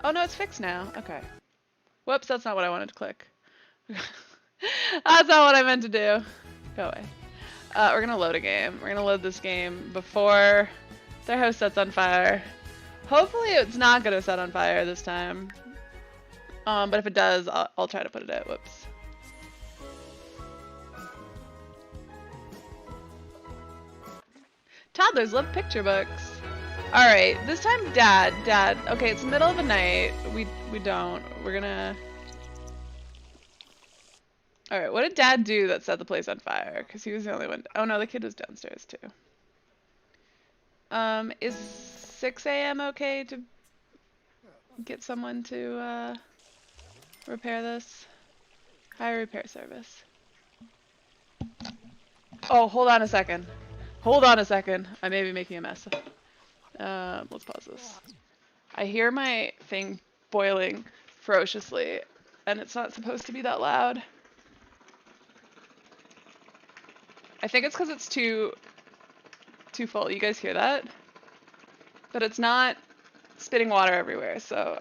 Oh no, it's fixed now. Okay. Whoops, that's not what I wanted to click. That's not what I meant to do. Go away. We're gonna load a game. We're gonna load this game before their house sets on fire. Hopefully it's not gonna set on fire this time. But if it does, I'll try to put it out. Whoops. Toddlers love picture books. Alright, this time Dad. Okay, it's the middle of the night. We don't. We're gonna... Alright, what did Dad do that set the place on fire? Because he was the only one... Oh no, the kid was downstairs too. Is 6 a.m. okay to get someone to, repair this? Hire repair service. Oh, hold on a second. Hold on a second. I may be making a mess. Let's pause this. I hear my thing boiling ferociously, and it's not supposed to be that loud. I think it's because it's too full. You guys hear that? But it's not spitting water everywhere, so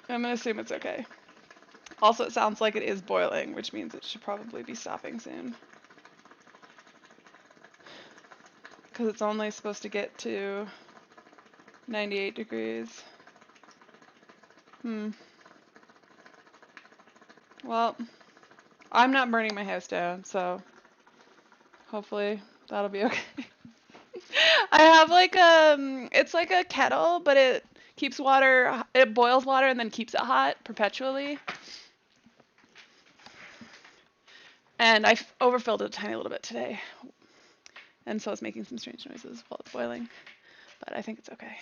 I'm gonna assume it's okay. Also, it sounds like it is boiling, which means it should probably be stopping soon. Because it's only supposed to get to 98 degrees. Well, I'm not burning my house down, so hopefully that'll be okay. I have like it's like a kettle, but it keeps water, it boils water and then keeps it hot perpetually. And I overfilled it a tiny little bit today. And so it's making some strange noises while it's boiling. But I think it's okay.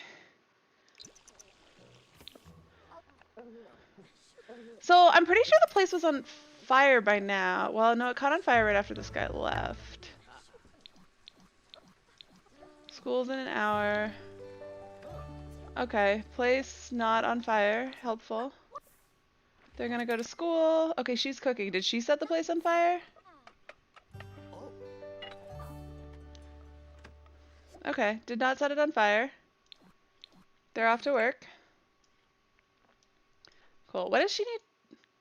So I'm pretty sure the place was on fire by now. Well, no, it caught on fire right after this guy left. School's in an hour. Okay, place not on fire. Helpful. They're gonna go to school. Okay, she's cooking. Did she set the place on fire? Okay, did not set it on fire. They're off to work. Cool. What does she need?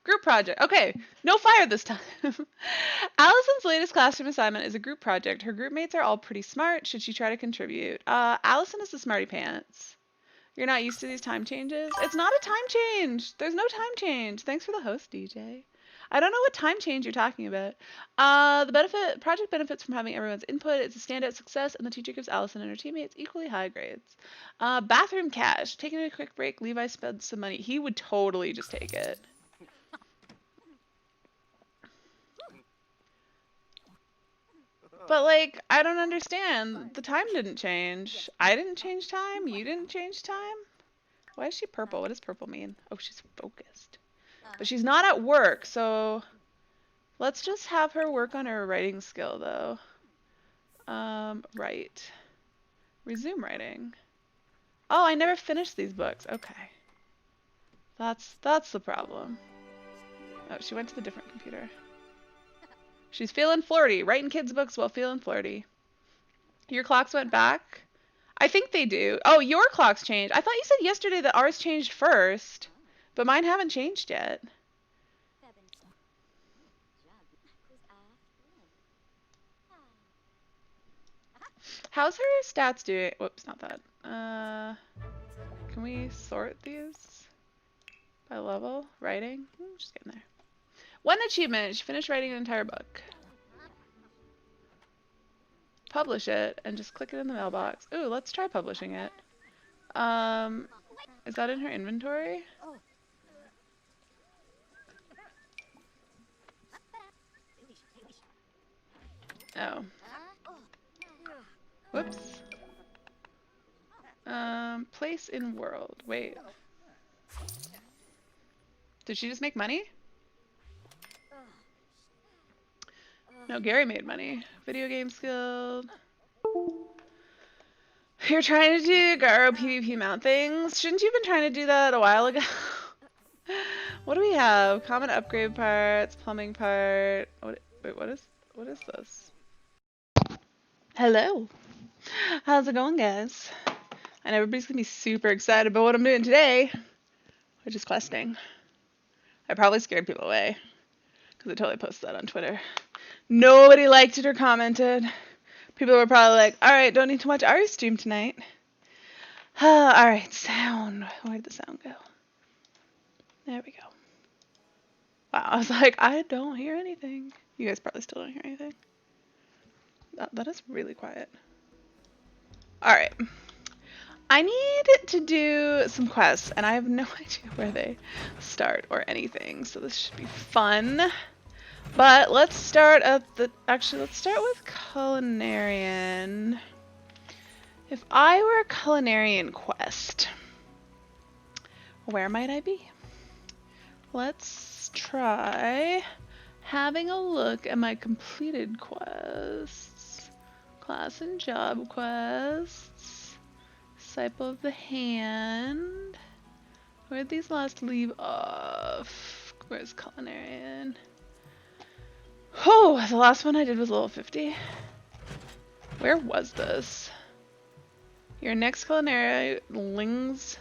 Group project. Okay, no fire this time. Allison's latest classroom assignment is a group project. Her group mates are all pretty smart. Should she try to contribute? Allison is the smarty pants. You're not used to these time changes? It's not a time change. There's no time change. Thanks for the host, DJ. I don't know what time change you're talking about. The project benefits from having everyone's input. It's a standout success, and the teacher gives Allison and her teammates equally high grades. Bathroom cash. Taking a quick break, Levi spends some money. He would totally just take it. But, like, I don't understand. The time didn't change. I didn't change time. You didn't change time. Why is she purple? What does purple mean? Oh, she's focused. But she's not at work, so let's just have her work on her writing skill, though. Write. Resume writing. Oh, I never finished these books. Okay. That's the problem. Oh, she went to the different computer. She's feeling flirty. Writing kids' books while feeling flirty. Your clocks went back? I think they do. Oh, your clocks changed. I thought you said yesterday that ours changed first. But mine haven't changed yet. How's her stats doing? Whoops, not that. Can we sort these by level? Writing? Just getting there. One achievement. She finished writing an entire book. Publish it and just click it in the mailbox. Ooh, let's try publishing it. Is that in her inventory? Oh. Whoops. Place in world. Wait. Did she just make money? No, Gary made money. Video game skill. You're trying to do Garo PvP mount things? Shouldn't you have been trying to do that a while ago? What do we have? Common upgrade parts, plumbing part. Wait, what is this? Hello. How's it going, guys? And everybody's gonna be super excited about what I'm doing today. which is questing. I probably scared people away because I totally posted that on Twitter. Nobody liked it or commented. People were probably like, all right, don't need to watch our stream tonight. All right, sound. Where did the sound go? There we go. Wow, I was like, I don't hear anything. You guys probably still don't hear anything. That is really quiet. All right. I need to do some quests, and I have no idea where they start or anything, so this should be fun. But let's start at the... Actually, let's start with Culinarian. If I were a Culinarian quest, where might I be? Let's try having a look at my completed quests. Class and job quests. Disciple of the Hand. Where did these last leave off? Where's Culinarian? Oh, the last one I did was level 50. Where was this? Your next Culinary Lingsgath?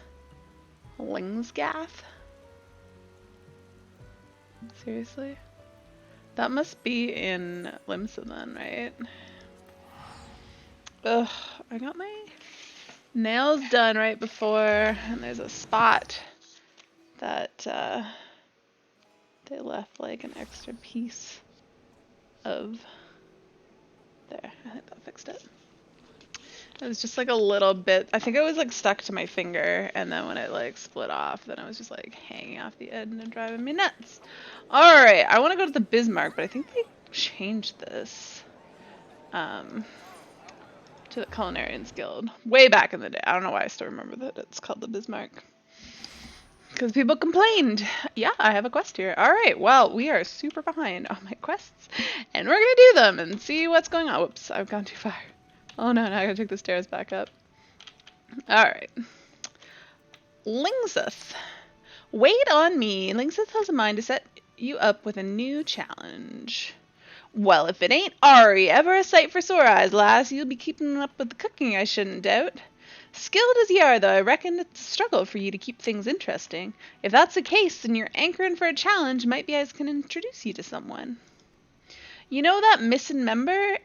Seriously? That must be in Limsa then, right? Ugh, I got my nails done right before, and there's a spot that they left like an extra piece of there. I think that fixed it. It was just like a little bit, I think it was like stuck to my finger, and then when it like split off, then it was just like hanging off the end and driving me nuts. Alright, I want to go to the Bismarck, but I think they changed this to the Culinarians Guild way back in the day. I don't know why I still remember that it's called the Bismarck. Because people complained. Yeah, I have a quest here. Alright, well, we are super behind on my quests, and we're going to do them and see what's going on. Whoops, I've gone too far. Oh no, now I gotta take the stairs back up. Alright. Lingseth. Wait on me. Lingseth has a mind to set you up with a new challenge. Well, if it ain't Ari, ever a sight for sore eyes, lass, you'll be keeping up with the cooking, I shouldn't doubt. Skilled as ye are, though, I reckon it's a struggle for you to keep things interesting. If that's the case, then you're anchoring for a challenge. Might be I can introduce you to someone. You know that missing member?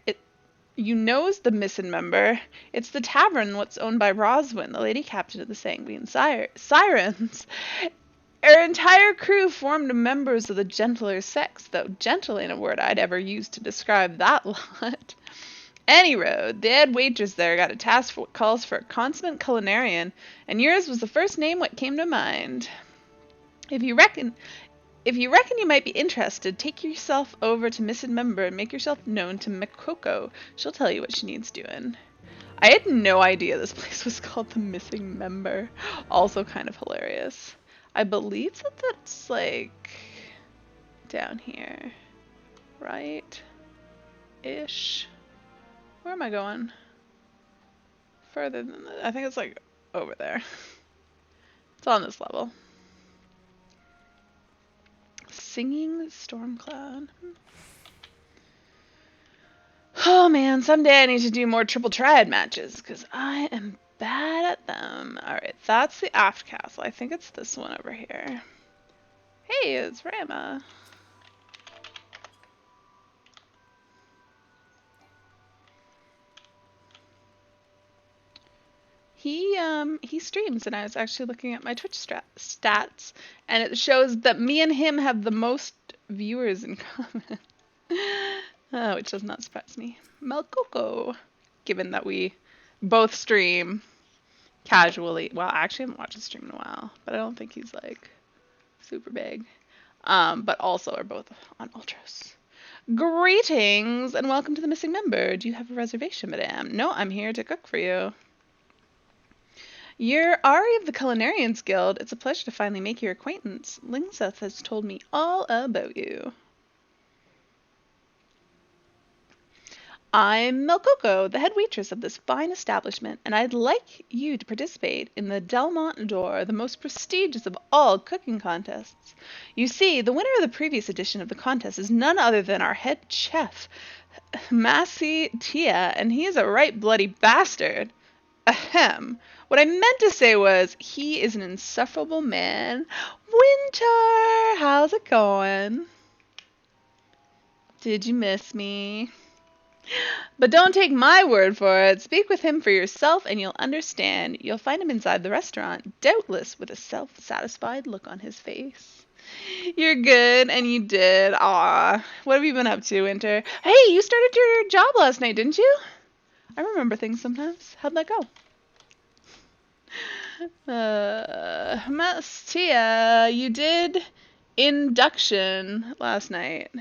You knows the missing member. It's the tavern what's owned by Roswin, the lady captain of the Sanguine Sirens. Her entire crew formed members of the gentler sex, though gentle ain't a word I'd ever use to describe that lot. Any road, the head waitress there got a task for what calls for a consummate culinarian, and yours was the first name what came to mind. If you reckon you might be interested, take yourself over to Missing Member and make yourself known to Mikoko. She'll tell you what she needs doing. I had no idea this place was called the Missing Member. Also kind of hilarious. I believe that that's like down here, right? Ish. Where am I going? Further than that. I think it's like over there. It's on this level. Singing Stormcloud. Oh man, someday I need to do more triple triad matches because I am bad at them. Alright, that's the aft castle. I think it's this one over here. Hey, it's Rama. He streams, and I was actually looking at my Twitch stats, and it shows that me and him have the most viewers in common. Which does not surprise me. Melcoco, given that we both stream casually. Well, I actually haven't watched his stream in a while, but I don't think he's like super big. But also are both on Ultros. Greetings and welcome to the Missing Member. Do you have a reservation, madame? No, I'm here to cook for you. You're Ari of the Culinarians Guild. It's a pleasure to finally make your acquaintance. Lingseth has told me all about you. I'm Melcoco, the head waitress of this fine establishment, and I'd like you to participate in the Delmont d'Or, the most prestigious of all cooking contests. You see, the winner of the previous edition of the contest is none other than our head chef, Massey Tia, and he is a right bloody bastard. Ahem. What I meant to say was, he is an insufferable man. Winter, how's it going? Did you miss me? But don't take my word for it. Speak with him for yourself and you'll understand. You'll find him inside the restaurant, doubtless with a self-satisfied look on his face. You're good, and you did. Aw. What have you been up to, Winter? Hey, you started your job last night, didn't you? I remember things sometimes. How'd that go? Miss Tia, you did induction last night.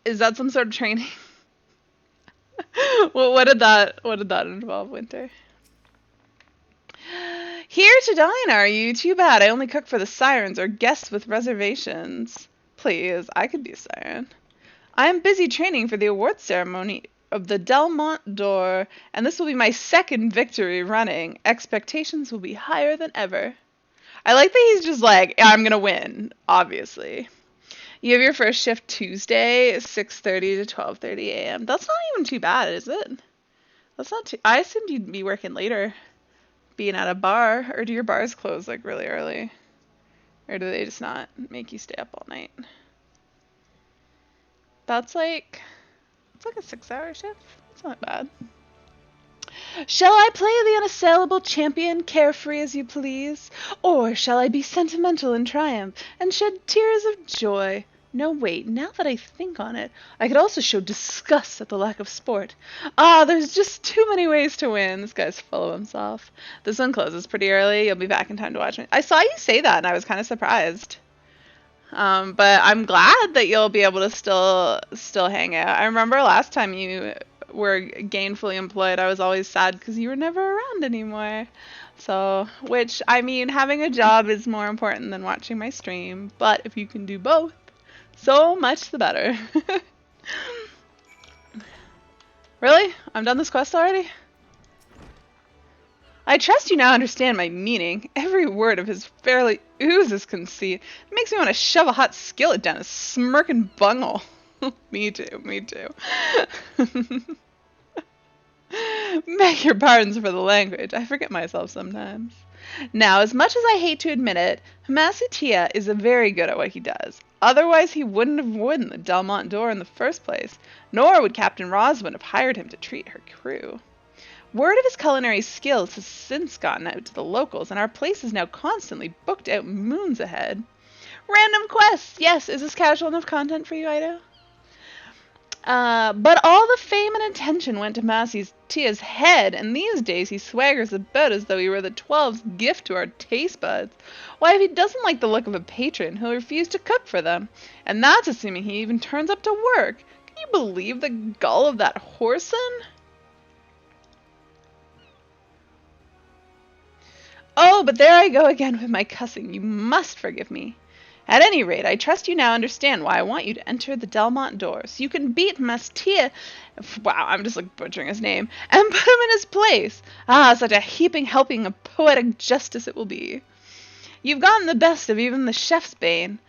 Is that some sort of training? Well, what did that involve, Winter? Here to dine, are you? Too bad. I only cook for the sirens or guests with reservations. Please, I could be a siren. I am busy training for the awards ceremony of the Delmont d'Or, and this will be my second victory running. Expectations will be higher than ever. I like that he's just like, I'm gonna win, obviously. You have your first shift Tuesday, 6:30 to 12:30 a.m. That's not even too bad, is it? That's not too... I assumed you'd be working later, being at a bar. Or do your bars close, like, really early? Or do they just not make you stay up all night? That's like... It's like a 6-hour shift. It's not bad. Shall I play the unassailable champion, carefree as you please? Or shall I be sentimental in triumph and shed tears of joy? No, wait, now that I think on it, I could also show disgust at the lack of sport. Ah, there's just too many ways to win. This guy's full of himself. This one closes pretty early. You'll be back in time to watch me. I saw you say that, and I was kind of surprised. But I'm glad that you'll be able to still hang out. I remember last time you were gainfully employed, I was always sad because you were never around anymore. So, which, I mean, having a job is more important than watching my stream. But if you can do both, so much the better. Really? I'm done this quest already? I trust you now understand my meaning. Every word of his fairly oozes conceit. It makes me want to shove a hot skillet down his smirking bunghole. Me too, me too. Beg your pardons for the language. I forget myself sometimes. Now, as much as I hate to admit it, Tia is very good at what he does. Otherwise, he wouldn't have won the Delmont d'Or in the first place, nor would Captain Roswin have hired him to treat her crew. Word of his culinary skills has since gotten out to the locals, and our place is now constantly booked out moons ahead. Random quests! Yes, is this casual enough content for you, Ido? But all the fame and attention went to Tia's head, and these days he swaggers about as though he were the 12's gift to our taste buds. Why, if he doesn't like the look of a patron, he'll refuse to cook for them. And that's assuming he even turns up to work. Can you believe the gall of that whoreson? Oh, but there I go again with my cussing. You must forgive me. At any rate, I trust you now understand why I want you to enter the Delmont d'Or, so you can beat Tia. Wow, I'm just like butchering his name, and put him in his place. Ah, such a heaping helping of poetic justice it will be. You've gotten the best of even the chef's bane.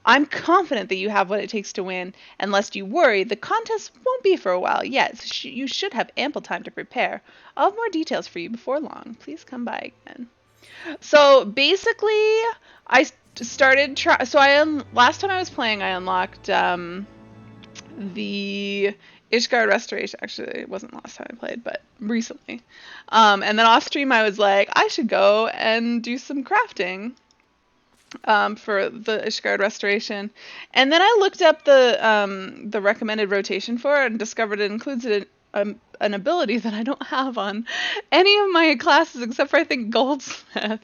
I'm confident that you have what it takes to win, and lest you worry, the contest won't be for a while yet, so you should have ample time to prepare. I'll have more details for you before long. Please come by again. So basically, I started last time I was playing, I unlocked the Ishgard Restoration. Actually, it wasn't last time I played, but recently. And then off stream, I was like, I should go and do some crafting for the Ishgard Restoration. And then I looked up the recommended rotation for it and discovered it includes an ability that I don't have on any of my classes except for, I think, Goldsmith,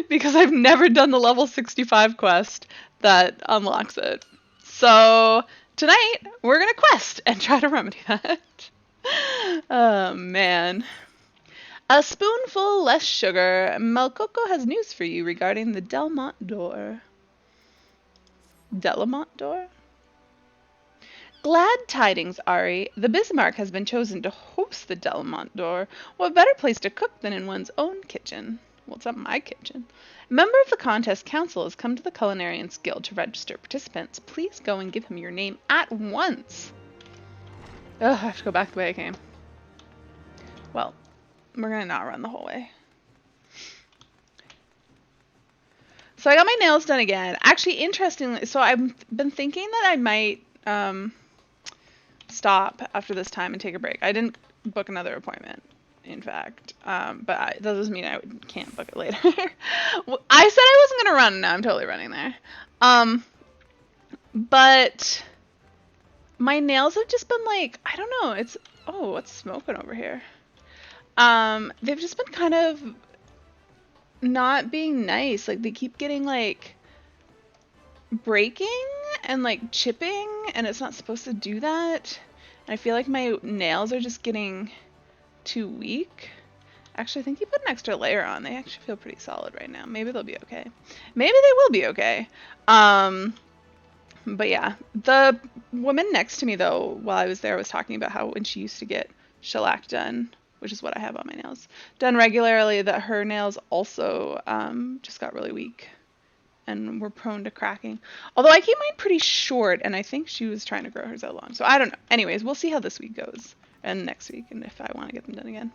because I've never done the level 65 quest that unlocks it. So tonight we're gonna quest and try to remedy that. Oh man. A spoonful less sugar. Melcoco has news for you regarding the Delmont d'Or. Delamont d'Or? Glad tidings, Ari. The Bismarck has been chosen to host the Delmont d'Or. What better place to cook than in one's own kitchen? Well, it's not my kitchen. A member of the contest council has come to the Culinarians Guild to register participants. Please go and give him your name at once. Ugh, I have to go back the way I came. Well, We're gonna not run the whole way. So I got my nails done again. Actually, interestingly, so I've been thinking that I might stop after this time and take a break. I didn't book another appointment, in fact, but that doesn't mean I can't book it later. I said I wasn't gonna run. Now I'm totally running there. But my nails have just been like, I don't know. It's what's smoking over here? They've just been kind of not being nice. Like they keep getting like breaking and like chipping, and it's not supposed to do that. And I feel like my nails are just getting too weak. Actually, I think you put an extra layer on. They actually feel pretty solid right now. Maybe they'll be okay. Maybe they will be okay. But yeah, the woman next to me though, while I was there, was talking about how when she used to get shellac done, which is what I have on my nails, done regularly, that her nails also just got really weak and were prone to cracking. Although I keep mine pretty short, and I think she was trying to grow hers out long. So I don't know. Anyways, we'll see how this week goes, and next week, and if I want to get them done again.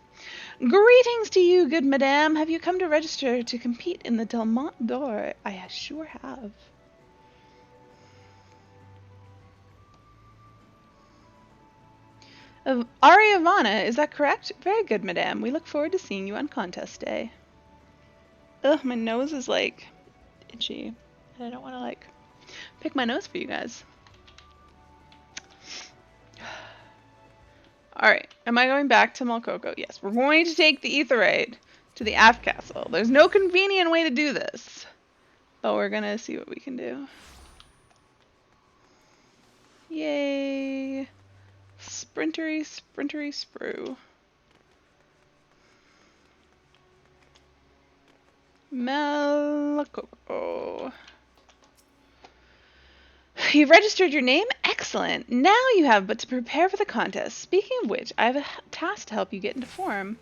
Greetings to you, good madame. Have you come to register to compete in the Delmont d'Or? I sure have. Ari Ivana, is that correct? Very good, madame. We look forward to seeing you on contest day. Ugh, my nose is like itchy. I don't want to like pick my nose for you guys. Alright, am I going back to Malcoco? Yes, we're going to take the Aetheryte to the Aft Castle. There's no convenient way to do this, but we're gonna see what we can do. Yay! Sprintery, sprintery sprue. Malcoco. You've registered your name? Excellent. Now you have but to prepare for the contest. Speaking of which, I have a task to help you get into form.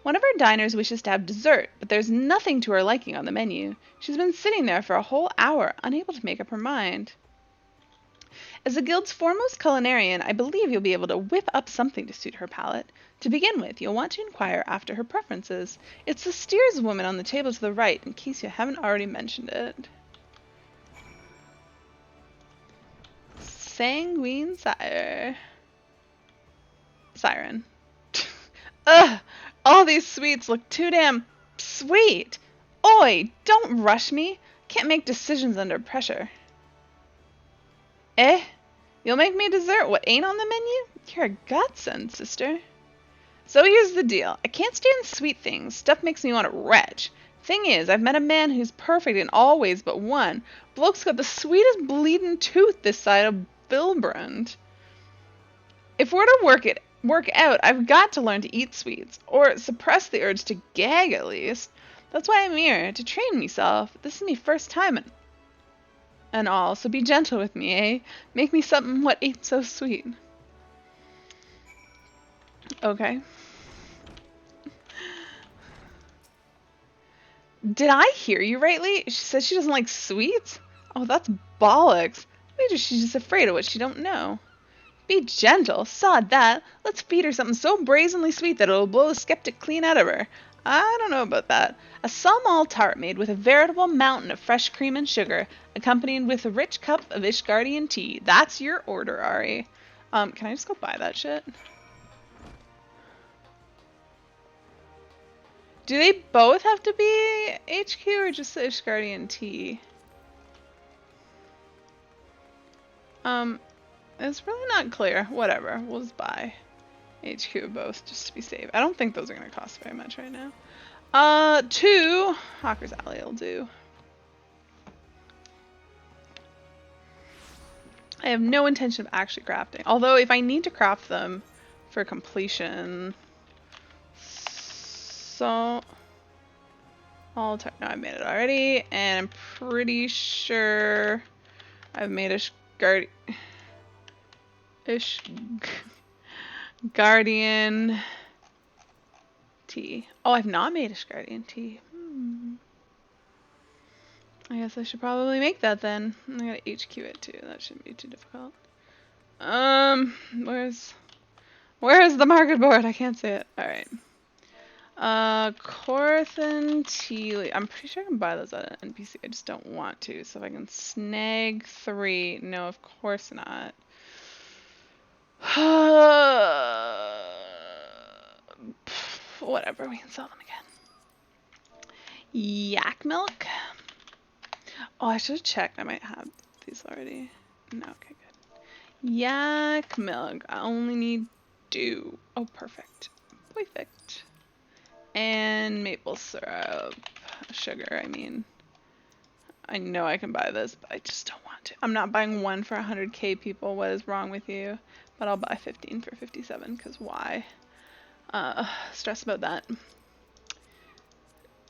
One of our diners wishes to have dessert, but there's nothing to her liking on the menu. She's been sitting there for a whole hour, unable to make up her mind. As the guild's foremost culinarian, I believe you'll be able to whip up something to suit her palate. To begin with, you'll want to inquire after her preferences. It's the steerswoman on the table to the right, in case you haven't already mentioned it. Sanguine Siren. Ugh! All these sweets look too damn sweet! Oi! Don't rush me! Can't make decisions under pressure. Eh? You'll make me dessert what ain't on the menu? You're a godsend, sister. So here's the deal. I can't stand sweet things. Stuff makes me want to retch. Thing is, I've met a man who's perfect in all ways but one. Bloke's got the sweetest bleeding tooth this side of Bilbrand. If we're to work out, I've got to learn to eat sweets, or suppress the urge to gag at least. That's why I'm here, to train myself. This is me first time and all, so be gentle with me, eh? Make me something what ain't so sweet. Okay. Did I hear you rightly? She said she doesn't like sweets? Oh, that's bollocks. Maybe she's just afraid of what she don't know. Be gentle. Sod that. Let's feed her something so brazenly sweet that it'll blow the skeptic clean out of her. I don't know about that. A Salmal tart made with a veritable mountain of fresh cream and sugar, accompanied with a rich cup of Ishgardian tea. That's your order, Ari. Can I just go buy that shit? Do they both have to be HQ or just the Ishgardian tea? It's really not clear. Whatever. We'll just buy HQ of both just to be safe. I don't think those are going to cost very much right now. 2 Hawker's Alley will do. I have no intention of actually crafting. Although if I need to craft them for completion... So... no, I made it already. And I'm pretty sure I've made a Guardian tea. Oh, I've not made a Guardian tea. I guess I should probably make that then. I gotta HQ it too. That shouldn't be too difficult. Where's the market board? I can't see it. Alright. Corthan tea leaf. I'm pretty sure I can buy those at an NPC. I just don't want to. So if I can snag 3. No, of course not. Whatever, we can sell them again. Yak milk. Oh, I should have checked. I might have these already. No, okay, good. Yak milk. I only need 2. Oh, perfect. Perfect. And maple syrup. Sugar, I mean. I know I can buy this, but I just don't want to. I'm not buying 1 for 100k, people. What is wrong with you? But I'll buy 15 for 57, because why? Stress about that.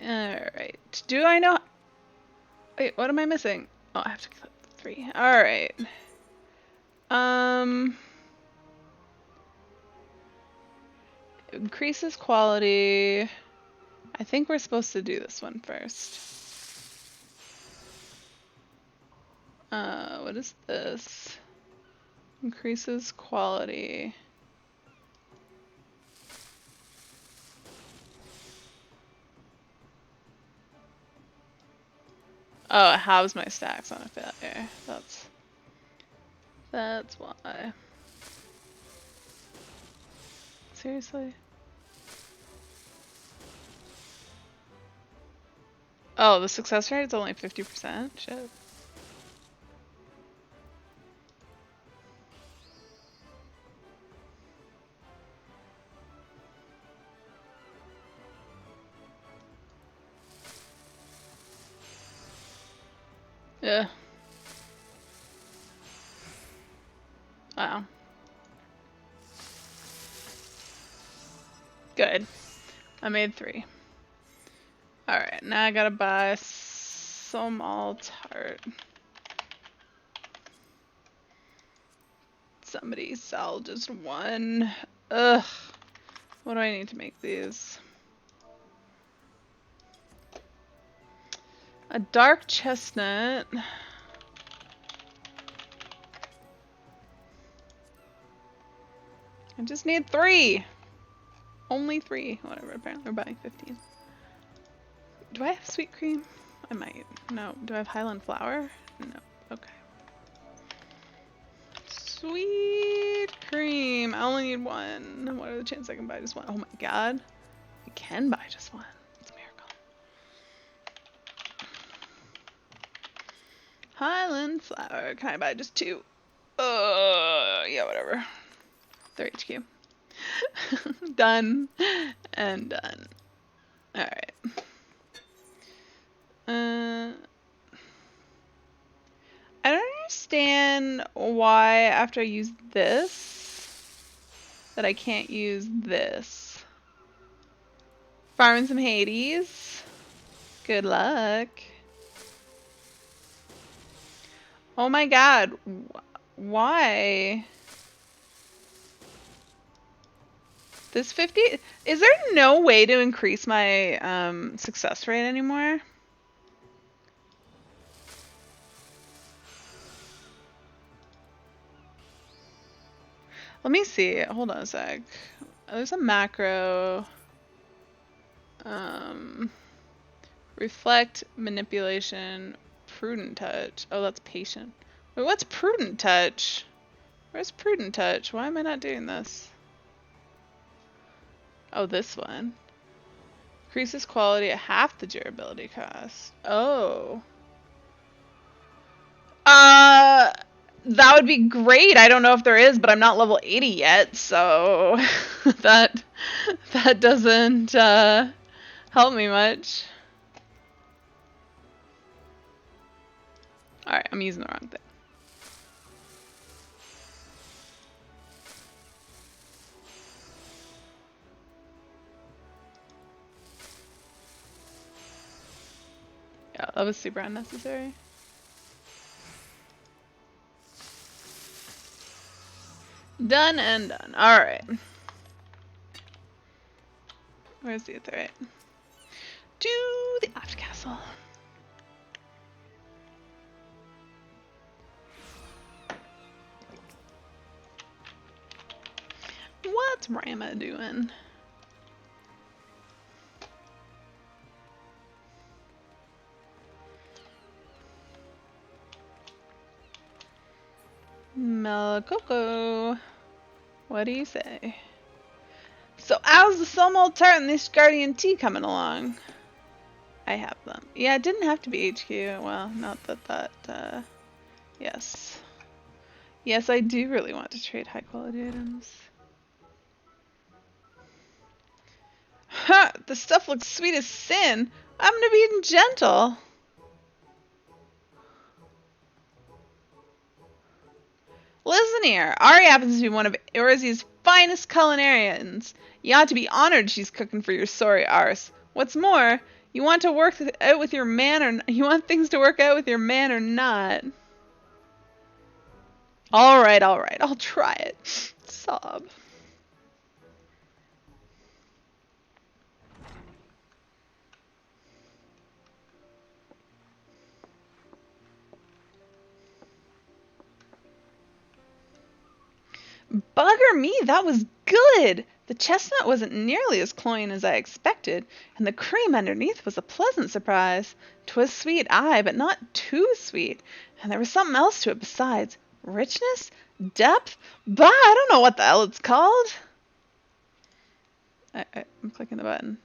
Alright. Do I know... Wait, what am I missing? Oh, I have to click 3. Alright. Increases quality. I think we're supposed to do this one first. What is this? Increases quality. Oh, it halves my stacks on a failure. That's why. Seriously? Oh, the success rate is only 50%? Shit. Yeah. Wow. Good. I made 3. Alright, now I gotta buy some alt tart. Somebody sell just 1. Ugh. What do I need to make these? A dark chestnut. I just need 3. Only 3. Whatever, apparently we're buying 15. Do I have sweet cream? I might. No. Do I have Highland flour? No. Okay. Sweet cream. I only need 1. What are the chances I can buy just 1? Oh my god. I can buy just 1. It's a miracle. Highland flour. Can I buy just 2? Yeah, whatever. They're HQ. Done. And done. Alright. I don't understand why after I use this that I can't use this. Farming some Hades. Good luck. Oh my god. Why? This 50... Is there no way to increase my success rate anymore? Let me see. Hold on a sec. There's a macro. Reflect, manipulation, prudent touch. Oh, that's patient. Wait, what's prudent touch? Where's prudent touch? Why am I not doing this? Oh, this one. Increases quality at half the durability cost. Oh. That would be great. I don't know if there is, but I'm not level 80 yet, so that doesn't help me much. Alright, I'm using the wrong thing. Yeah, that was super unnecessary. Done and done. Alright. Where's the Aetheryte? To the Aft Castle. What's Rama doing? Melcoco. What do you say? So how's the Somal Tart and this Guardian tea coming along? I have them. Yeah, it didn't have to be HQ. Well, not that, yes. Yes, I do really want to trade high quality items. Ha! The stuff looks sweet as sin. I'm gonna be eating gentle. Listen here. Ari happens to be one of Eorze's finest culinarians. You ought to be honored she's cooking for your sorry arse. What's more, you want to work out with your man, or you want things to work out with your man or not. All right, I'll try it. Sob. Bugger me, that was good! The chestnut wasn't nearly as cloying as I expected, and the cream underneath was a pleasant surprise. 'Twas sweet, aye, but not too sweet, and there was something else to it besides. Richness? Depth? Bah, I don't know what the hell it's called. I'm clicking the button.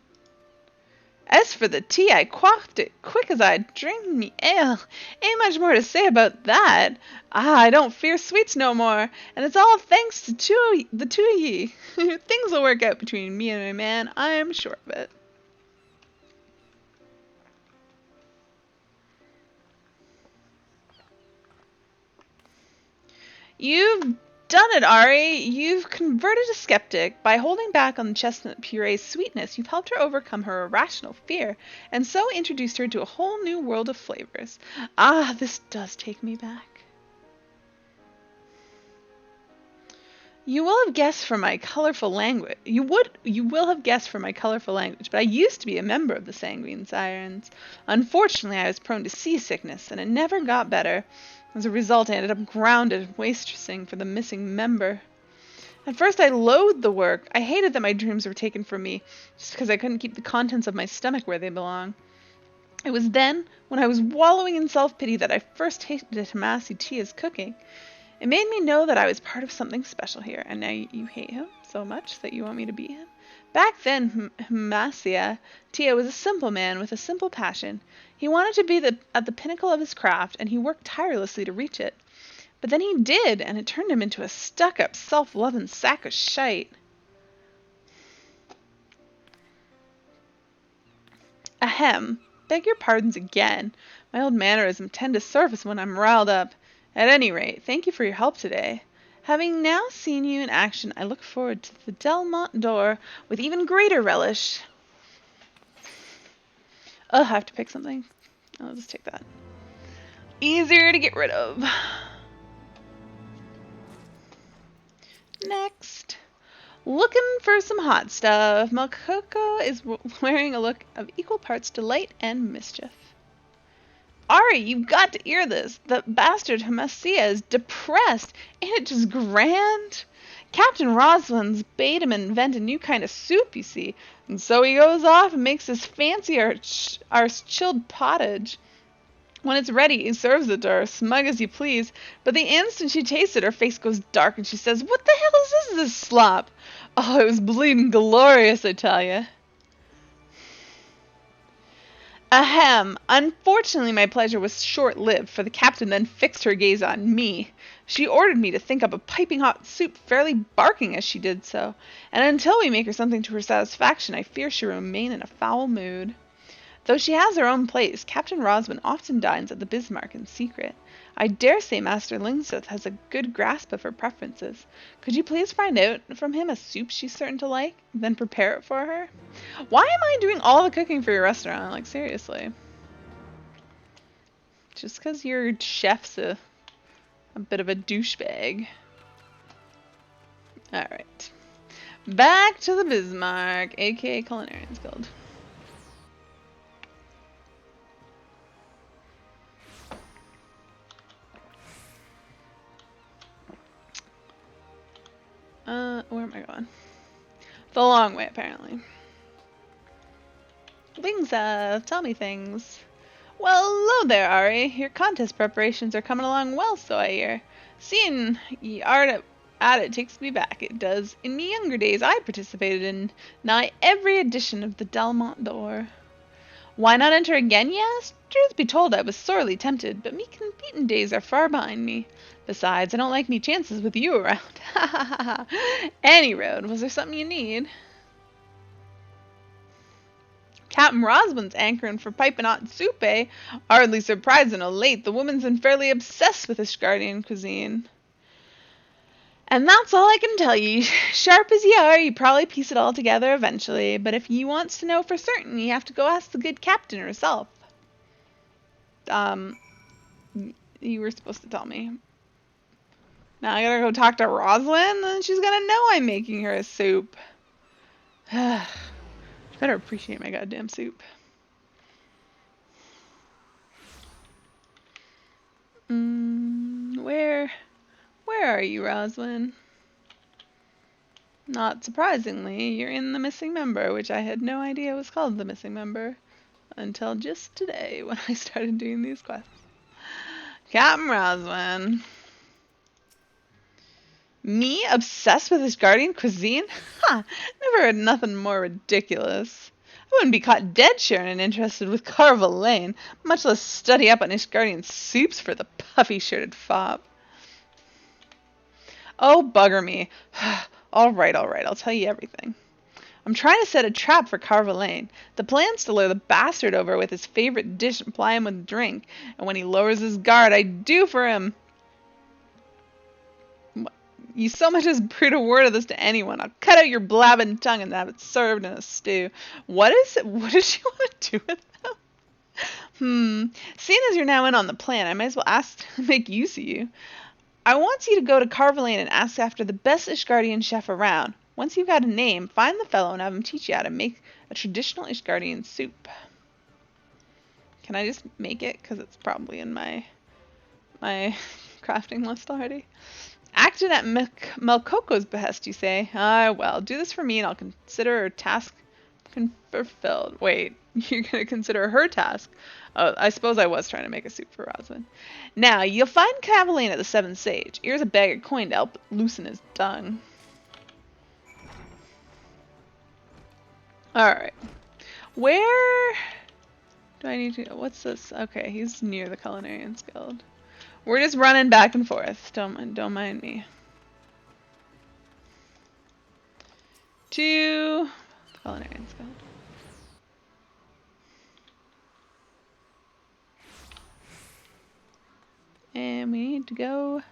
As for the tea, I quaffed it quick as I drank me ale. Ain't much more to say about that. Ah, I don't fear sweets no more, and it's all thanks to the two of ye. Things will work out between me and my man, I'm sure of it. You've done it, Ari. You've converted a skeptic. By holding back on the chestnut puree's sweetness, you've helped her overcome her irrational fear, and so introduced her to a whole new world of flavors. Ah, this does take me back. You will have guessed from my colorful language. You will have guessed from my colorful language, but I used to be a member of the Sanguine Sirens. Unfortunately, I was prone to seasickness, and it never got better. As a result, I ended up grounded, waitressing for the missing member. At first, I loathed the work. I hated that my dreams were taken from me, just because I couldn't keep the contents of my stomach where they belong. It was then, when I was wallowing in self-pity, that I first tasted Tomasi Chia's cooking. It made me know that I was part of something special here, and now you hate him so much that you want me to beat him? Back then, Hmasia Tia was a simple man with a simple passion. He wanted to be at the pinnacle of his craft, and he worked tirelessly to reach it. But then he did, and it turned him into a stuck-up, self-loving sack of shite. Ahem. Beg your pardons again. My old mannerisms tend to surface when I'm riled up. At any rate, thank you for your help today. Having now seen you in action, I look forward to the Delmont door with even greater relish. Oh, I have to pick something. I'll just take that. Easier to get rid of. Next. Looking for some hot stuff. Makoko is wearing a look of equal parts delight and mischief. Ari, you've got to hear this. The bastard Hmasia is depressed. Ain't it just grand? Captain Roslyn's bade him invent a new kind of soup, you see. And so he goes off and makes this fancy our chilled pottage. When it's ready, he serves it to her, smug as you please. But the instant she tastes it, her face goes dark and she says, "What the hell is this slop?" Oh, it was bleeding glorious, I tell you. Ahem. Unfortunately, my pleasure was short-lived, for the captain then fixed her gaze on me. She ordered me to think up a piping hot soup, fairly barking as she did so, and until we make her something to her satisfaction, I fear she'll remain in a foul mood. Though she has her own place, Captain Rosman often dines at the Bismarck in secret. I dare say Master Lingseth has a good grasp of her preferences. Could you please find out from him a soup she's certain to like, then prepare it for her? Why am I doing all the cooking for your restaurant? Like, seriously. Just because your chef's a bit of a douchebag. Alright. Back to the Bismarck, aka Culinarian's Guild. Where am I going? The long way, apparently. Wings tell me things. Well, hello there, Ari. Your contest preparations are coming along well, so I hear. Seeing ye are at it takes me back. It does. In me younger days, I participated in nigh every edition of the Delmont d'Or. Why not enter again, ye asked? Truth be told, I was sorely tempted, but me competing days are far behind me. Besides, I don't like me chances with you around. Ha ha ha ha. Any road, was there something you need? Captain Roswin's anchoring for piping hot soup, eh? Hardly surprising o' late. The woman's been fairly obsessed with Ishgardian cuisine. And that's all I can tell ye. Sharp as ye are, ye probably piece it all together eventually. But if ye wants to know for certain, ye have to go ask the good captain herself. You were supposed to tell me. Now I gotta go talk to Roslyn, and she's gonna know I'm making her a soup. Better appreciate my goddamn soup. Where are you, Roslyn? Not surprisingly, you're in the missing member, which I had no idea was called the missing member until just today when I started doing these quests. Captain Roslyn. Me obsessed with Ishgardian cuisine? Ha! Never heard nothing more ridiculous. I wouldn't be caught dead sharing and interested with Carvel Lane, much less study up on Ishgardian soups for the puffy-shirted fop. Oh, bugger me. All right, I'll tell you everything. I'm trying to set a trap for Carvel Lane. The plan's to lure the bastard over with his favorite dish and ply him with drink, and when he lowers his guard, I do for him. You so much as breathe a word of this to anyone, I'll cut out your blabbing tongue and have it served in a stew. What is it? What does she want to do with them? Seeing as you're now in on the plan, I might as well ask to make use of you. I want you to go to Carvel Lane and ask after the best Ishgardian chef around. Once you've got a name, find the fellow and have him teach you how to make a traditional Ishgardian soup. Can I just make it? Because it's probably in my crafting list already. Acted at Melkoko's behest, you say? Ah, well, do this for me and I'll consider her task fulfilled. Wait, you're going to consider her task? Oh, I suppose I was trying to make a soup for Roslyn. Now, you'll find Cavalain at the Seven Sage. Here's a bag of coin to help loosen his tongue. Alright. Where do I need to go? What's this? Okay, he's near the Culinarian's Guild. We're just running back and forth. Don't mind me. To the Culinarian's Guild. And we need to go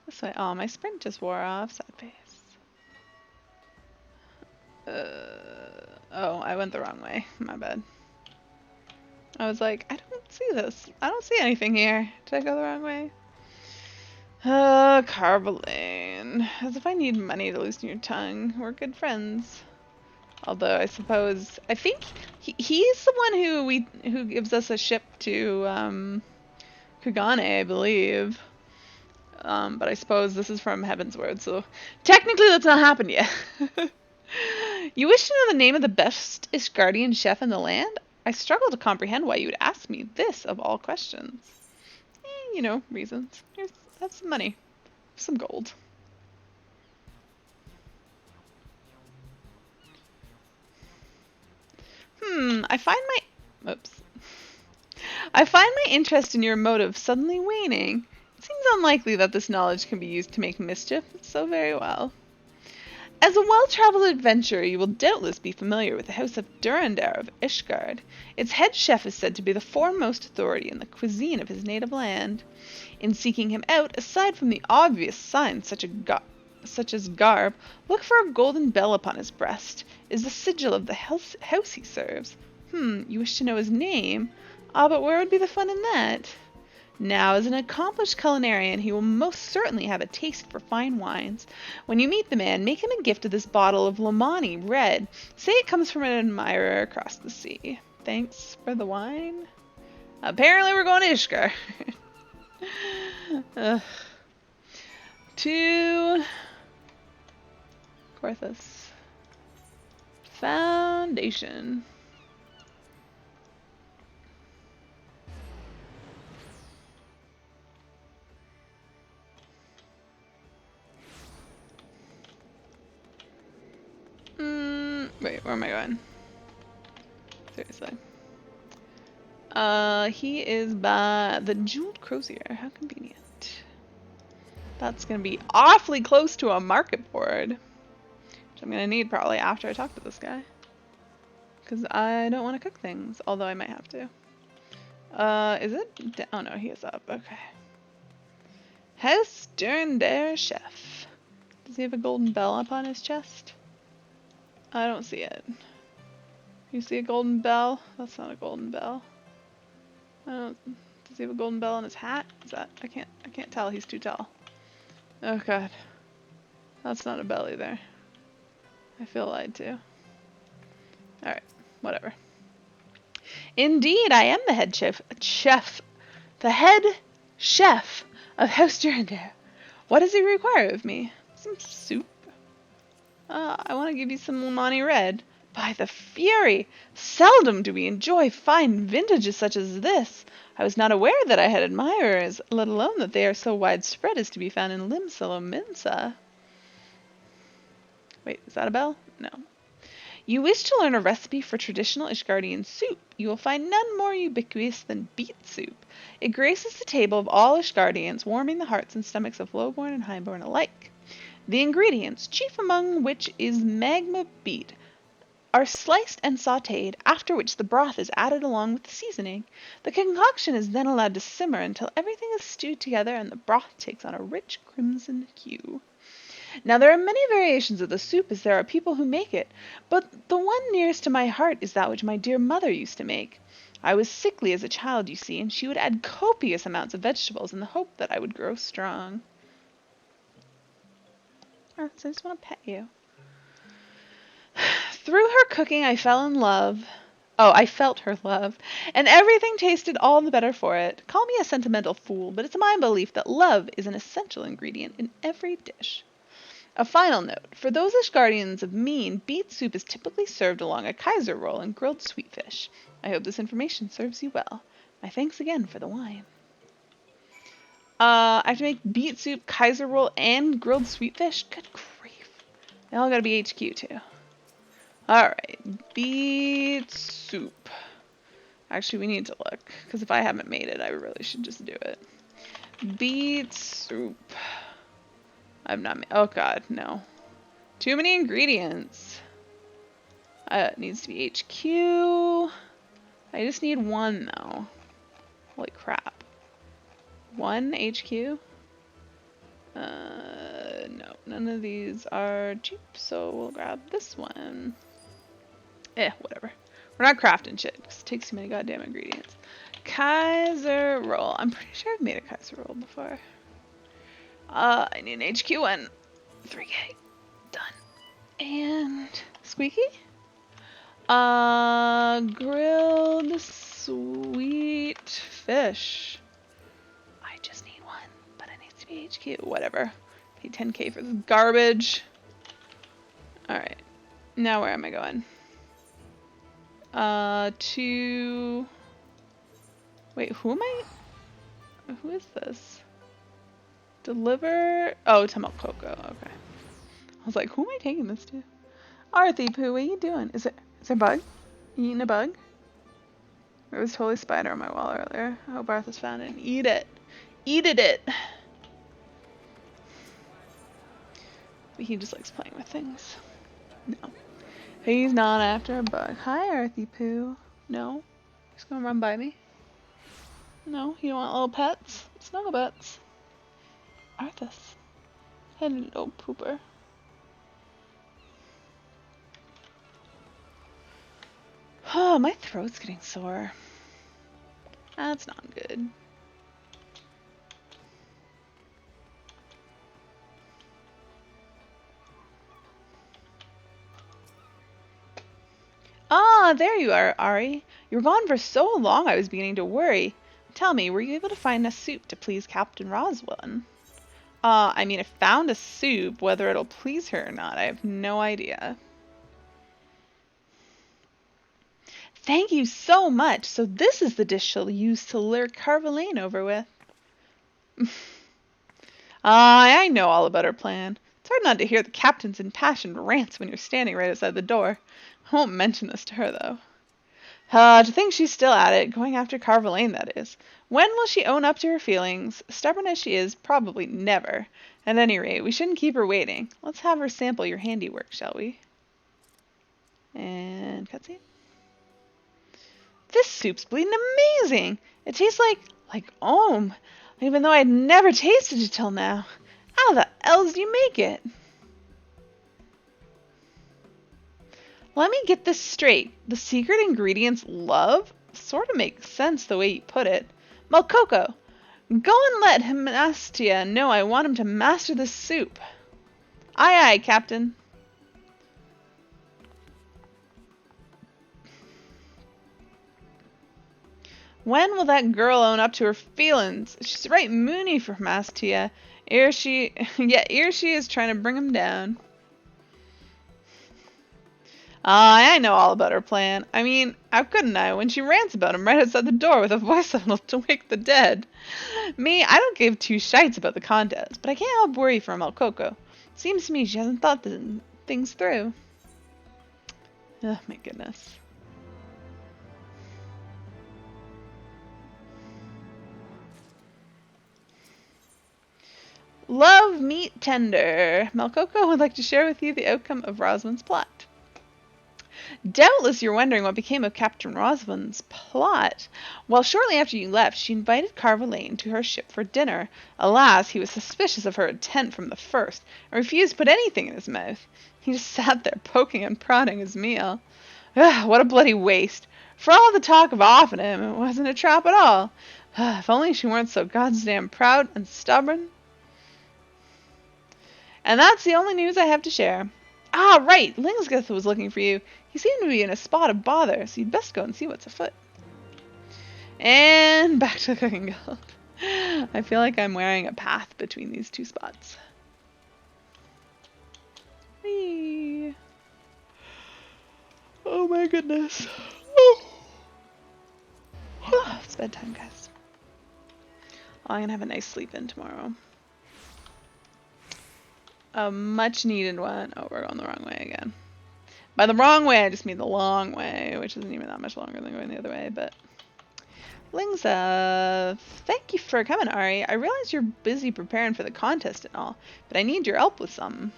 this way. Oh, my sprint just wore off. Sad face. Oh, I went the wrong way. My bad. I was like, I don't see this. I don't see anything here. Did I go the wrong way? Carbelane. As if I need money to loosen your tongue. We're good friends. Although I suppose I think he's the one who gives us a ship to Kugane, I believe. But I suppose this is from Heaven's Word, so technically that's not happened yet. You wish to know the name of the best Ishgardian chef in the land? I struggle to comprehend why you would ask me this of all questions. You know, reasons. Have some money. Some gold. I find my interest in your motive suddenly waning. It seems unlikely that this knowledge can be used to make mischief so very well. As a well-traveled adventurer, you will doubtless be familiar with the House of Durandar of Ishgard. Its head chef is said to be the foremost authority in the cuisine of his native land. In seeking him out, aside from the obvious signs such as garb, look for a golden bell upon his breast. Is the sigil of the house he serves. You wish to know his name? Ah, but where would be the fun in that? Now, as an accomplished culinarian, he will most certainly have a taste for fine wines. When you meet the man, make him a gift of this bottle of Lomani red. Say it comes from an admirer across the sea. Thanks for the wine. Apparently we're going to Ishgard. To Corthus. Foundation. Wait, where am I going? Seriously. He is by the Jeweled Crozier. How convenient. That's gonna be awfully close to a market board. Which I'm gonna need probably after I talk to this guy. Because I don't want to cook things, although I might have to. Is it? Oh no, he is up. Okay. House der Chef. Does he have a golden bell up on his chest? I don't see it. You see a golden bell? That's not a golden bell. I don't. Does he have a golden bell on his hat? Is that? I can't tell. He's too tall. Oh god. That's not a bell either. I feel lied to. Alright. Whatever. Indeed, I am the head chef. The head chef of House Durandare. What does he require of me? Some soup? I want to give you some Limani Red. By the Fury! Seldom do we enjoy fine vintages such as this. I was not aware that I had admirers, let alone that they are so widespread as to be found in Limsalo Minsa. Wait, is that a bell? No. You wish to learn a recipe for traditional Ishgardian soup. You will find none more ubiquitous than beet soup. It graces the table of all Ishgardians, warming the hearts and stomachs of lowborn and highborn alike. The ingredients, chief among which is magma beet, are sliced and sautéed, after which the broth is added along with the seasoning. The concoction is then allowed to simmer until everything is stewed together and the broth takes on a rich crimson hue. Now there are many variations of the soup as there are people who make it, but the one nearest to my heart is that which my dear mother used to make. I was sickly as a child, you see, and she would add copious amounts of vegetables in the hope that I would grow strong. So I just want to pet you. Through her cooking I fell in love. Oh, I felt her love, and everything tasted all the better for it. Call me a sentimental fool, but it's my belief that love is an essential ingredient in every dish. A final note. For those Ishgardians of mean, beet soup is typically served along a Kaiser roll and grilled sweetfish. I hope this information serves you well. My thanks again for the wine. I have to make beet soup, Kaiser roll, and grilled sweetfish? Good grief. They all gotta be HQ too. Alright, beet soup. Actually, we need to look, because if I haven't made it, I really should just do it. Beet soup. I've not made, oh god, no. Too many ingredients. It needs to be HQ. I just need one, though. Holy crap. One HQ? No, none of these are cheap, so we'll grab this one. Whatever. We're not crafting shit, because it takes too many goddamn ingredients. Kaiser roll. I'm pretty sure I've made a Kaiser roll before. I need an HQ one. 3K. Done. And squeaky? Grilled sweet fish. I just need one, but it needs to be HQ. Whatever. Pay 10K for this garbage. Alright. Now where am I going? To... Wait, who am I? Who is this? Deliver... Oh, Coco. Okay. I was like, who am I taking this to? Arthy Poo, what are you doing? Is there a bug? You eating a bug? There was totally a spider on my wall earlier. I hope Arthur's found it and eat it. Eated it! But he just likes playing with things. No. He's not after a bug. Hi, Arthy Poo. No? He's gonna run by me? No? You don't want little pets? Snuggle butts. Arthas. Hello, pooper. Oh, my throat's getting sore. That's not good. Ah, there you are, Ari. You were gone for so long I was beginning to worry. Tell me, were you able to find a soup to please Captain Roslyn? I mean, I found a soup. Whether it'll please her or not, I have no idea. Thank you so much. So this is the dish she'll use to lure Carvalane over with. I know all about her plan. hard not to hear the captain's impassioned rants when you're standing right outside the door. I won't mention this to her, though. To think she's still at it, going after Carvalane, that is. When will she own up to her feelings? Stubborn as she is, probably never. At any rate, we shouldn't keep her waiting. Let's have her sample your handiwork, shall we? And cutscene. This soup's bleeding amazing! It tastes like Ohm, even though I'd never tasted it till now. How the ells do you make it? Let me get this straight. The secret ingredient's love? Sort of makes sense the way you put it. Malcoco, go and let Hymastia know I want him to master this soup. Aye, aye, Captain. When will that girl own up to her feelings? She's right moony for Hymastia. Ere she is trying to bring him down. I know all about her plan. I mean, how couldn't I when she rants about him right outside the door with a voice that'll to wake the dead? Me, I don't give two shites about the contest, but I can't help worry for Malcoco. Seems to me she hasn't thought things through. Oh my goodness. Love meat tender. Malcoco would like to share with you the outcome of Rosalind's plot. Doubtless you're wondering what became of Captain Rosalind's plot. Well, shortly after you left, she invited Carvalane to her ship for dinner. Alas, he was suspicious of her intent from the first, and refused to put anything in his mouth. He just sat there poking and prodding his meal. Ugh, what a bloody waste. For all the talk of offing him, it wasn't a trap at all. If only she weren't so goddamn proud and stubborn. And that's the only news I have to share. Ah, right, Lingsgith was looking for you. He seemed to be in a spot of bother, so you'd best go and see what's afoot. And back to the cooking guild. I feel like I'm wearing a path between these two spots. Whee. Oh my goodness. It's bedtime, guys. Oh, I'm gonna have a nice sleep in tomorrow. A much needed one. Oh, we're going the wrong way again. By the wrong way, I just mean the long way, which isn't even that much longer than going the other way, but... Lingza, thank you for coming, Ari. I realize you're busy preparing for the contest and all, but I need your help with something.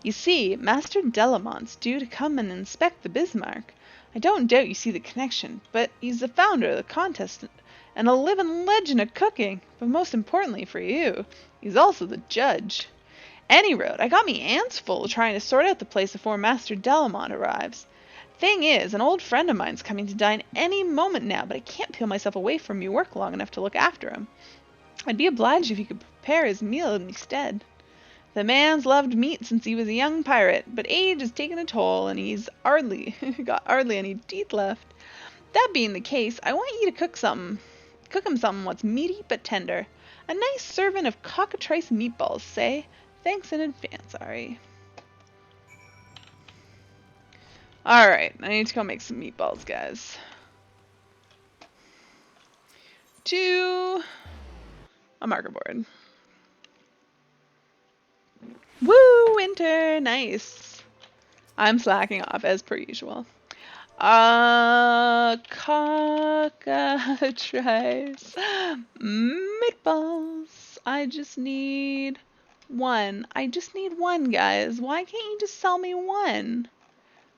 You see, Master Delamont's due to come and inspect the Bismarck. I don't doubt you see the connection, but he's the founder of the contest and a living legend of cooking. But most importantly for you, he's also the judge. Any road, I got me hands full trying to sort out the place before Master Delamont arrives. Thing is, an old friend of mine's coming to dine any moment now, but I can't peel myself away from me work long enough to look after him. I'd be obliged if you could prepare his meal in my stead. The man's loved meat since he was a young pirate, but age has taken a toll, and he's got hardly any teeth left. That being the case, I want you to cook him something what's meaty but tender. A nice serving of cockatrice meatballs, say. Thanks in advance, Ari. Alright, I need to go make some meatballs, guys. To a marker board. Woo, winter, nice. I'm slacking off as per usual. Cockatrice meatballs. I just need one. I just need one, guys. Why can't you just sell me one?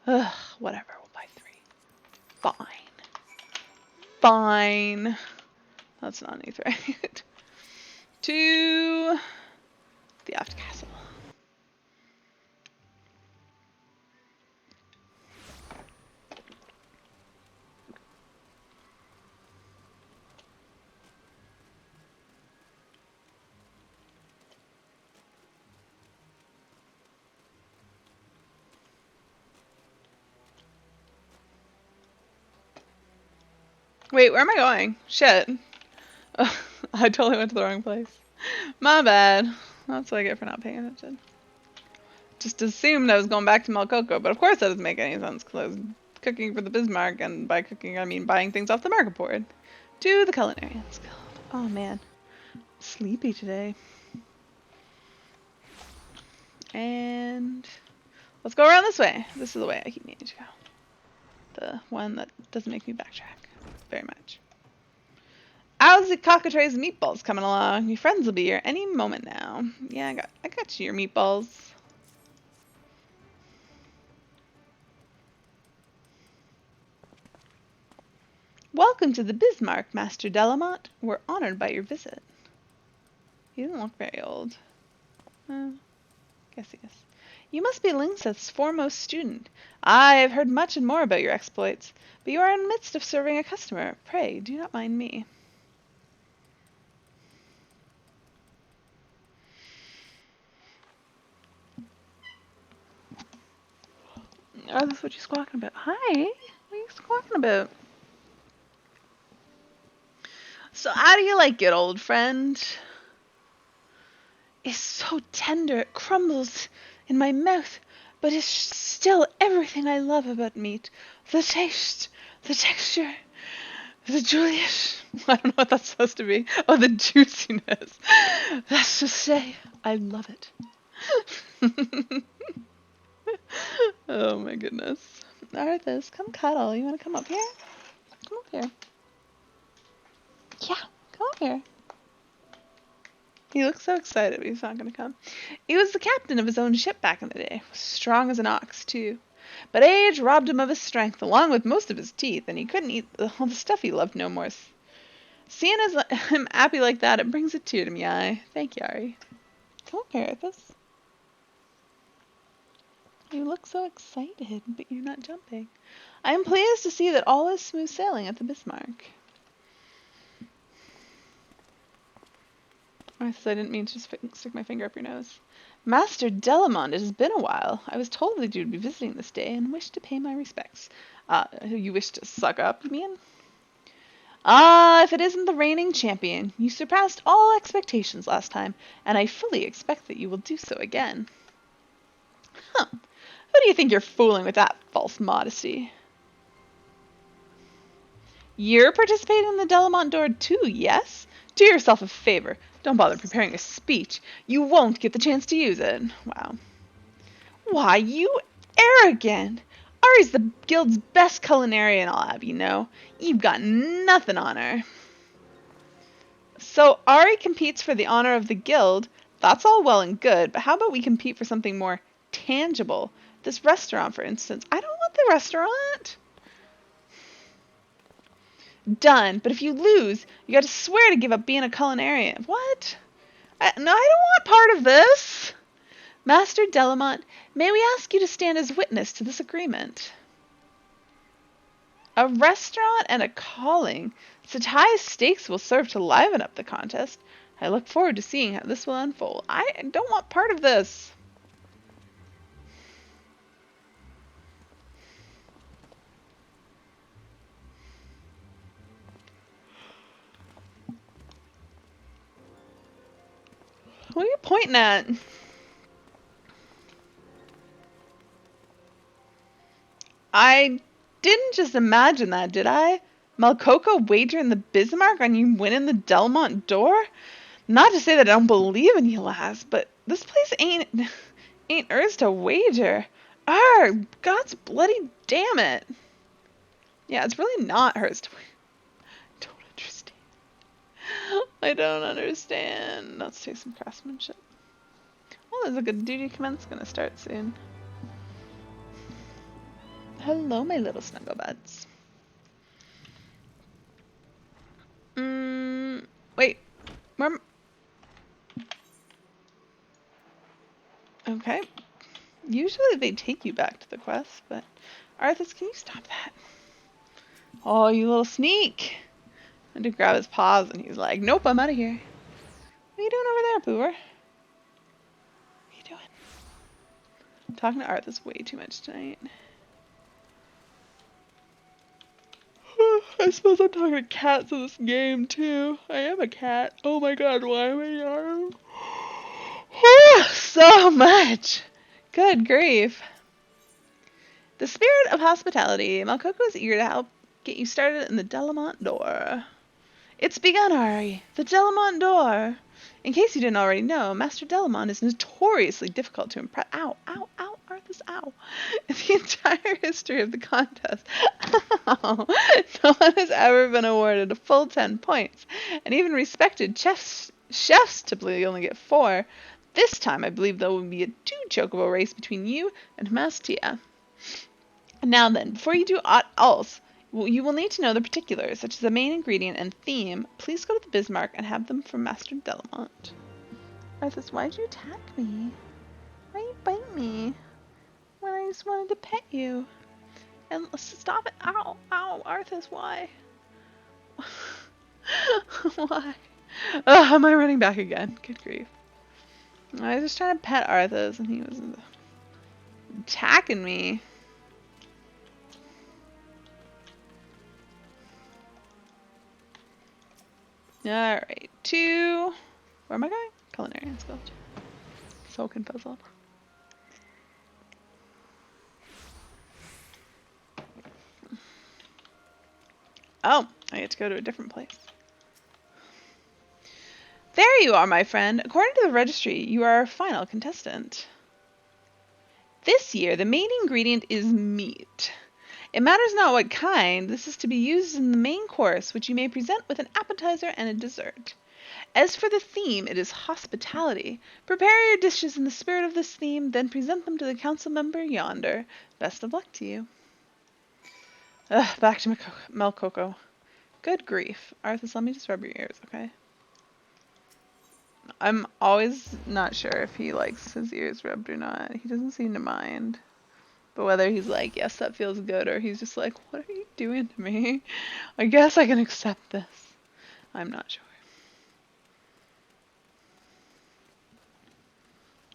Ugh, whatever. We'll buy 3. Fine. That's not any threat. To the Aft Castle. Wait, where am I going? Shit. Ugh, I totally went to the wrong place. My bad. That's what I get for not paying attention. Just assumed I was going back to Malcoco, but of course that doesn't make any sense because I was cooking for the Bismarck, and by cooking I mean buying things off the market board. To the Culinarians Guild. Oh man. Sleepy today. And let's go around this way. This is the way I keep needing to go. The one that doesn't make me backtrack very much. How's the cockatrice meatballs coming along? Your friends will be here any moment now. Yeah, I got you your meatballs. Welcome to the Bismarck, Master Delamont. We're honored by your visit. He doesn't look very old. Guess he is. You must be Lingseth's foremost student. I have heard much and more about your exploits, but you are in the midst of serving a customer. Pray, do not mind me. Oh, that's what you're squawking about. Hi, what are you squawking about? So how do you like it, old friend? It's so tender it crumbles in my mouth, but it's still everything I love about meat. The taste, the texture, the Julius. I don't know what that's supposed to be. Oh, the juiciness. That's to say, I love it. Oh my goodness. Arthas, come cuddle. You want to come up here? Come up here. Yeah, come up here. He looks so excited, but he's not going to come. He was the captain of his own ship back in the day. Strong as an ox, too. But age robbed him of his strength, along with most of his teeth, and he couldn't eat all the stuff he loved no more. Seeing him happy like that, it brings a tear to me eye. Thank you, Ari. Come up here, Arthas. You look so excited, but you're not jumping. I am pleased to see that all is smooth sailing at the Bismarck. I didn't mean to stick my finger up your nose. Master Delamont, it has been a while. I was told that you'd be visiting this day and wished to pay my respects. You wish to suck up, you mean? If it isn't the reigning champion. You surpassed all expectations last time, and I fully expect that you will do so again. Huh. Who do you think you're fooling with that false modesty? You're participating in the Delamont door too, yes? Do yourself a favor. Don't bother preparing a speech. You won't get the chance to use it. Wow. Why, you arrogant! Ari's the guild's best culinarian I'll have you know. You've got nothing on her. So Ari competes for the honor of the guild. That's all well and good, but how about we compete for something more tangible? This restaurant, for instance. I don't want the restaurant. Done. But if you lose, you got to swear to give up being a culinarian. What? No, I don't want part of this. Master Delamont, may we ask you to stand as witness to this agreement? A restaurant and a calling. Such high stakes will serve to liven up the contest. I look forward to seeing how this will unfold. I don't want part of this. What are you pointing at? I didn't just imagine that, did I? Malcoco wagering the Bismarck on you winning the Delamont door? Not to say that I don't believe in you, lass, but this place ain't hers to wager. God's bloody damn it. Yeah, it's really not hers to wager. Don't understand. I don't understand. Let's take some craftsmanship. Oh, there's a good duty commence gonna start soon. Hello, my little snugglebuds. Wait. Where? Okay. Usually they take you back to the quest, but Arthas, can you stop that? Oh, you little sneak! I had to grab his paws, and he's like, "Nope, I'm out of here." What are you doing over there, Poover? What are you doing? I'm talking to Arthas way too much tonight. I suppose I'm talking to cats in this game too. I am a cat. Oh my god, why am I yawning? So much! Good grief. The spirit of hospitality. Malcoco is eager to help get you started in the Delamont door. It's begun, Ari. The Delamont door. In case you didn't already know, Master Delamon is notoriously difficult to impress. Ow, ow, ow, Arthas, ow. In the entire history of the contest, ow, no one has ever been awarded a full 10 points, and even respected chefs typically only get 4. This time, I believe there will be a 2-chocobo race between you and Mastia. Now then, before you do aught else, you will need to know the particulars, such as the main ingredient and theme. Please go to the Bismarck and have them from Master Delamont. Arthas, why'd you attack me? Why'd you bite me? When I just wanted to pet you. And stop it. Ow, ow, Arthas, why? Why? Ugh, am I running back again? Good grief. I was just trying to pet Arthas and he was attacking me. Alright, 2. Where am I going? Culinary and sculpture. So confuzzled. Oh, I get to go to a different place. There you are, my friend. According to the registry, you are our final contestant. This year, the main ingredient is meat. It matters not what kind, this is to be used in the main course, which you may present with an appetizer and a dessert. As for the theme, it is hospitality. Prepare your dishes in the spirit of this theme, then present them to the council member yonder. Best of luck to you. Ugh, back to Melcoco. Good grief. Arthas, let me just rub your ears, okay? I'm always not sure if he likes his ears rubbed or not. He doesn't seem to mind. But whether he's like, yes, that feels good, or he's just like, what are you doing to me? I guess I can accept this. I'm not sure.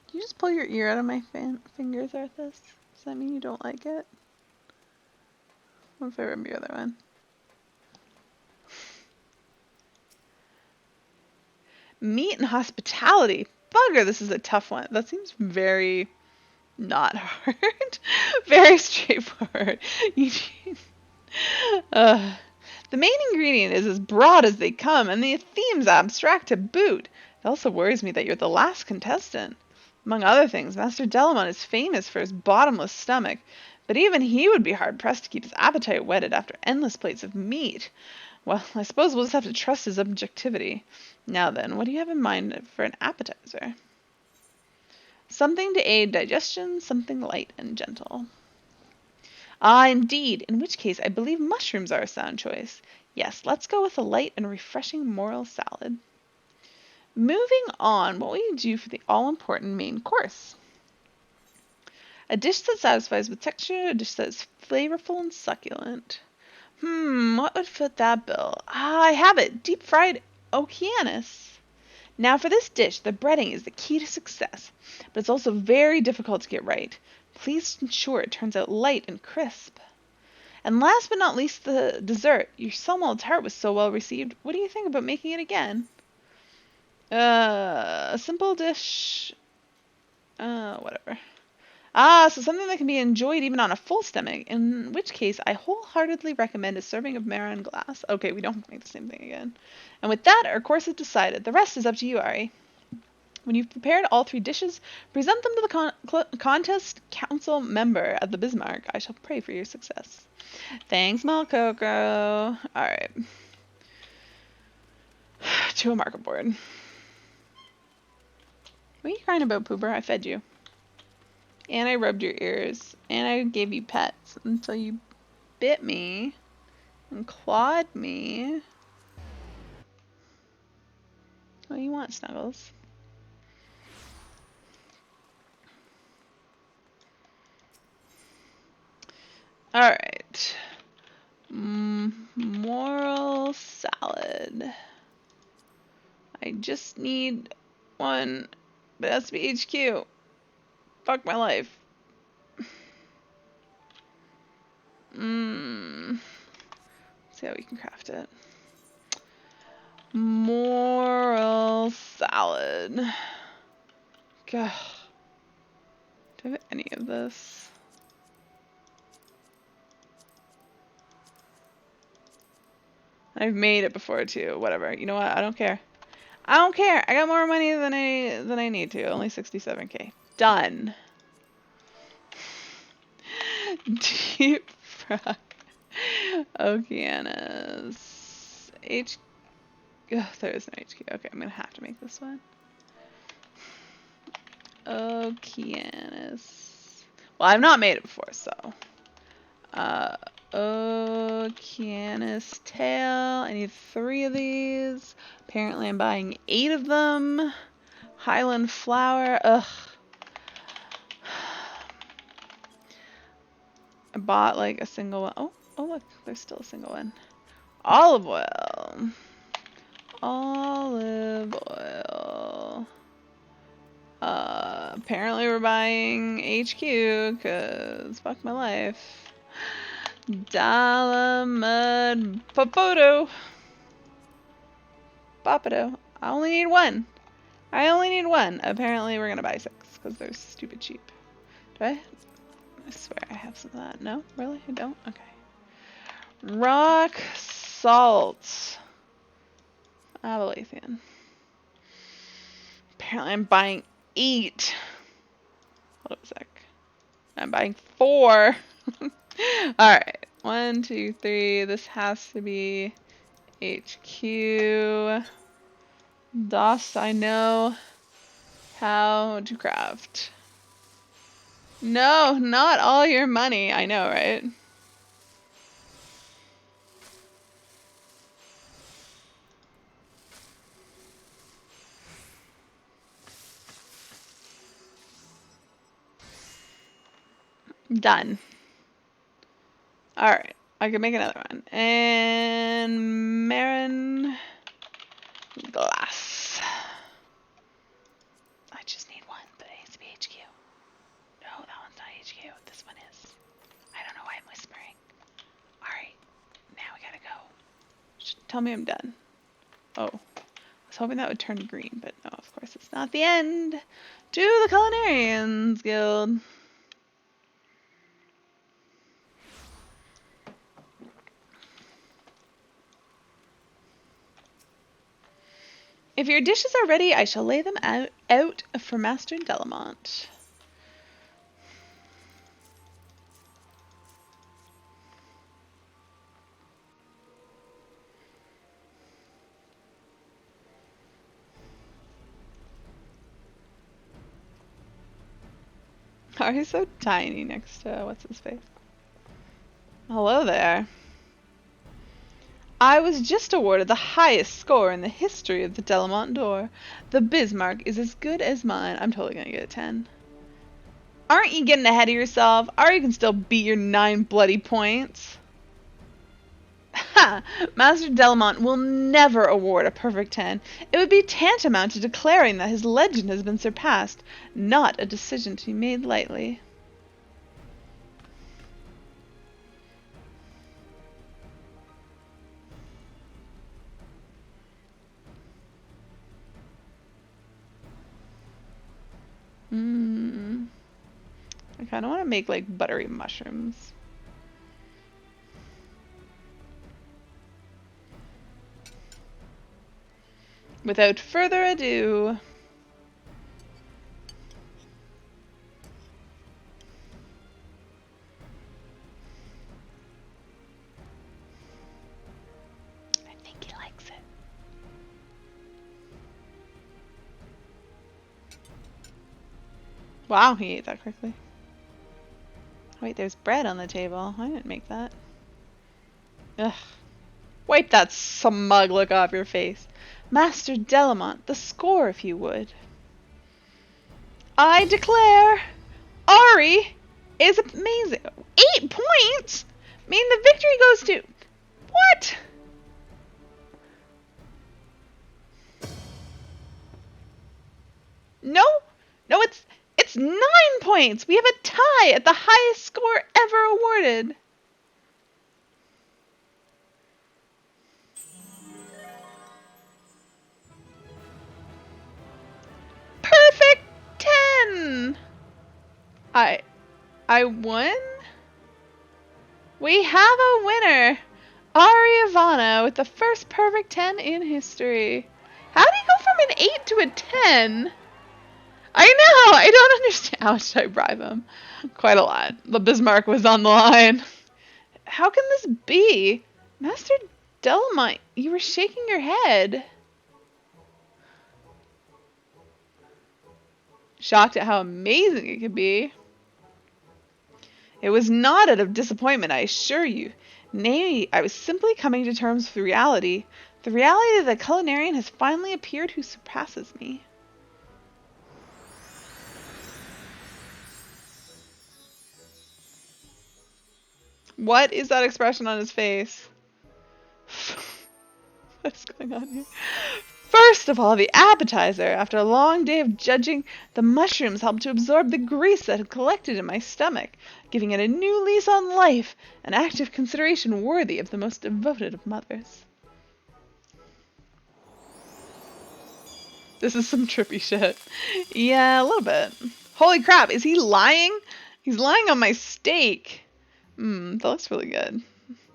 Can you just pull your ear out of my fingers, Arthas? Does that mean you don't like it? What if I rub your other one? Meat and hospitality. Bugger, this is a tough one. That seems very not hard. Very straightforward. Eugene. The main ingredient is as broad as they come, and the theme's abstract to boot. It also worries me that you're the last contestant. Among other things, Master Delamon is famous for his bottomless stomach, but even he would be hard-pressed to keep his appetite whetted after endless plates of meat. Well, I suppose we'll just have to trust his objectivity. Now then, what do you have in mind for an appetizer? Something to aid digestion, something light and gentle. Ah, indeed, in which case I believe mushrooms are a sound choice. Yes, let's go with a light and refreshing moral salad. Moving on, what will you do for the all-important main course? A dish that satisfies with texture, a dish that is flavorful and succulent. What would fit that bill? Ah, I have it! Deep-fried okeanos. Now for this dish, the breading is the key to success, but it's also very difficult to get right. Please ensure it turns out light and crisp. And last but not least, the dessert. Your salmon tart was so well received. What do you think about making it again? A simple dish. Whatever. Ah, so something that can be enjoyed even on a full stomach, in which case I wholeheartedly recommend a serving of Marin glass. Okay, we don't have to make the same thing again. And with that, our course is decided. The rest is up to you, Ari. When you've prepared all 3 dishes, present them to the contest council member at the Bismarck. I shall pray for your success. Thanks, Malcoco. Alright. To a market board. What are you crying about, Pooper? I fed you. And I rubbed your ears. And I gave you pets until you bit me and clawed me. What do you want, Snuggles? Alright. Moral salad. I just need one, but it has to be HQ. Fuck my life. Let's see how we can craft it. Moral salad. God. Do I have any of this? I've made it before too. Whatever. You know what? I don't care. I don't care. I got more money than I need to. Only 67k. Done. Deep fry. Okeanos. Oh, there is no HQ. Okay, I'm gonna have to make this one. Okeanos. Well, I've not made it before, so. Okeanos tail. I need 3 of these. Apparently, I'm buying 8 of them. Highland flour. Ugh. I bought like a single one. Oh, look, there's still a single one. Olive oil. Olive oil. Apparently we're buying HQ, cause fuck my life. Dalamud Papoto. Papado. I only need 1. Apparently we're gonna buy 6, cause they're stupid cheap. Do I? I swear I have some of that. No? Really? I don't? Okay. Rock salt. Abalathian. Apparently I'm buying 8. Hold up a sec. I'm buying 4. Alright. 1, 2, 3. This has to be HQ. DOS, I know how to craft. No, not all your money. I know, right? Done. Alright, I can make another one. And Marin glass. I just need 1, but it needs to be HQ. No, that one's not HQ. This one is. I don't know why I'm whispering. Alright, now we gotta go. Tell me I'm done. Oh, I was hoping that would turn green, but no, of course it's not the end. To the Culinarians Guild. If your dishes are ready, I shall lay them out for Master Delamont. Are you so tiny next to what's his face? Hello there. I was just awarded the highest score in the history of the Delamont door. The Bismarck is as good as mine. I'm totally gonna get a 10. Aren't you getting ahead of yourself? Ari can still beat your 9 bloody points. Ha! Master Delamont will never award a perfect 10. It would be tantamount to declaring that his legend has been surpassed, not a decision to be made lightly. I kind of want to make like buttery mushrooms. Without further ado, I think he likes it. Wow, he ate that quickly. Wait, there's bread on the table. I didn't make that. Ugh. Wipe that smug look off your face. Master Delamont, the score if you would. I declare, Ari is amazing. 8 points? I mean, the victory goes to... What? No, it's 9 points. We have a tie at the highest score ever awarded. Perfect 10. I won? We have a winner. Ari Ivana with the first perfect 10 in history. How did he go from from an 8 to a 10? I know, I don't understand. How much did I bribe him? Quite a lot. The Bismarck was on the line. How can this be? Master Dolomite, you were shaking your head. Shocked at how amazing it could be. It was not out of disappointment, I assure you. Nay, I was simply coming to terms with reality. The reality that the culinarian has finally appeared who surpasses me. What is that expression on his face? What's going on here? First of all, the appetizer. After a long day of judging, the mushrooms helped to absorb the grease that had collected in my stomach, giving it a new lease on life, an act of consideration worthy of the most devoted of mothers. This is some trippy shit. Yeah, a little bit. Holy crap, is he lying? He's lying on my steak. That looks really good.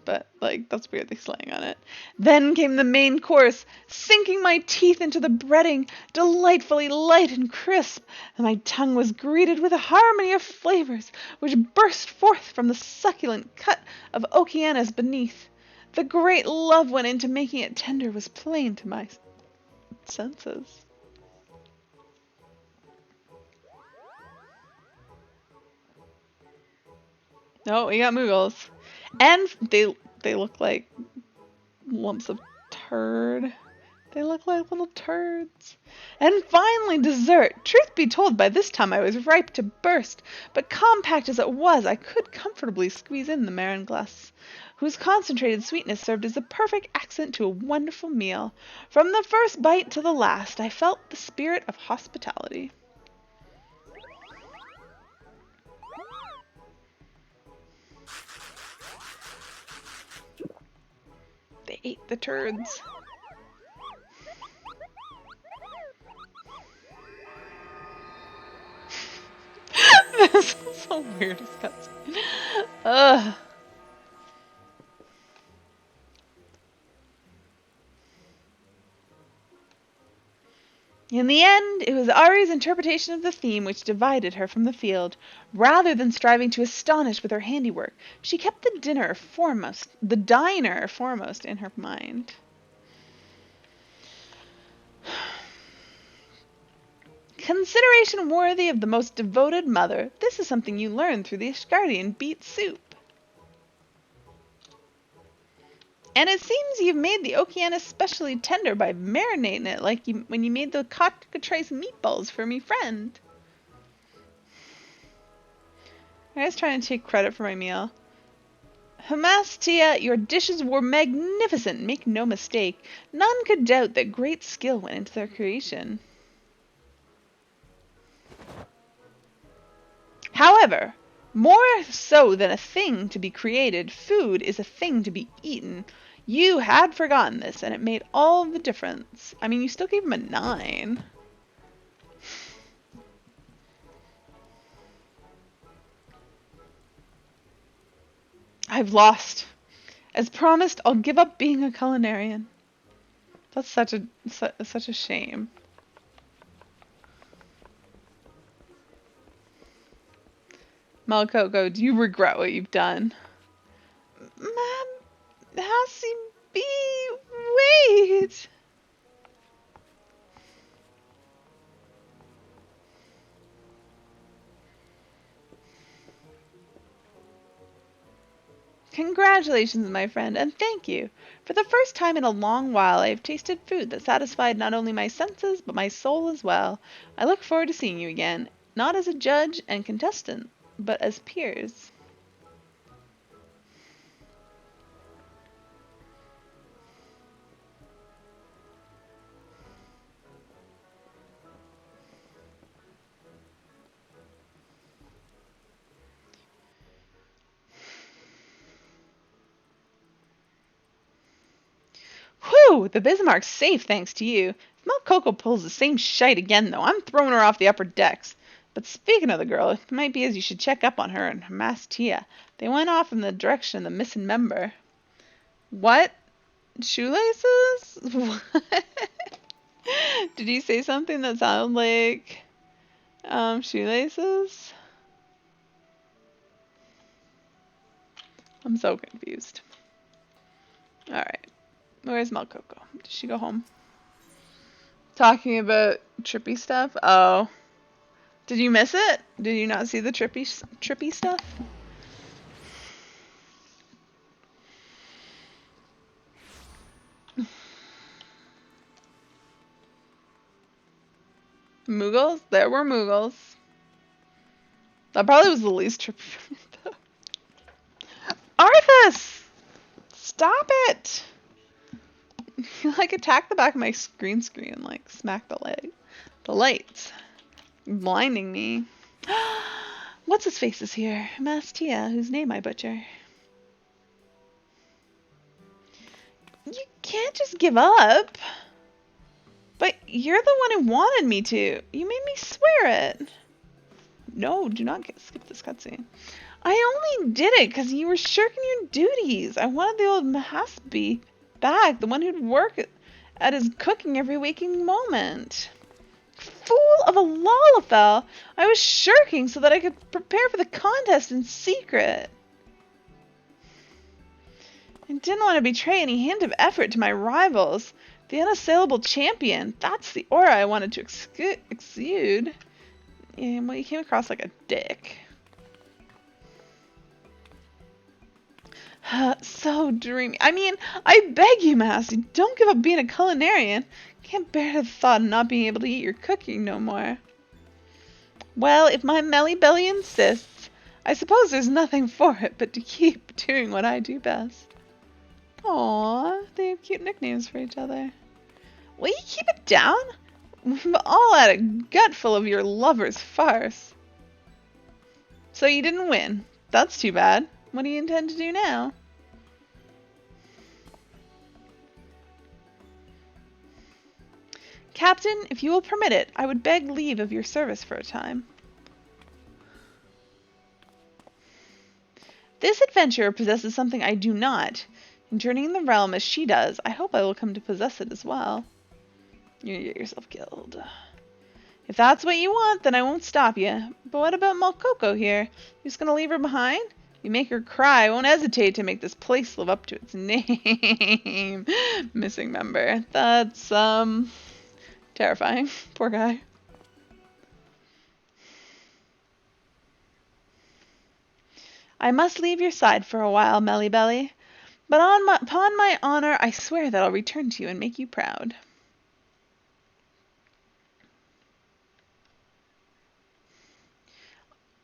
But, like, that's weird that he's laying on it. Then came the main course, sinking my teeth into the breading, delightfully light and crisp, and my tongue was greeted with a harmony of flavors which burst forth from the succulent cut of okeanas beneath. The great love went into making it tender was plain to my senses. No, we got Moogles. And they look like lumps of turd. They look like little turds. And finally, dessert. Truth be told, by this time I was ripe to burst, but compact as it was, I could comfortably squeeze in the marron glace, whose concentrated sweetness served as the perfect accent to a wonderful meal. From the first bite to the last, I felt the spirit of hospitality. They ate the turds. This is the weirdest cutscene. Ugh. In the end, it was Ari's interpretation of the theme which divided her from the field. Rather than striving to astonish with her handiwork, she kept the diner foremost in her mind. Consideration worthy of the most devoted mother. This is something you learn through the Ishgardian beet soup. And it seems you've made the okeana especially tender by marinating it like when you made the cockatrice meatballs for me friend. I was trying to take credit for my meal. Hamastia, your dishes were magnificent, make no mistake. None could doubt that great skill went into their creation. However, more so than a thing to be created, food is a thing to be eaten. You had forgotten this, and it made all the difference. I mean, you still gave him a 9. I've lost. As promised, I'll give up being a culinarian. That's such a shame. Malcoco, do you regret what you've done? Hassie B, wait! Congratulations, my friend, and thank you. For the first time in a long while, I have tasted food that satisfied not only my senses, but my soul as well. I look forward to seeing you again, not as a judge and contestant, but as peers. Whew! The Bismarck's safe, thanks to you. If Melcoco pulls the same shite again, though, I'm throwing her off the upper decks. But speaking of the girl, it might be as you should check up on her and Hamastia. They went off in the direction of the missing member. What? Shoelaces? What? Did you say something that sounded like shoelaces? I'm so confused. Alright. Where's Melcoco? Did she go home? Talking about trippy stuff? Oh. Did you miss it? Did you not see the trippy stuff? Moogles? There were Moogles. That probably was the least trippy. Arthas! Stop it! You like attack the back of my screen and like smack the leg. The lights. Blinding me. What's his face is here? Mastia, whose name I butcher. You can't just give up. But you're the one who wanted me to. You made me swear it. No, do not skip this cutscene. I only did it because you were shirking your duties. I wanted the old Mahasbi back, the one who'd work at his cooking every waking moment. Fool of a Lalafell! I was shirking so that I could prepare for the contest in secret. I didn't want to betray any hint of effort to my rivals. The unassailable champion. That's the aura I wanted to exude. Yeah, well, you came across like a dick. So dreamy. I mean, I beg you, Massey, don't give up being a culinarian. Can't bear the thought of not being able to eat your cooking no more. Well, if my melly belly insists, I suppose there's nothing for it but to keep doing what I do best. Aww, they have cute nicknames for each other. Will you keep it down? We've all had a gut full of your lover's farce. So you didn't win. That's too bad. What do you intend to do now? Captain, if you will permit it, I would beg leave of your service for a time. This adventurer possesses something I do not. In journeying the realm as she does, I hope I will come to possess it as well. You're gonna get yourself killed. If that's what you want, then I won't stop you. But what about Melcoco here? You just gonna leave her behind? You make her cry, I won't hesitate to make this place live up to its name. Missing member. That's, terrifying. Poor guy. I must leave your side for a while, Melly Belly. But upon my honor, I swear that I'll return to you and make you proud.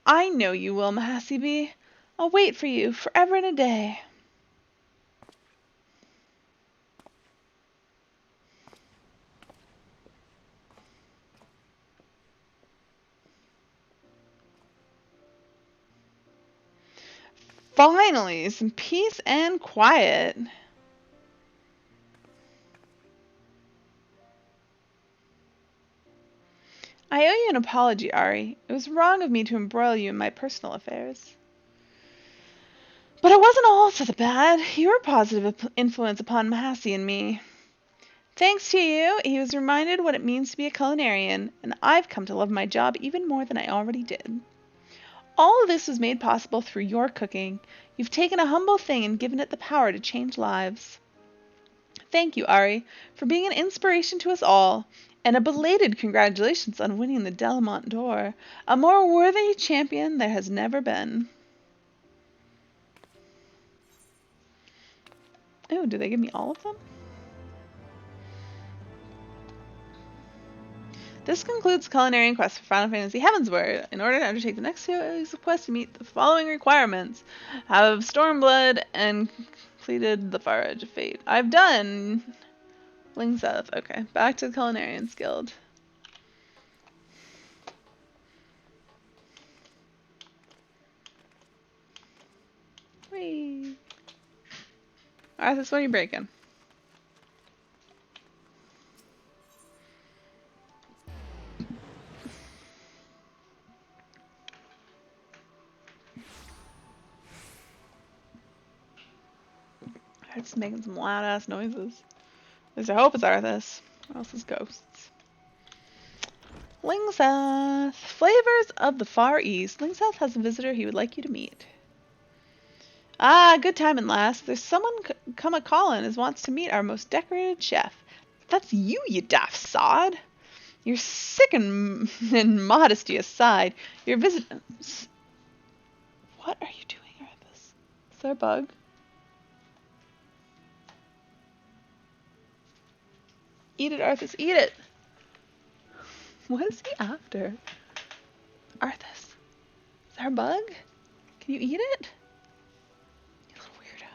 I know you will, Mahasibi. I'll wait for you forever and a day. Finally, some peace and quiet. I owe you an apology, Ari. It was wrong of me to embroil you in my personal affairs. But it wasn't all so bad. You were a positive influence upon Mahasi and me. Thanks to you, he was reminded what it means to be a culinarian, and I've come to love my job even more than I already did. All of this was made possible through your cooking. You've taken a humble thing and given it the power to change lives. Thank you, Ari, for being an inspiration to us all, and a belated congratulations on winning the Delamont door. A more worthy champion there has never been. Oh, do they give me all of them? This concludes Culinarian Quest for Final Fantasy Heavensward. In order to undertake the next series of quests, you meet the following requirements. Have Stormblood and completed the Far Edge of Fate. I've done Ling's Death. Okay, back to the Culinarian's Guild. Whee! Alright, this one you breaking. It's making some loud ass noises. At least I hope it's Arthas. Or else it's ghosts. Lingsouth. Flavors of the Far East. Lingsouth has a visitor he would like you to meet. Ah, good timing, lass. There's someone come a-callin' as wants to meet our most decorated chef. That's you, you daft sod. You're sick and modesty aside. Your visit... What are you doing, Arthas? Is there a bug? Eat it, Arthas, eat it! What is he after? Arthas, is there a bug? Can you eat it? You little weirdo.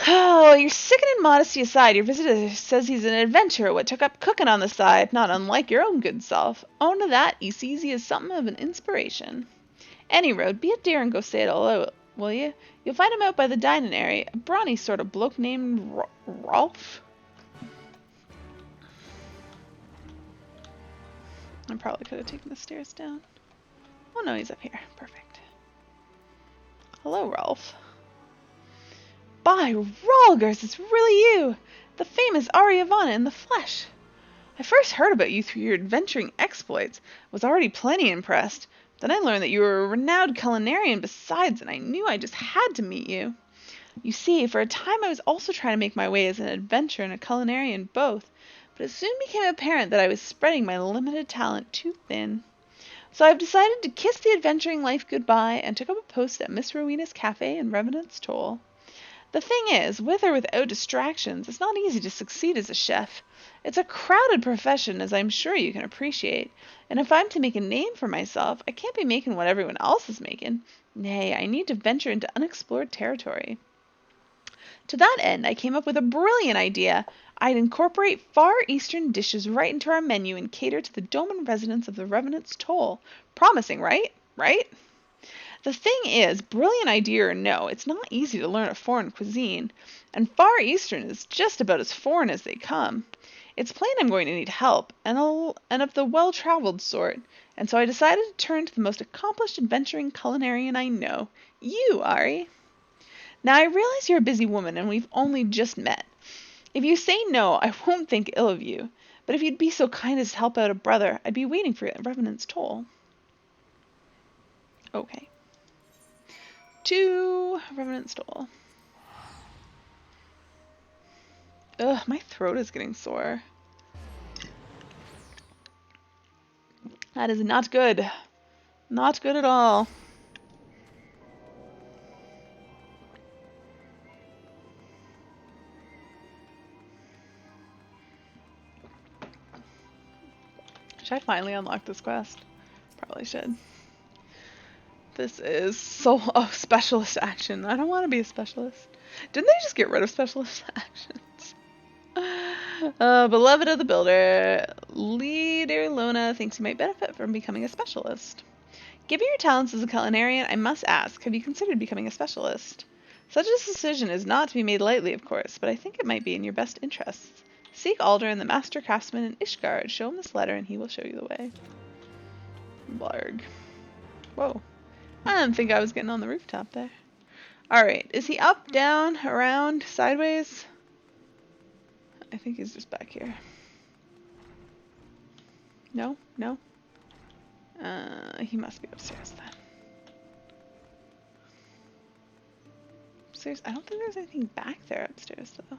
Oh, your sickening modesty aside, your visitor says he's an adventurer what took up cooking on the side, not unlike your own good self. Own to that, he sees he is something of an inspiration. Any road, be a dear and go say it hello, will you? You'll find him out by the dining area, a brawny sort of bloke named Rolf. I probably could have taken the stairs down. Oh no, he's up here. Perfect. Hello, Rolf. By Rolgers, it's really you! The famous Ariavana in the flesh! I first heard about you through your adventuring exploits. Was already plenty impressed. Then I learned that you were a renowned culinarian besides, and I knew I just had to meet you. You see, for a time I was also trying to make my way as an adventurer and a culinarian both, but it soon became apparent that I was spreading my limited talent too thin. So I've decided to kiss the adventuring life goodbye and took up a post at Miss Rowena's Cafe in Revenant's Toll. The thing is, with or without distractions, it's not easy to succeed as a chef. It's a crowded profession, as I'm sure you can appreciate, and if I'm to make a name for myself, I can't be making what everyone else is making. Nay, I need to venture into unexplored territory. To that end, I came up with a brilliant idea. I'd incorporate Far Eastern dishes right into our menu and cater to the Doman residents of the Revenant's Toll. Promising, right? Right? The thing is, brilliant idea or no, it's not easy to learn a foreign cuisine, and Far Eastern is just about as foreign as they come. It's plain I'm going to need help, and of the well-traveled sort, and so I decided to turn to the most accomplished adventuring culinarian I know, you, Ari. Now, I realize you're a busy woman, and we've only just met. If you say no, I won't think ill of you, but if you'd be so kind as to help out a brother, I'd be waiting for you at Revenant's Toll. Okay. To Revenant's Toll. Ugh, my throat is getting sore. That is not good. Not good at all. Should I finally unlock this quest? Probably should. This is so specialist action. I don't want to be a specialist. Didn't they just get rid of specialist actions? Beloved of the builder, Leader Lona thinks you might benefit from becoming a specialist. Given your talents as a culinarian, I must ask, have you considered becoming a specialist? Such a decision is not to be made lightly, of course, but I think it might be in your best interests. Seek Aldrin, the master craftsman in Ishgard. Show him this letter and he will show you the way. Blarg. Whoa. I didn't think I was getting on the rooftop there. Alright, is he up, down, around, sideways? I think he's just back here. No? No? He must be upstairs then. Upstairs? I don't think there's anything back there upstairs though. Am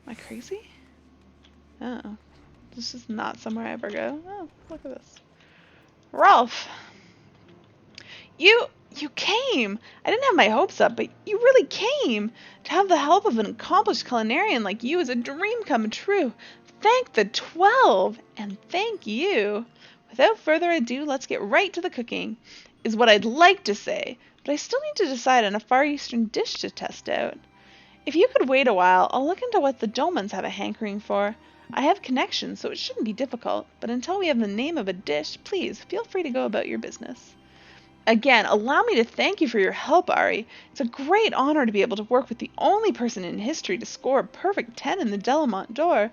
I crazy? Oh. This is not somewhere I ever go. Oh, look at this. Rolf! You came! I didn't have my hopes up, but you really came! To have the help of an accomplished culinarian like you is a dream come true. Thank the 12! And thank you! Without further ado, let's get right to the cooking, is what I'd like to say, but I still need to decide on a Far Eastern dish to test out. If you could wait a while, I'll look into what the Dolmans have a hankering for. I have connections, so it shouldn't be difficult, but until we have the name of a dish, please feel free to go about your business. Again, allow me to thank you for your help, Ari. It's a great honor to be able to work with the only person in history to score a perfect 10 in the Delamont door.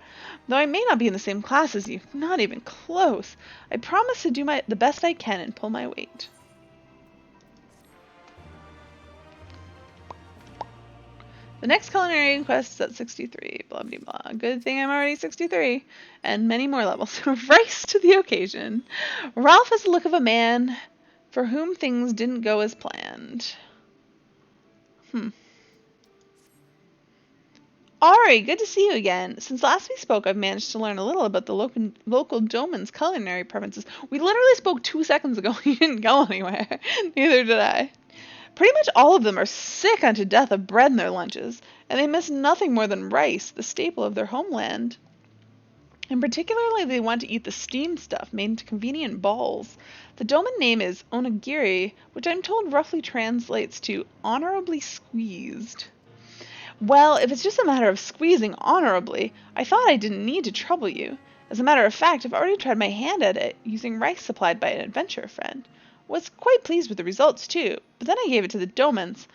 Though I may not be in the same class as you, not even close. I promise to do the best I can and pull my weight. The next culinary quest is at 63. Blah, blah, blah. Good thing I'm already 63. And many more levels. Rise to the occasion. Ralph has the look of a man for whom things didn't go as planned. Ari, good to see you again. Since last we spoke, I've managed to learn a little about the local domain's culinary preferences. We literally spoke 2 seconds ago. You didn't go anywhere. Neither did I. Pretty much all of them are sick unto death of bread in their lunches, and they miss nothing more than rice, the staple of their homeland. And particularly they want to eat the steamed stuff made into convenient balls. The domain name is onigiri, which I'm told roughly translates to honorably squeezed. Well, if it's just a matter of squeezing honorably, I thought I didn't need to trouble you. As a matter of fact, I've already tried my hand at it, using rice supplied by an adventurer friend. Was quite pleased with the results, too, but then I gave it to the Domans,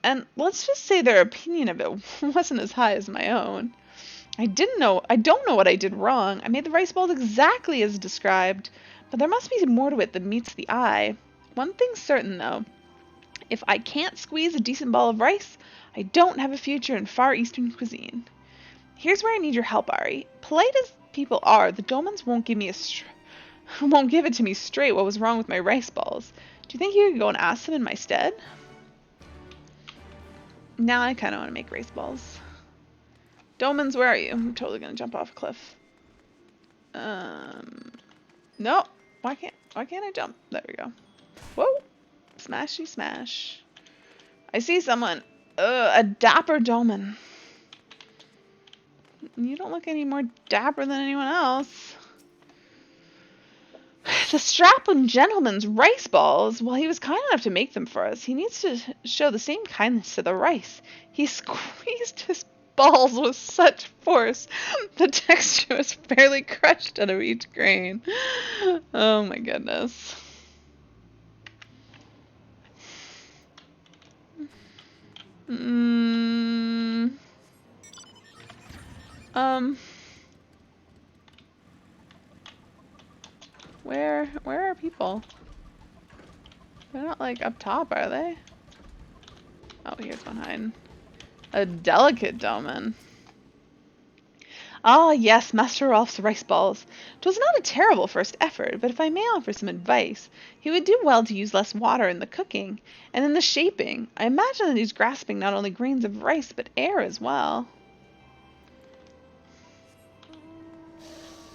and let's just say their opinion of it wasn't as high as my own. I don't know what I did wrong. I made the rice balls exactly as described, but there must be more to it than meets the eye. One thing's certain, though. If I can't squeeze a decent ball of rice, I don't have a future in Far Eastern cuisine. Here's where I need your help, Ari. Polite as people are, the Domans won't give it to me straight what was wrong with my rice balls. Do you think you could go and ask them in my stead? Now I kind of want to make rice balls. Domans, where are you? I'm totally gonna jump off a cliff. No. Why can't I jump? There we go. Whoa. Smashy smash. I see someone. A dapper Doman. You don't look any more dapper than anyone else. The strapping gentleman's rice balls. Well, he was kind enough to make them for us. He needs to show the same kindness to the rice. He squeezed his balls with such force, the texture was fairly crushed out of each grain. Oh my goodness. Where are people? They're not like up top, are they? Oh, here's one hiding. A delicate domain. Ah, yes, Master Rolf's rice balls. 'Twas not a terrible first effort, but if I may offer some advice, he would do well to use less water in the cooking, and in the shaping. I imagine that he's grasping not only grains of rice, but air as well.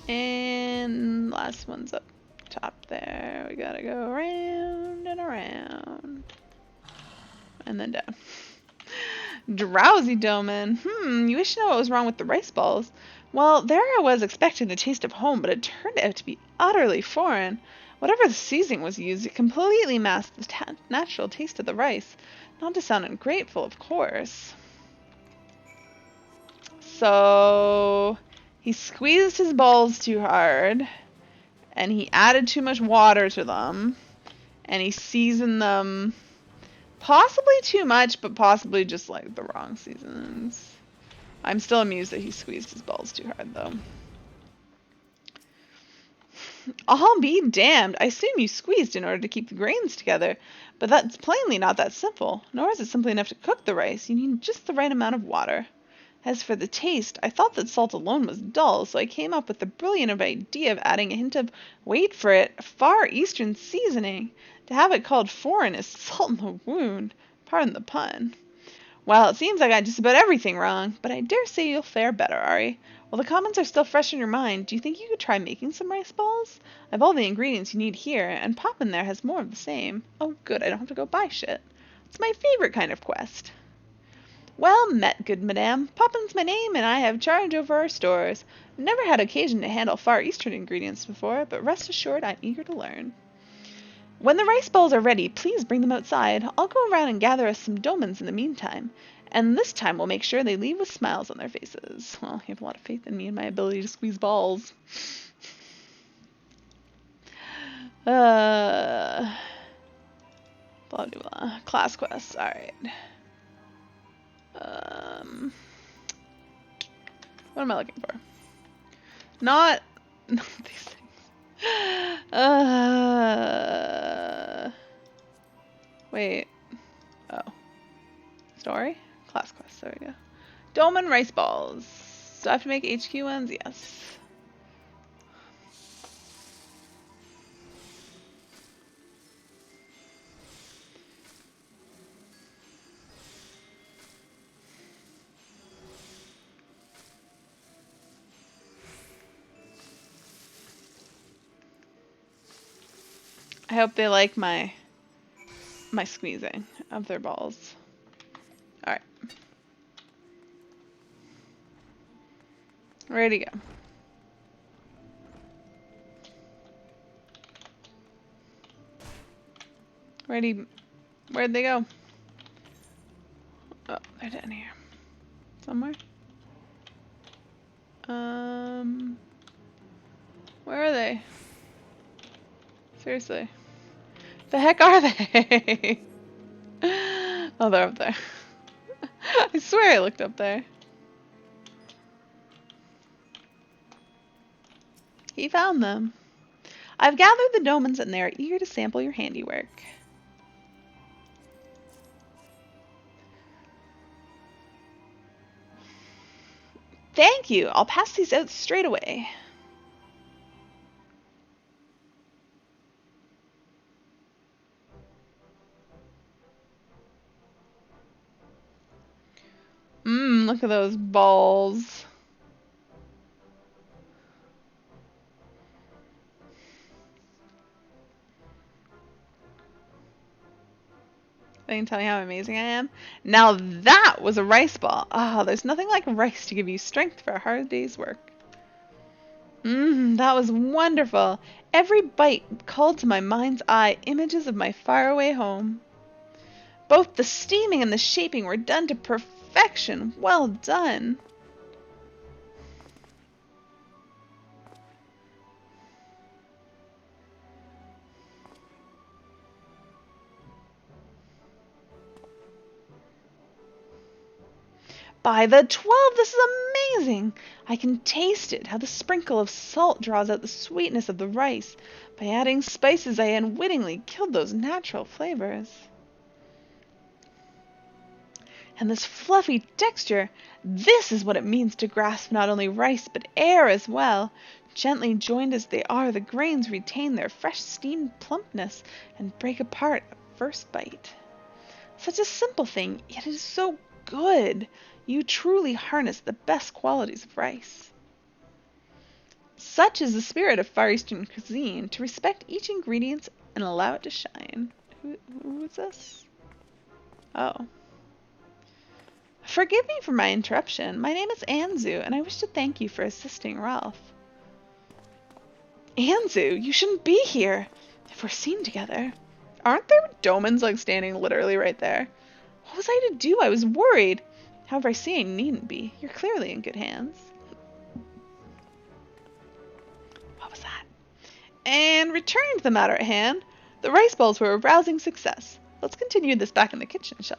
And last one's up top there. We gotta go around and around. And then down. Drowsy Doman. You wish to know what was wrong with the rice balls. Well, there I was expecting the taste of home, but it turned out to be utterly foreign. Whatever the seasoning was used, it completely masked the natural taste of the rice. Not to sound ungrateful, of course. So he squeezed his balls too hard, and he added too much water to them, and he seasoned them possibly too much, but possibly just like the wrong seasons. I'm still amused that he squeezed his balls too hard, though. I'll be damned. I assume you squeezed in order to keep the grains together, but that's plainly not that simple, nor is it simply enough to cook the rice. You need just the right amount of water. As for the taste, I thought that salt alone was dull, so I came up with the brilliant idea of adding a hint of, wait for it, Far Eastern seasoning. To have it called foreign is salt in the wound. Pardon the pun. Well, it seems I got just about everything wrong, but I dare say you'll fare better, Ari. While the comments are still fresh in your mind, do you think you could try making some rice balls? I've all the ingredients you need here, and Pop in there has more of the same. Oh, good, I don't have to go buy shit. It's my favorite kind of quest. Well met, good madame. Poppin's my name, and I have charge over our stores. I've never had occasion to handle Far Eastern ingredients before, but rest assured I'm eager to learn. When the rice balls are ready, please bring them outside. I'll go around and gather us some domans in the meantime, and this time we'll make sure they leave with smiles on their faces. Well, you have a lot of faith in me and my ability to squeeze balls. Blah, blah, blah. Class quests. Alright. What am I looking for? Not these things. Wait. Oh. Story? Class quest. There we go. Dolmen rice balls. Do I have to make HQ ones? Yes. I hope they like my squeezing of their balls. Alright. Ready to go. Ready. Where'd they go? Oh, they're down here. Somewhere. Where are they? Seriously. The heck are they? Oh, they're up there. I swear I looked up there. He found them. I've gathered the Domans and they are eager to sample your handiwork. Thank you. I'll pass these out straight away. Look at those balls. They can tell me how amazing I am. Now that was a rice ball. Ah, there's nothing like rice to give you strength for a hard day's work. That was wonderful. Every bite called to my mind's eye images of my faraway home. Both the steaming and the shaping were done to perfection. Well done. By the 12, this is amazing! I can taste it, how the sprinkle of salt draws out the sweetness of the rice. By adding spices, I unwittingly killed those natural flavors. And this fluffy texture, this is what it means to grasp not only rice, but air as well. Gently joined as they are, the grains retain their fresh steamed plumpness and break apart at first bite. Such a simple thing, yet it is so good. You truly harness the best qualities of rice. Such is the spirit of Far Eastern cuisine, to respect each ingredient and allow it to shine. Who is this? Oh. Forgive me for my interruption. My name is Anzu, and I wish to thank you for assisting Ralph. Anzu, you shouldn't be here. If we're seen together. Aren't there Domans like standing literally right there? What was I to do? I was worried. However, I see I needn't be. You're clearly in good hands. What was that? And returning to the matter at hand, the rice balls were a rousing success. Let's continue this back in the kitchen, shall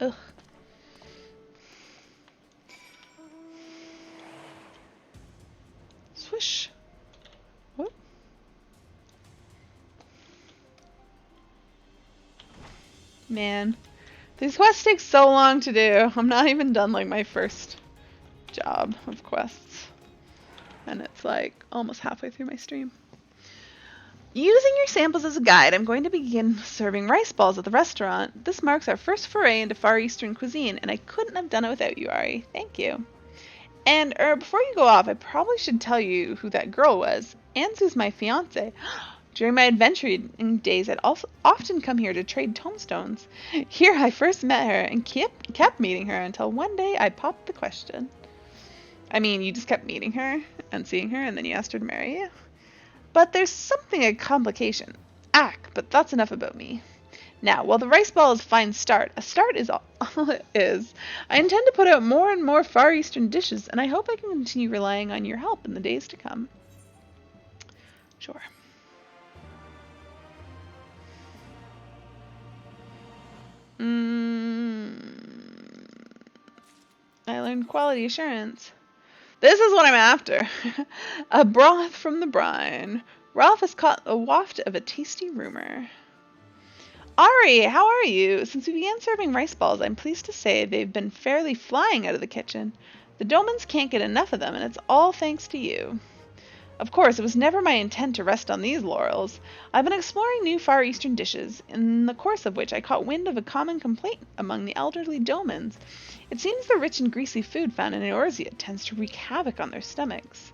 we? Ugh. Swish. What? Man. These quests take so long to do. I'm not even done like my first job of quests. And it's like almost halfway through my stream. Using your samples as a guide, I'm going to begin serving rice balls at the restaurant. This marks our first foray into Far Eastern cuisine, and I couldn't have done it without you, Ari. Thank you. And before you go off, I probably should tell you who that girl was. Anzu's my fiance. During my adventuring days, I'd also often come here to trade tomestones. Here I first met her and kept meeting her until one day I popped the question. I mean, you just kept meeting her and seeing her, and then you asked her to marry you? But there's something a complication. But that's enough about me. Now, while the rice ball is a fine start, a start is all it is. I intend to put out more and more Far Eastern dishes, and I hope I can continue relying on your help in the days to come. Sure. I learned quality assurance. This is what I'm after. A broth from the brine. Ralph has caught a waft of a tasty rumor. Ari, how are you? Since we began serving rice balls, I'm pleased to say they've been fairly flying out of the kitchen. The Domans can't get enough of them, and it's all thanks to you. Of course, it was never my intent to rest on these laurels. I've been exploring new Far Eastern dishes, in the course of which I caught wind of a common complaint among the elderly Domans. It seems the rich and greasy food found in Eorzea tends to wreak havoc on their stomachs.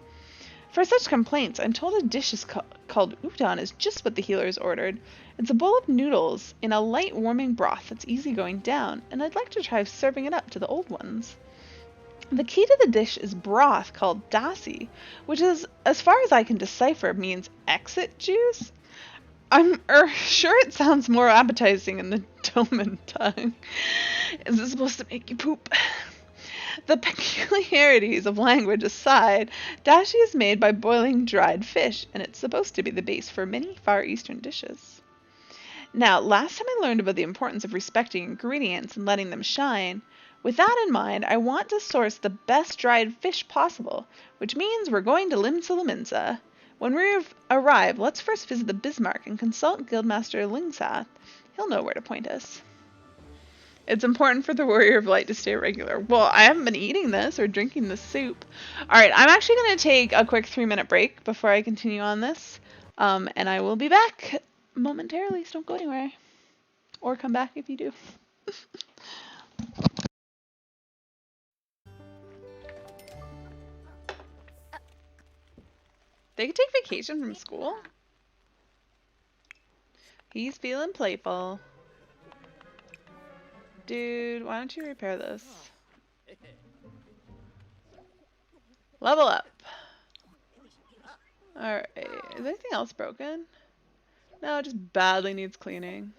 For such complaints, I'm told a dish is called udon is just what the healers ordered. It's a bowl of noodles in a light warming broth that's easy going down, and I'd like to try serving it up to the old ones. The key to the dish is broth called dasi, which is, as far as I can decipher, means exit juice. I'm sure it sounds more appetizing in the Doman tongue. Is it supposed to make you poop? The peculiarities of language aside, dashi is made by boiling dried fish, and it's supposed to be the base for many Far Eastern dishes. Now, last time I learned about the importance of respecting ingredients and letting them shine. With that in mind, I want to source the best dried fish possible, which means we're going to Limsa. When we arrive, let's first visit the Bismarck and consult Guildmaster Lingsath. He'll know where to point us. It's important for the Warrior of Light to stay regular. Well, I haven't been eating this or drinking this soup. Alright, I'm actually going to take a quick 3-minute break before I continue on this. And I will be back momentarily, so don't go anywhere. Or come back if you do. They could take vacation from school. He's feeling playful. Dude, why don't you repair this? Level up. Alright, is anything else broken? No, it just badly needs cleaning.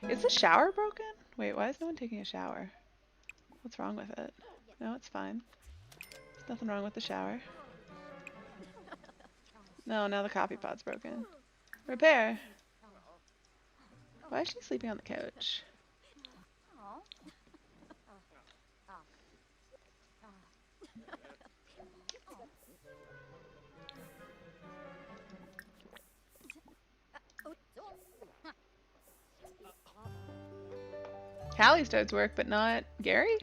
Is the shower broken? Wait, why is no one taking a shower? What's wrong with it? No, it's fine. There's nothing wrong with the shower. No, now the coffee pot's broken. Repair. Why is she sleeping on the couch? Callie starts work, but not Gary?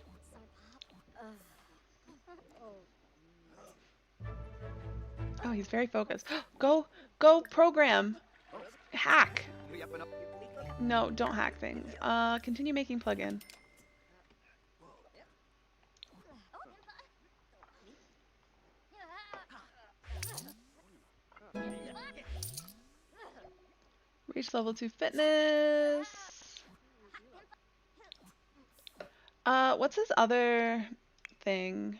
Oh, he's very focused. Go program. Hack. No, don't hack things. Continue making plugin. Reach level 2 fitness. What's his other thing?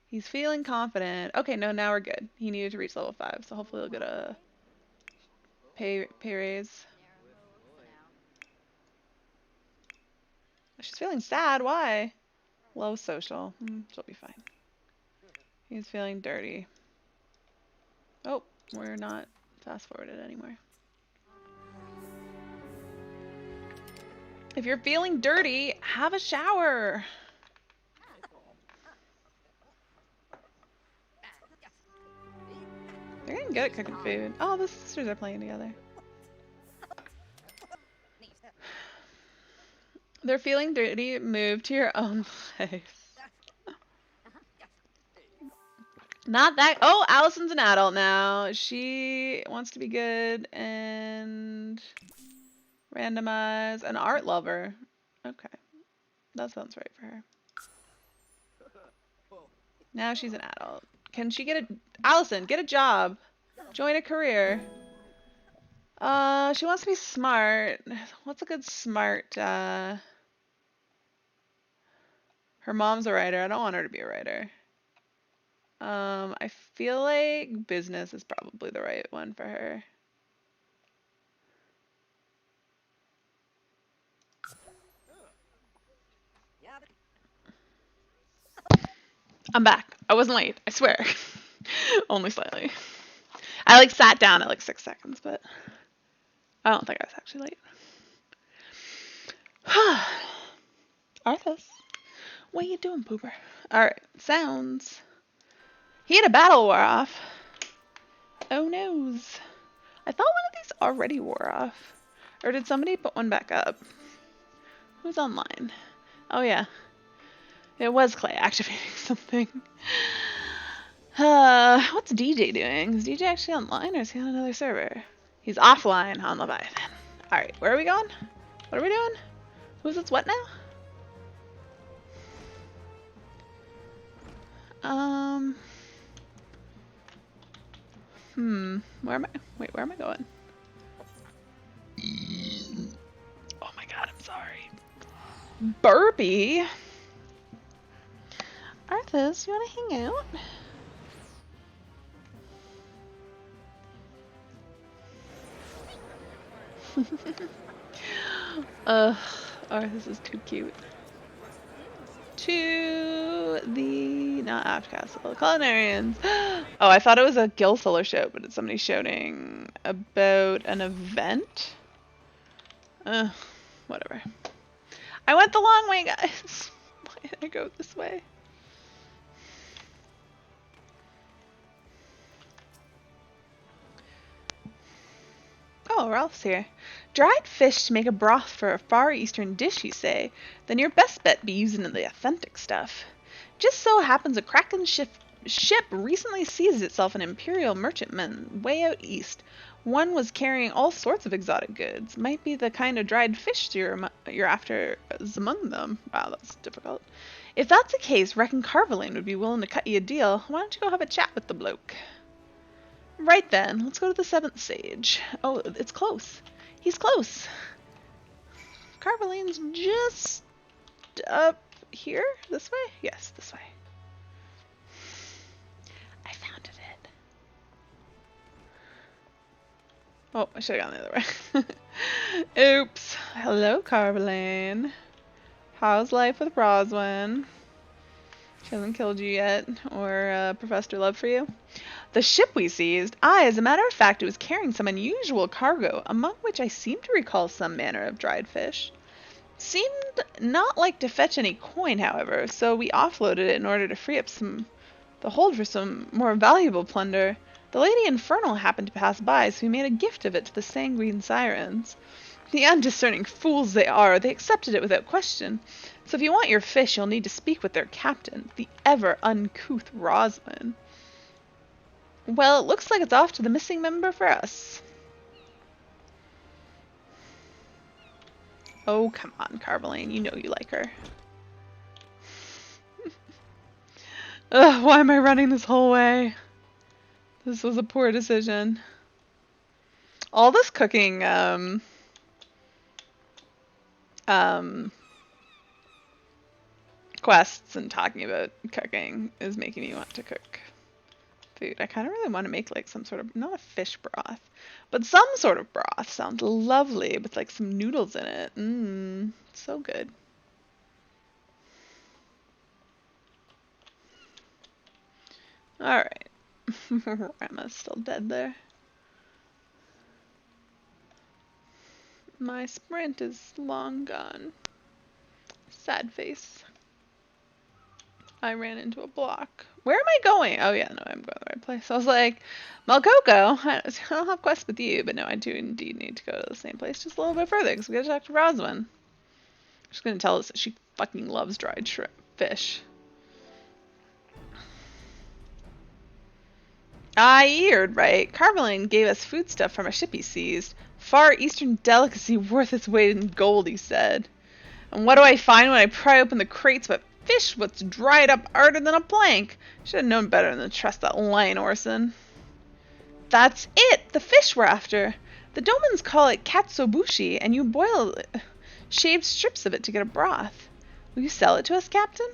He's feeling confident. Okay, no, now we're good. He needed to reach level 5, so hopefully he'll get a pay raise. She's feeling sad. Why? Low social. She'll be fine. He's feeling dirty. Oh, we're not fast forwarded anymore. If you're feeling dirty, have a shower. They're getting good at cooking food. Oh, the sisters are playing together. They're feeling dirty. Move to your own place. Not that. Oh, Allison's an adult now. She wants to be good and randomize an art lover. Okay. That sounds right for her. Now she's an adult. Can she get a... Allison, get a job. Join a career. She wants to be smart. What's a good smart, Her mom's a writer. I don't want her to be a writer. I feel like business is probably the right one for her. I'm back. I wasn't late, I swear. Only slightly. I sat down at 6 seconds, but I don't think I was actually late. Arthas, what are you doing, pooper? Alright, sounds. He had a battle wore off. Oh noes. I thought one of these already wore off. Or did somebody put one back up? Who's online? Oh yeah. It was Clay activating something. What's DJ doing? Is DJ actually online or is he on another server? He's offline on Leviathan. Alright, where are we going? What are we doing? Who's it's what now? Where am I? Wait, where am I going? Oh my god, I'm sorry. Burpee? Arthas, you wanna hang out? Arthas is too cute. To the not Aft Castle, Culinarians. Oh, I thought it was a Gil Solar show, but it's somebody shouting about an event. Whatever. I went the long way, guys. Why did I go this way? Oh, Ralph's here. Dried fish to make a broth for a Far Eastern dish, you say? Then your best bet be using the authentic stuff. Just so happens a Kraken ship recently seized itself an Imperial merchantman way out east. One was carrying all sorts of exotic goods. Might be the kind of dried fish you're after is among them. Wow, that's difficult. If that's the case, reckon Carveline would be willing to cut you a deal. Why don't you go have a chat with the bloke? Right then, let's go to the 7th Sage. Oh, it's close. He's close. Carveline's just up here? This way? Yes, this way. I found it. Oh, I should have gone the other way. Oops. Hello, Carveline. How's life with Roswin? She hasn't killed you yet, or professed her love for you? The ship we seized, as a matter of fact, it was carrying some unusual cargo, among which I seem to recall some manner of dried fish. Seemed not like to fetch any coin, however, so we offloaded it in order to free up the hold for some more valuable plunder. The Lady Infernal happened to pass by, so we made a gift of it to the sanguine sirens. The undiscerning fools they are, they accepted it without question. So if you want your fish, you'll need to speak with their captain, the ever uncouth Roslyn. Well, it looks like it's off to the missing member for us. Oh, come on, Carveline. You know you like her. Ugh, why am I running this whole way? This was a poor decision. All this cooking, quests and talking about cooking is making me want to cook food. I kind of really want to make like some sort of, not a fish broth, but some sort of broth. Sounds lovely with like some noodles in it. Mmm, so good. Alright. Emma's still dead there. My sprint is long gone. Sad face. I ran into a block. Where am I going? Oh yeah, no, I'm going the right place. I was like, Malcoco, I don't have quests with you, but no, I do indeed need to go to the same place just a little bit further, because we gotta talk to Roswin. She's gonna tell us that she fucking loves dried shrimp fish. I heard, right? Carveline gave us foodstuff from a ship he seized. Far Eastern delicacy worth its weight in gold, he said. And what do I find when I pry open the crates but fish what's dried up harder than a plank? Should have known better than to trust that lion Orson. That's it! The fish we're after! The Domans call it katsuobushi, and you boil shaved strips of it to get a broth. Will you sell it to us, Captain?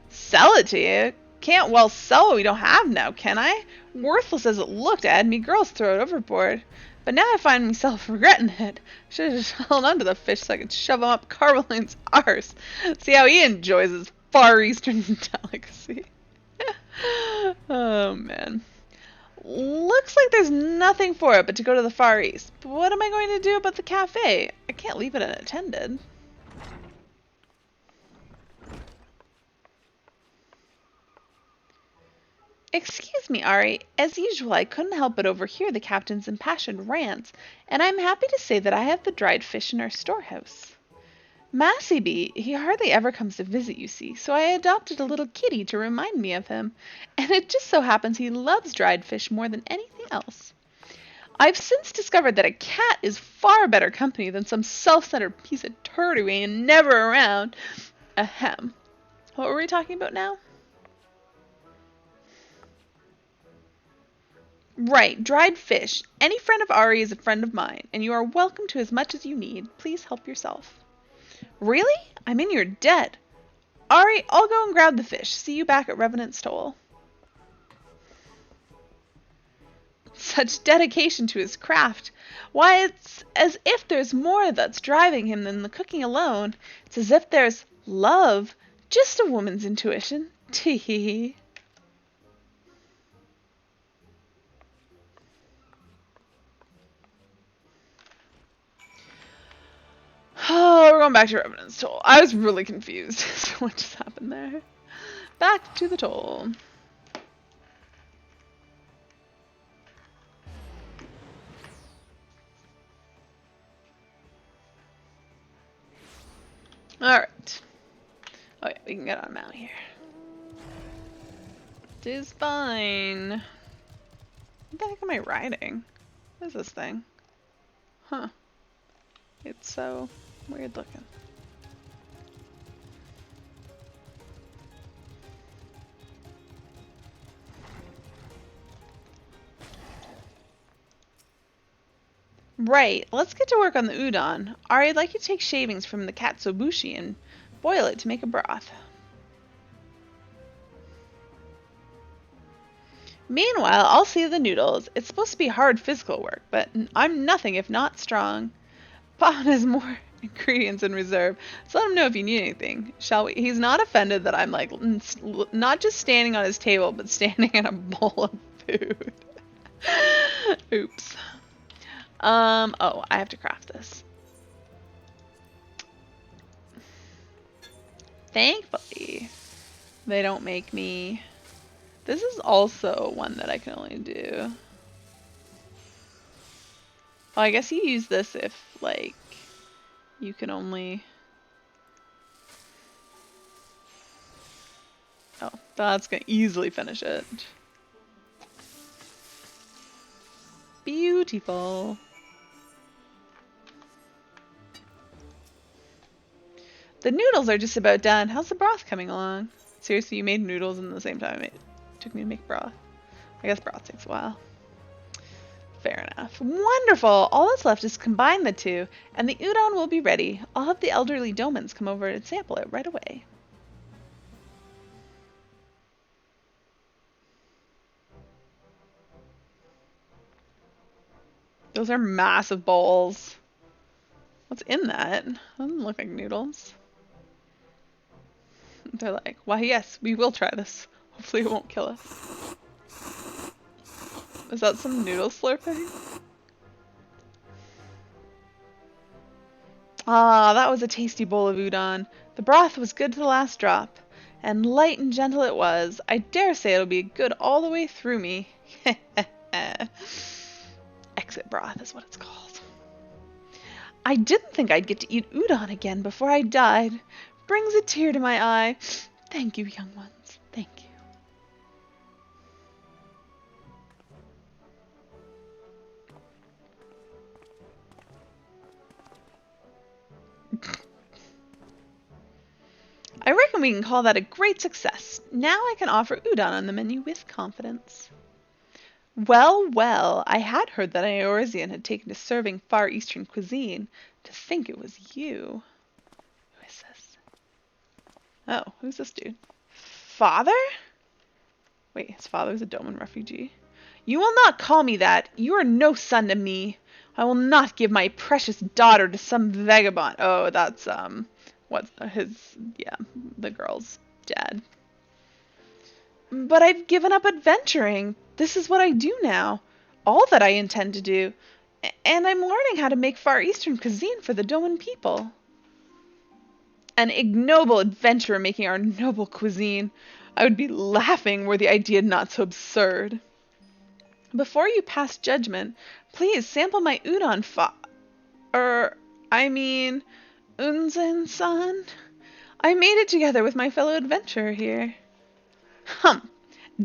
Sell it to you? Can't well sell what we don't have now, can I? Worthless as it looked, I had me girls throw it overboard. But now I find myself regretting it. Should have just held onto the fish so I could shove him up Carveline's arse. See how he enjoys his Far Eastern delicacy. Oh, man. Looks like there's nothing for it but to go to the Far East. But what am I going to do about the cafe? I can't leave it unattended. Excuse me, Ari. As usual, I couldn't help but overhear the captain's impassioned rants, and I'm happy to say that I have the dried fish in our storehouse. Massy Bee, he hardly ever comes to visit, you see, so I adopted a little kitty to remind me of him, and it just so happens he loves dried fish more than anything else. I've since discovered that a cat is far better company than some self-centered piece of turd who ain't never around. Ahem. What were we talking about now? Right, dried fish. Any friend of Ari is a friend of mine, and you are welcome to as much as you need. Please help yourself. Really? I'm in your debt. Ari, I'll go and grab the fish. See you back at Revenant's Toll. Such dedication to his craft. Why, it's as if there's more that's driving him than the cooking alone. It's as if there's love. Just a woman's intuition. Tee-hee-hee. Oh, we're going back to Revenant's Toll. I was really confused as to what just happened there. Back to the toll. Alright. Oh yeah, we can get on mount here. It is fine. What the heck am I riding? What is this thing? Huh. It's so weird looking. Right, let's get to work on the udon. Ari, I'd like you to take shavings from the katsuobushi and boil it to make a broth. Meanwhile, I'll see the noodles. It's supposed to be hard physical work, but I'm nothing if not strong. Bon has more ingredients in reserve, so let him know if you need anything. Shall we? He's not offended that I'm like not just standing on his table, but standing in a bowl of food. Oops. Oh, I have to craft this. Thankfully, they don't make me... This is also one that I can only do. Well, I guess you use this if, like, you can only... Oh, that's gonna easily finish it. Beautiful. The noodles are just about done. How's the broth coming along? Seriously, you made noodles in the same time it took me to make broth. I guess broth takes a while. Fair enough. Wonderful! All that's left is to combine the two, and the udon will be ready. I'll have the elderly domans come over and sample it right away. Those are massive bowls. What's in that? Doesn't look like noodles. They're like, why yes, we will try this. Hopefully it won't kill us. Is that some noodle slurping? Ah, that was a tasty bowl of udon. The broth was good to the last drop. And light and gentle it was. I dare say it'll be good all the way through me. Exit broth is what it's called. I didn't think I'd get to eat udon again before I died. Brings a tear to my eye. Thank you, young ones. Thank you. I reckon we can call that a great success. Now I can offer udon on the menu with confidence. Well, well, I had heard that Eorzean had taken to serving Far Eastern cuisine. To think it was you. Who is this? Oh, who's this dude? Father? Wait, his father's a Doman refugee. You will not call me that. You are no son to me. I will not give my precious daughter to some vagabond. Oh, that's, what's his, yeah, the girl's dad. But I've given up adventuring. This is what I do now. All that I intend to do. And I'm learning how to make Far Eastern cuisine for the Doman people. An ignoble adventurer making our noble cuisine. I would be laughing were the idea not so absurd. Before you pass judgment, please sample my udon I mean, Unzen-san. I made it together with my fellow adventurer here.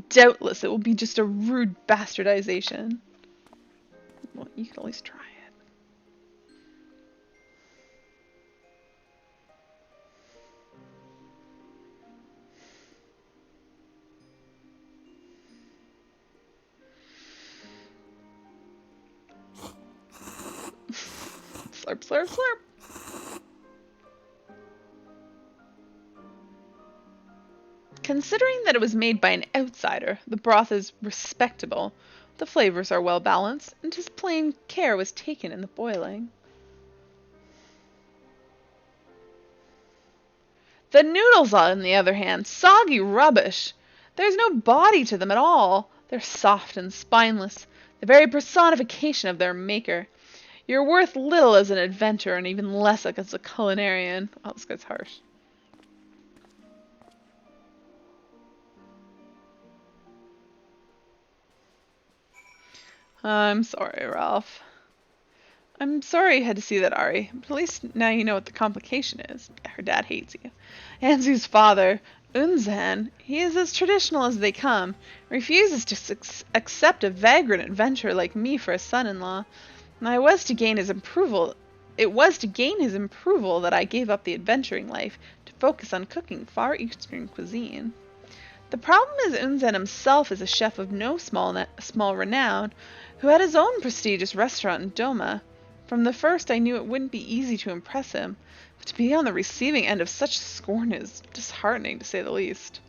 Doubtless it will be just a rude bastardization. Well, you can at least try it. Slurp, slurp, slurp. Considering that it was made by an outsider, the broth is respectable, the flavors are well balanced, and just plain care was taken in the boiling. The noodles, on the other hand, soggy rubbish. There's no body to them at all. They're soft and spineless, the very personification of their maker. You're worth little as an adventurer and even less as a culinarian. Oh, this guy's harsh. I'm sorry, Ralph. I'm sorry you had to see that, Ari, but at least now you know what the complication is. Her dad hates you. Anzu's father, Unzen, he is as traditional as they come, refuses to accept a vagrant adventurer like me for a son-in-law. It was to gain his approval that I gave up the adventuring life to focus on cooking Far Eastern cuisine. The problem is Unzen himself is a chef of no small renown, who had his own prestigious restaurant in Doma. From the first I knew it wouldn't be easy to impress him, but to be on the receiving end of such scorn is disheartening to say the least.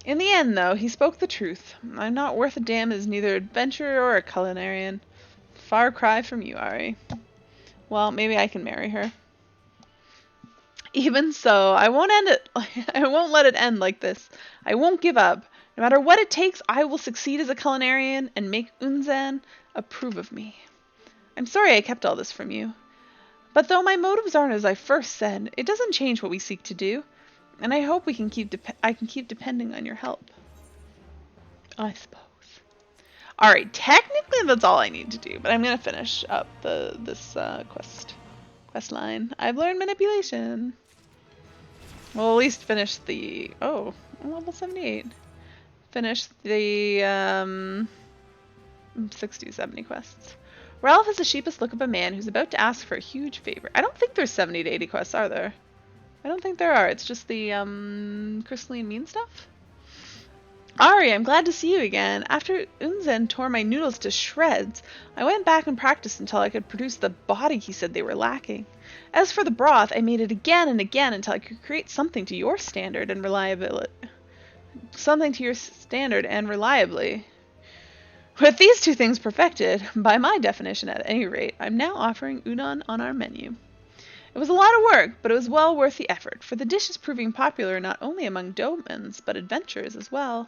In the end, though, he spoke the truth. I'm not worth a damn as neither adventurer or a culinarian. Far cry from you, Ari. Well, maybe I can marry her. Even so, I won't end it. I won't let it end like this. I won't give up. No matter what it takes, I will succeed as a culinarian and make Unzen approve of me. I'm sorry I kept all this from you. But though my motives aren't as I first said, it doesn't change what we seek to do, and I hope I can keep depending on your help. I suppose. All right, technically that's all I need to do, but I'm gonna finish up this quest line. I've learned manipulation. Well, at least finish the level 78. Finish the 60, 70 quests. Ralph has the sheepish look of a man who's about to ask for a huge favor. I don't think there's 70 to 80 quests, are there? I don't think there are. It's just the crystalline mean stuff. Ari, I'm glad to see you again. After Unzen tore my noodles to shreds, I went back and practiced until I could produce the body he said they were lacking. As for the broth, I made it again and again until I could create something to your standard and reliability. With these two things perfected, by my definition at any rate, I'm now offering udon on our menu. It was a lot of work, but it was well worth the effort, for the dish is proving popular not only among domans, but adventurers as well.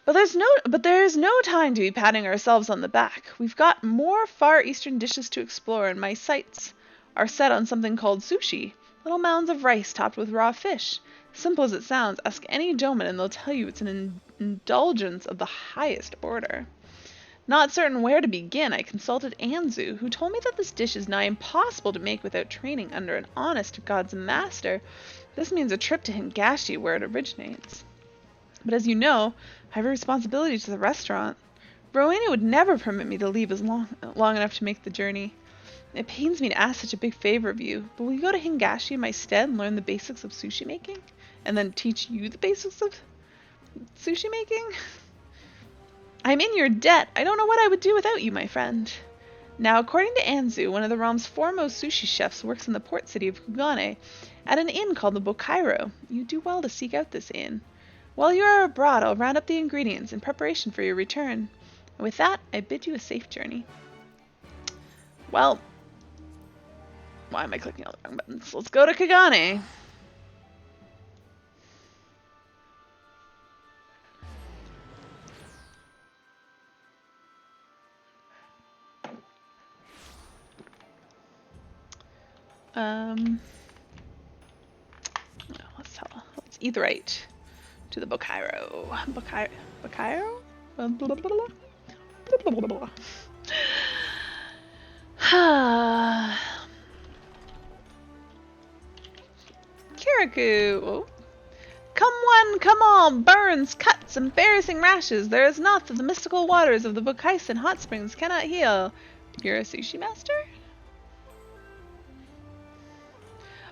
But there's no time to be patting ourselves on the back. We've got more Far Eastern dishes to explore, and my sights are set on something called sushi, little mounds of rice topped with raw fish. Simple as it sounds, ask any doman and they'll tell you it's an indulgence of the highest order. Not certain where to begin, I consulted Anzu, who told me that this dish is nigh impossible to make without training under an honest-to-God's master. This means a trip to Hingashi, where it originates. But as you know, I have a responsibility to the restaurant. Rowena would never permit me to leave as long enough to make the journey. It pains me to ask such a big favor of you, but will you go to Hingashi in my stead and learn the basics of sushi making? And then teach you the basics of sushi making? I'm in your debt. I don't know what I would do without you, my friend. Now, according to Anzu, one of the realm's foremost sushi chefs works in the port city of Kugane, at an inn called the Bokairo. You do well to seek out this inn. While you are abroad, I'll round up the ingredients in preparation for your return. And with that, I bid you a safe journey. Well, why am I clicking all the wrong buttons? Let's go to Kugane. Let's eat right. To the Bokairo. Bokairo? Blah, blah, blah, blah. Blah, blah, blah, blah. Kirikou. Oh. Come one, come all, burns, cuts, embarrassing rashes. There is naught that the mystical waters of the Bokaisen hot springs cannot heal. You're a sushi master?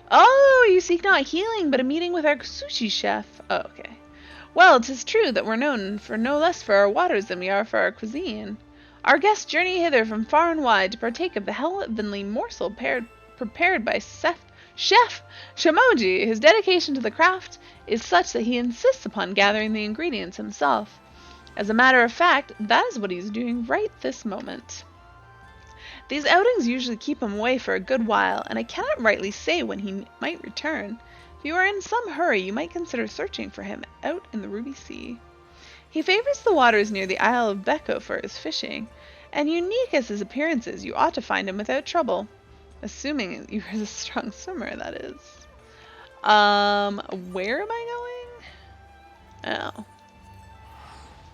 Oh, you seek not healing, but a meeting with our sushi chef. Oh, okay. Well, 'tis true that we're known for no less for our waters than we are for our cuisine. Our guests journey hither from far and wide to partake of the heavenly morsel prepared by Chef Shamoji. His dedication to the craft is such that he insists upon gathering the ingredients himself. As a matter of fact, that is what he's doing right this moment. These outings usually keep him away for a good while, and I cannot rightly say when he might return. If you are in some hurry, you might consider searching for him out in the Ruby Sea. He favors the waters near the Isle of Beko for his fishing, and unique as his appearance is, you ought to find him without trouble. Assuming you're a strong swimmer, that is. Where am I going? Oh.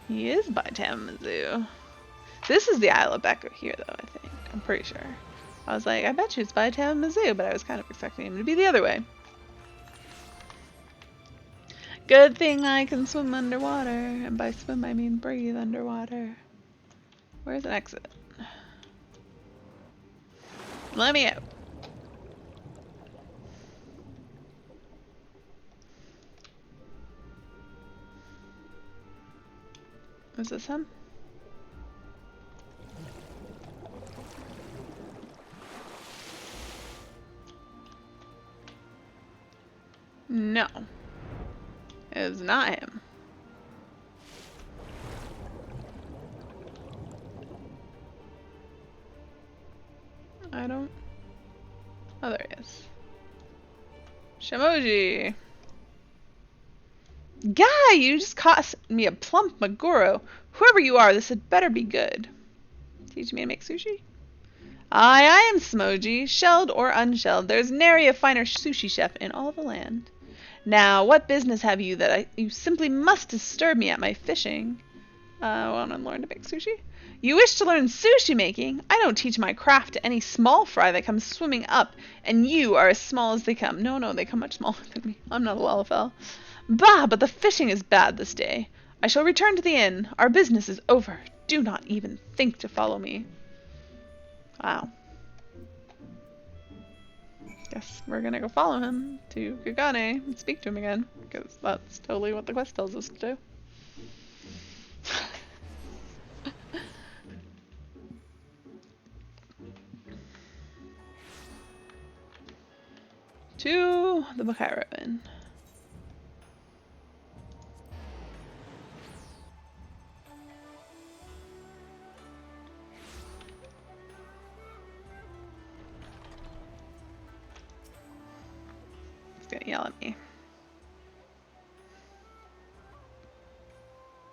He is by Tamamizu. This is the Isle of Beko here, though, I think. I'm pretty sure. I was like, I bet you it's by Tamamizu, but I was kind of expecting him to be the other way. Good thing I can swim underwater, and by swim I mean breathe underwater. Where's an exit? Let me out. Is this him? No. It is not him. I don't... Oh, there he is. Shamoji! Guy, you just cost me a plump Maguro. Whoever you are, this had better be good. Teach me to make sushi? I am Smoji, shelled or unshelled. There's nary a finer sushi chef in all the land. Now, what business have you that you simply must disturb me at my fishing? I want to learn to make sushi. You wish to learn sushi making? I don't teach my craft to any small fry that comes swimming up, and you are as small as they come. No, they come much smaller than me. I'm not a Lalafell. Bah, but the fishing is bad this day. I shall return to the inn. Our business is over. Do not even think to follow me. Wow. Guess we're gonna go follow him to Kagane and speak to him again, because that's totally what the quest tells us to do. To the Bokairo Inn. He's gonna yell at me.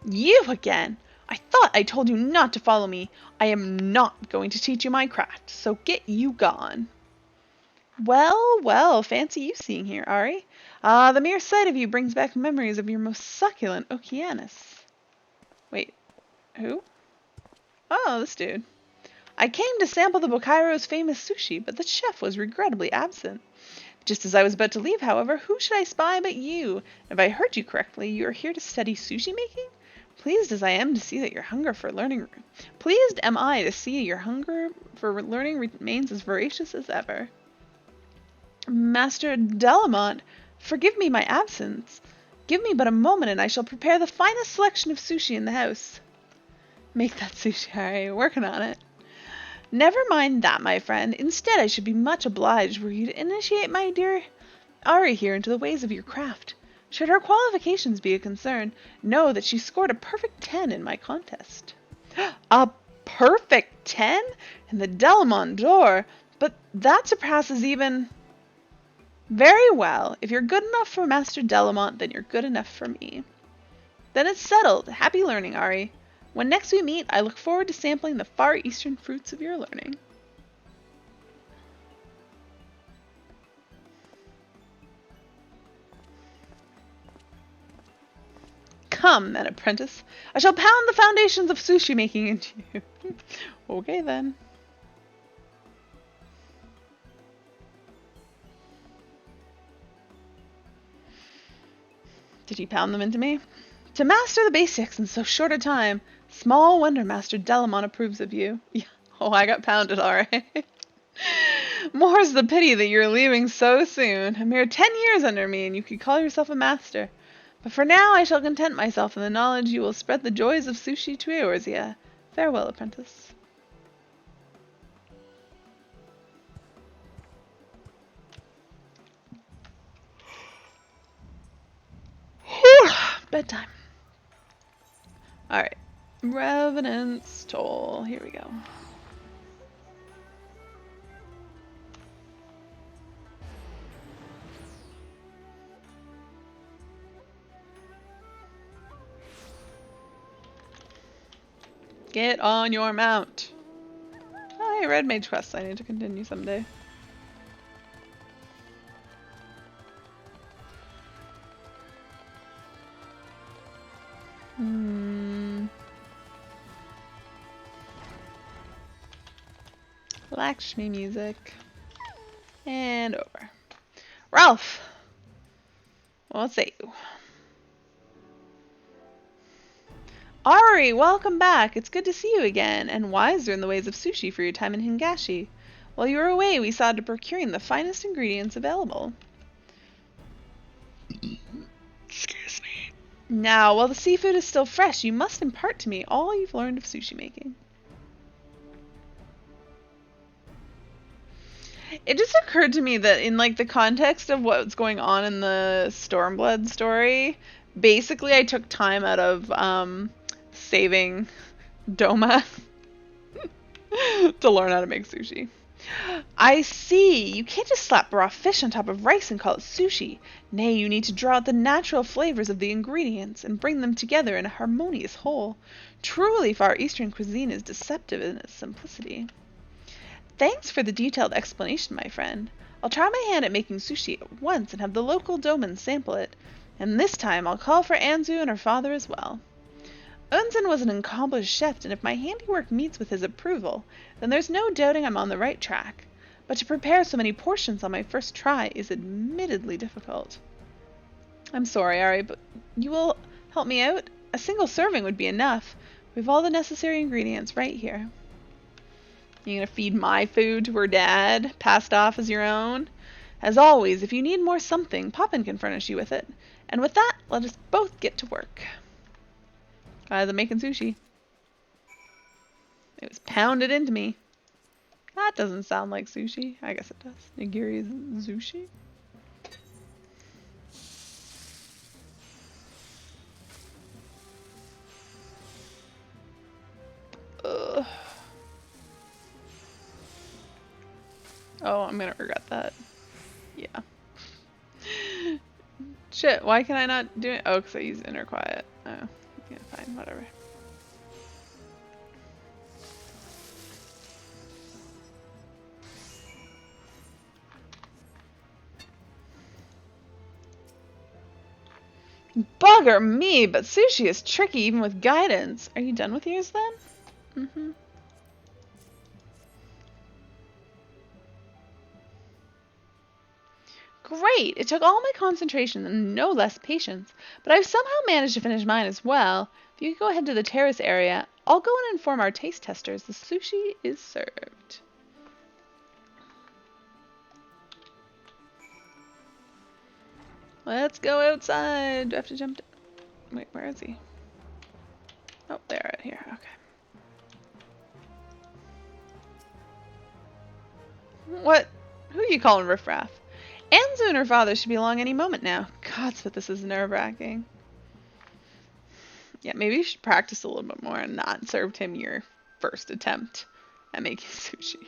You again! I thought I told you not to follow me. I am not going to teach you my craft, so get you gone. Well, fancy you seeing here, Ari. The mere sight of you brings back memories of your most succulent Okeanis. Wait, who? Oh, this dude. I came to sample the Bokairo's famous sushi, but the chef was regrettably absent. Just as I was about to leave, however, who should I spy but you? If I heard you correctly, you are here to study sushi making? Pleased as I am to see that your hunger for learning... Pleased am I to see your hunger for learning remains as voracious as ever. Master Delamont, forgive me my absence. Give me but a moment and I shall prepare the finest selection of sushi in the house. Make that sushi, Ari. Working on it. Never mind that, my friend. Instead, I should be much obliged were you to initiate my dear Ari here into the ways of your craft. Should her qualifications be a concern, know that she scored a perfect 10 in my contest. A perfect 10? In the Delamont door? But that surpasses even... Very well. If you're good enough for Master Delamont, then you're good enough for me. Then it's settled. Happy learning, Ari. When next we meet, I look forward to sampling the far eastern fruits of your learning. Come, then, apprentice. I shall pound the foundations of sushi making into you. Okay, then. Did you pound them into me? To master the basics in so short a time, small wonder Master Delamon approves of you. Yeah. Oh, I got pounded, alright. More's the pity that you're leaving so soon. A mere 10 years under me, and you could call yourself a master. But for now I shall content myself in the knowledge you will spread the joys of sushi to Eorzea. Farewell, apprentice. Bedtime. Alright. Revenant's Toll. Here we go. Get on your mount. Oh, hey, Red Mage quest. I need to continue someday. Lakshmi music. And over. Ralph! What say you? Ari, welcome back. It's good to see you again, and wiser in the ways of sushi for your time in Hingashi. While you were away, we saw to procuring the finest ingredients available. Excuse me. Now, while the seafood is still fresh, you must impart to me all you've learned of sushi making. It just occurred to me that in like the context of what's going on in the Stormblood story, basically I took time out of saving Doma to learn how to make sushi. I see. You can't just slap raw fish on top of rice and call it sushi. Nay, you need to draw out the natural flavors of the ingredients and bring them together in a harmonious whole. Truly, Far Eastern cuisine is deceptive in its simplicity. Thanks for the detailed explanation, my friend. I'll try my hand at making sushi at once and have the local doman sample it. And this time I'll call for Anzu and her father as well. Unzen was an accomplished chef, and if my handiwork meets with his approval, then there's no doubting I'm on the right track. But to prepare so many portions on my first try is admittedly difficult. I'm sorry, Ari, but you will help me out? A single serving would be enough. We've all the necessary ingredients right here. You gonna feed my food to her dad, passed off as your own? As always, if you need more something, Poppin can furnish you with it. And with that, let us both get to work. Guys, I'm making sushi. It was pounded into me. That doesn't sound like sushi. I guess it does. Nigiri is sushi. Ugh. Oh, I'm gonna regret that. Yeah. Shit, why can I not do it? Oh, because I use inner quiet. Oh, yeah, fine, whatever. Bugger me, but sushi is tricky even with guidance. Are you done with yours then? Mm-hmm. Great! It took all my concentration and no less patience, but I've somehow managed to finish mine as well. If you could go ahead to the terrace area, I'll go and inform our taste testers the sushi is served. Let's go outside. Do I have to jump down? Wait, where is he? Oh, there, right here. Okay. What? Who are you calling riffraff? Anzu and her father should be along any moment now. Gods, but this is nerve-wracking. Yeah, maybe you should practice a little bit more and not serve him your first attempt at making sushi.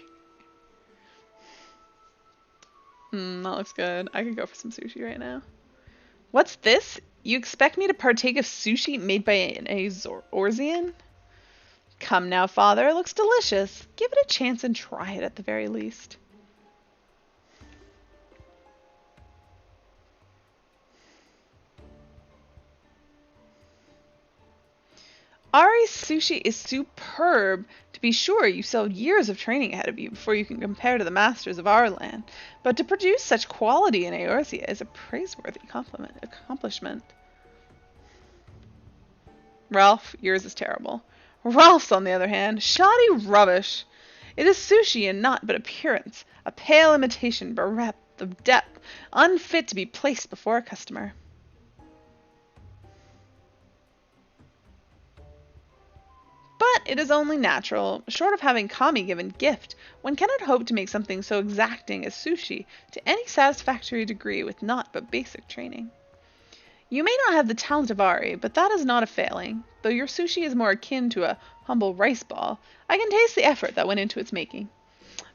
That looks good. I could go for some sushi right now. What's this? You expect me to partake of sushi made by an Eorzean? Come now, father. It looks delicious. Give it a chance and try it at the very least. sushi is superb. To be sure, you still have years of training ahead of you before you can compare to the masters of our land. But to produce such quality in Eorzea is a praiseworthy accomplishment. Ralph, yours is terrible. Ralph's, on the other hand, shoddy rubbish. It is sushi in naught but appearance, a pale imitation bereft of depth, unfit to be placed before a customer. But it is only natural. Short of having Kami given gift, one cannot hope to make something so exacting as sushi to any satisfactory degree with naught but basic training. You may not have the talent of Ari, but that is not a failing. Though your sushi is more akin to a humble rice ball, I can taste the effort that went into its making.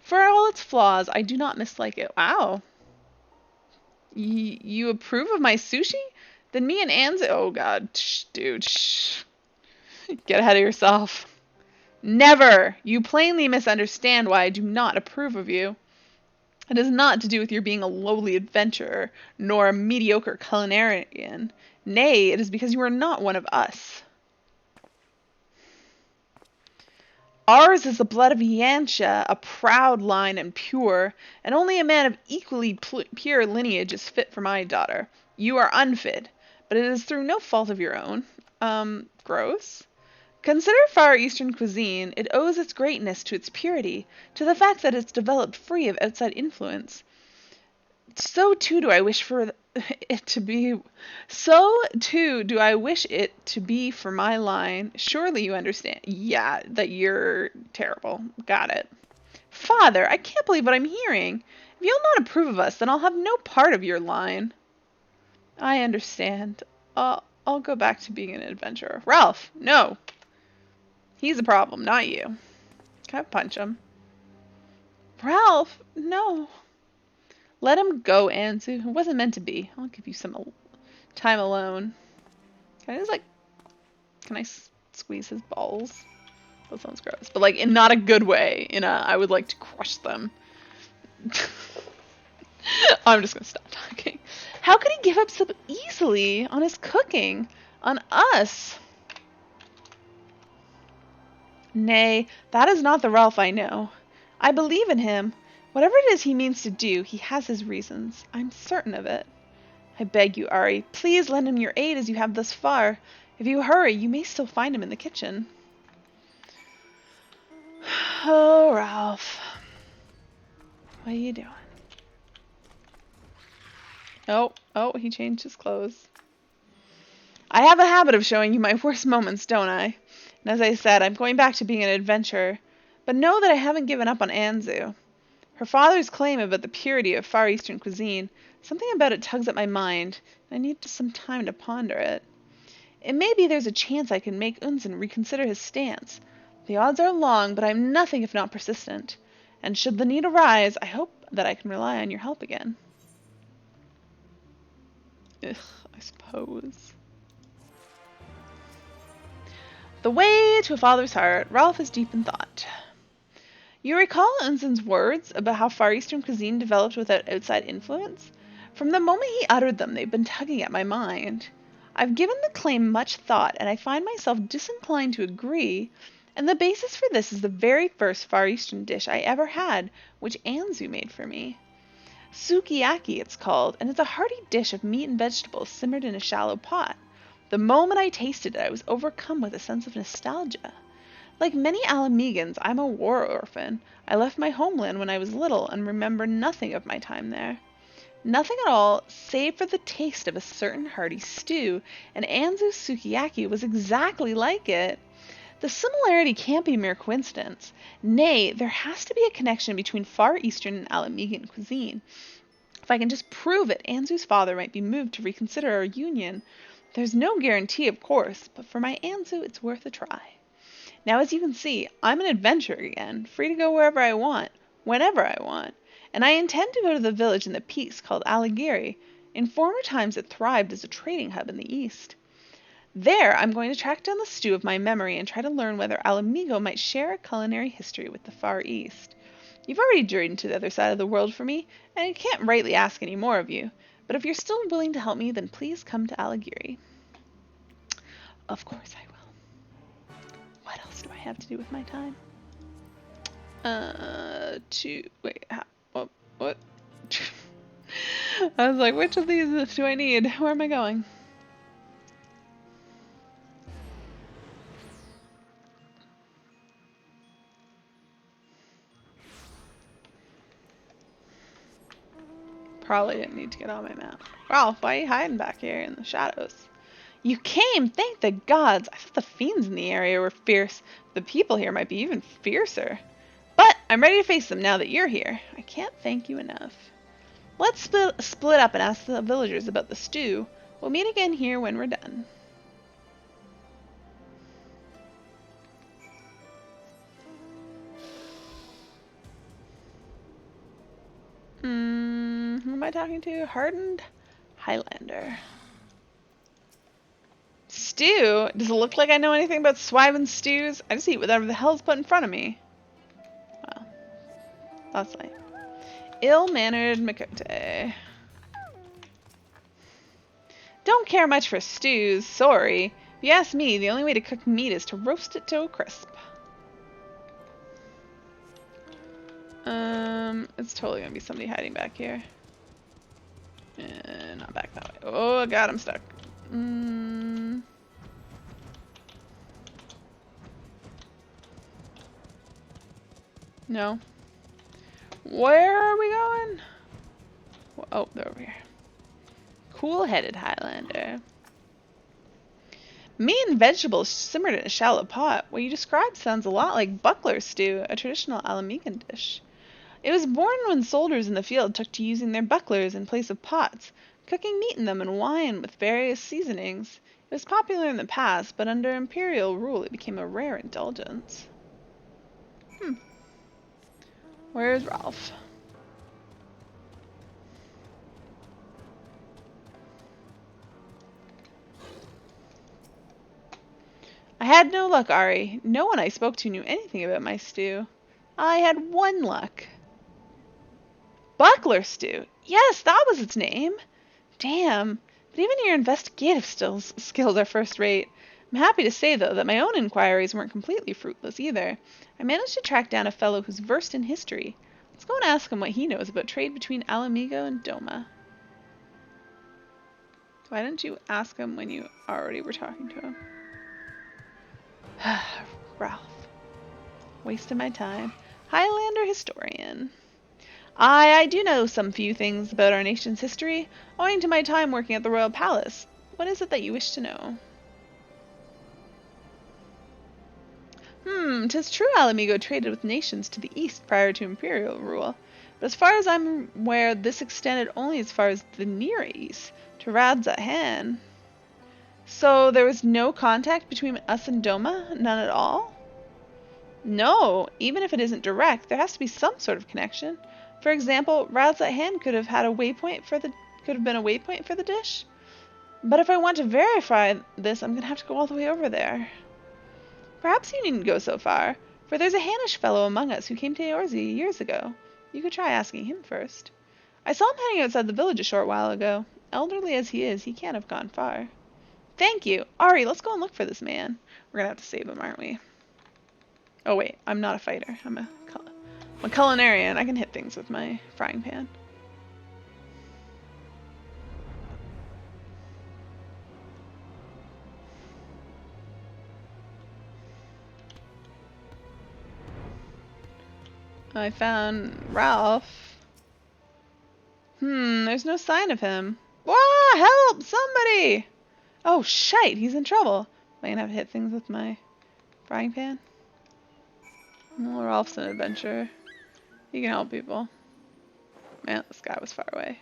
For all its flaws, I do not mislike it. Wow. You approve of my sushi? Then me and Anza... Oh, God. Shh, dude, shh. Get ahead of yourself. Never! You plainly misunderstand why I do not approve of you. It has not to do with your being a lowly adventurer, nor a mediocre culinarian. Nay, it is because you are not one of us. Ours is the blood of Yansha, a proud line and pure, and only a man of equally pure lineage is fit for my daughter. You are unfit, but it is through no fault of your own. Gross? Consider Far Eastern cuisine. It owes its greatness to its purity, to the fact that it's developed free of outside influence. So too do I wish for it to be. So too do I wish it to be for my line. Surely you understand. Yeah, that you're terrible. Got it. Father, I can't believe what I'm hearing. If you'll not approve of us, then I'll have no part of your line. I understand. I'll go back to being an adventurer. Ralph, no. He's the problem, not you. Can I punch him? Ralph, no. Let him go, Anzu. It wasn't meant to be. I'll give you some time alone. Can I just, can I squeeze his balls? That sounds gross. But, in not a good way. I would like to crush them. I'm just gonna stop talking. How could he give up so easily on his cooking? On us? Nay, that is not the Ralph I know. I believe in him. Whatever it is he means to do, he has his reasons. I'm certain of it. I beg you, Ari, please lend him your aid as you have thus far. If you hurry, you may still find him in the kitchen. Oh, Ralph. What are you doing? Oh, he changed his clothes. I have a habit of showing you my worst moments, don't I? And as I said, I'm going back to being an adventurer. But know that I haven't given up on Anzu. Her father's claim about the purity of Far Eastern cuisine, something about it tugs at my mind, and I need some time to ponder it. It may be there's a chance I can make Unzen reconsider his stance. The odds are long, but I'm nothing if not persistent. And should the need arise, I hope that I can rely on your help again. Ugh, I suppose. The way to a father's heart. Ralph is deep in thought. You recall Unzen's words about how Far Eastern cuisine developed without outside influence? From the moment he uttered them, they've been tugging at my mind. I've given the claim much thought, and I find myself disinclined to agree, and the basis for this is the very first Far Eastern dish I ever had, which Anzu made for me. Sukiyaki it's called, and it's a hearty dish of meat and vegetables simmered in a shallow pot. The moment I tasted it, I was overcome with a sense of nostalgia. Like many Alamegans, I'm a war orphan. I left my homeland when I was little and remember nothing of my time there. Nothing at all, save for the taste of a certain hearty stew, and Anzu's sukiyaki was exactly like it. The similarity can't be mere coincidence. Nay, there has to be a connection between Far Eastern and Alamegan cuisine. If I can just prove it, Anzu's father might be moved to reconsider our union. There's no guarantee, of course, but for my Anzu, it's worth a try. Now, as you can see, I'm an adventurer again, free to go wherever I want, whenever I want, and I intend to go to the village in the peaks called Aligiri. In former times it thrived as a trading hub in the east. There, I'm going to track down the stew of my memory and try to learn whether Alamigo might share a culinary history with the Far East. You've already journeyed to the other side of the world for me, and I can't rightly ask any more of you, but if you're still willing to help me, then please come to Aligiri. Of course I will. What else do I have to do with my time? Wait, what? I was like, which of these do I need? Where am I going? Probably didn't need to get on my map. Ralph, why are you hiding back here in the shadows? You came! Thank the gods! I thought the fiends in the area were fierce. The people here might be even fiercer. But I'm ready to face them now that you're here. I can't thank you enough. Let's split up and ask the villagers about the stew. We'll meet again here when we're done. Who am I talking to? Hardened Highlander. Stew? Does it look like I know anything about swiving stews? I just eat whatever the hell's put in front of me. Well, that's lame. Ill-mannered Makote. Don't care much for stews, sorry. If you ask me, the only way to cook meat is to roast it to a crisp. It's totally gonna be somebody hiding back here. Not back that way. Oh god, I'm stuck. No. Where are we going? Oh, they're over here. Cool-headed Highlander. Meat and vegetables simmered in a shallow pot. What you described sounds a lot like buckler stew, a traditional Alamecan dish. It was born when soldiers in the field took to using their bucklers in place of pots, cooking meat in them and wine with various seasonings. It was popular in the past, but under imperial rule it became a rare indulgence. Where's Ralph? I had no luck, Ari. No one I spoke to knew anything about my stew. I had one luck. Buckler stew. Yes, that was its name. Damn. But even your investigative skills are first rate. I'm happy to say, though, that my own inquiries weren't completely fruitless either. I managed to track down a fellow who's versed in history. Let's go and ask him what he knows about trade between Alamigo and Doma. Why didn't you ask him when you already were talking to him? Ralph. Wasting my time. Highlander historian. I do know some few things about our nation's history, owing to my time working at the Royal Palace. What is it that you wish to know? 'Tis true Alamigo traded with nations to the east prior to imperial rule, but as far as I'm aware, this extended only as far as the Near East, to Radzahan. So there was no contact between us and Doma? None at all? No, even if it isn't direct, there has to be some sort of connection. For example, Radzahan could have been a waypoint for the dish. But if I want to verify this, I'm gonna have to go all the way over there. Perhaps you needn't go so far, for there's a Hannish fellow among us who came to Eorzea years ago. You could try asking him first. I saw him hanging outside the village a short while ago. Elderly as he is, he can't have gone far. Thank you. Ari, let's go and look for this man. We're gonna have to save him, aren't we? Oh wait, I'm not a fighter. I'm a culinarian. I can hit things with my frying pan. I found Ralph. There's no sign of him. Wah! Help! Somebody! Oh, shite! He's in trouble. Am I gonna have to hit things with my frying pan? Well, Ralph's an adventurer. He can help people. Man, this guy was far away.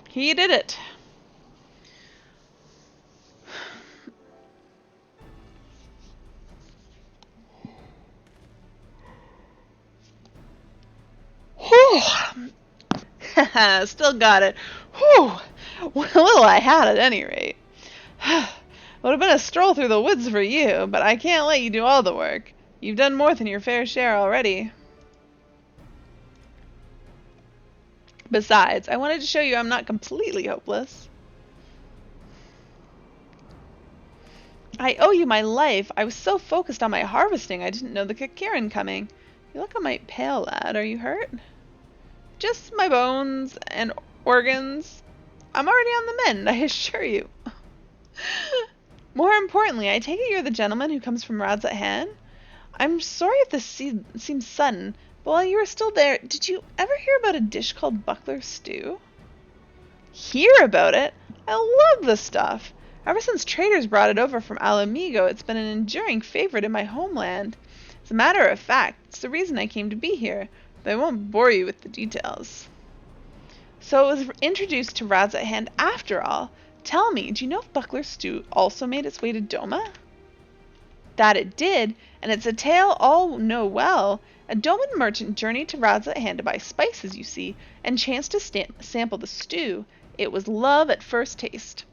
He did it! Still got it. Whew! What little I had at any rate. Would have been a stroll through the woods for you, but I can't let you do all the work. You've done more than your fair share already. Besides, I wanted to show you I'm not completely hopeless. I owe you my life. I was so focused on my harvesting, I didn't know the Kakirin coming. You look a mite pale, lad. Are you hurt? Just my bones and organs. I'm already on the mend, I assure you. More importantly, I take it you're the gentleman who comes from Rad's at hand? I'm sorry if this seems sudden, but while you were still there, did you ever hear about a dish called buckler stew? Hear about it? I love the stuff. Ever since traders brought it over from Alamigo, it's been an enduring favorite in my homeland. As a matter of fact, it's the reason I came to be here, but I won't bore you with the details. So it was introduced to Rad's at hand after all. Tell me, do you know if buckler stew also made its way to Doma? That it did, and it's a tale all know well. A Doman merchant journeyed to Rad's at hand to buy spices, you see, and chanced to sample the stew. It was love at first taste.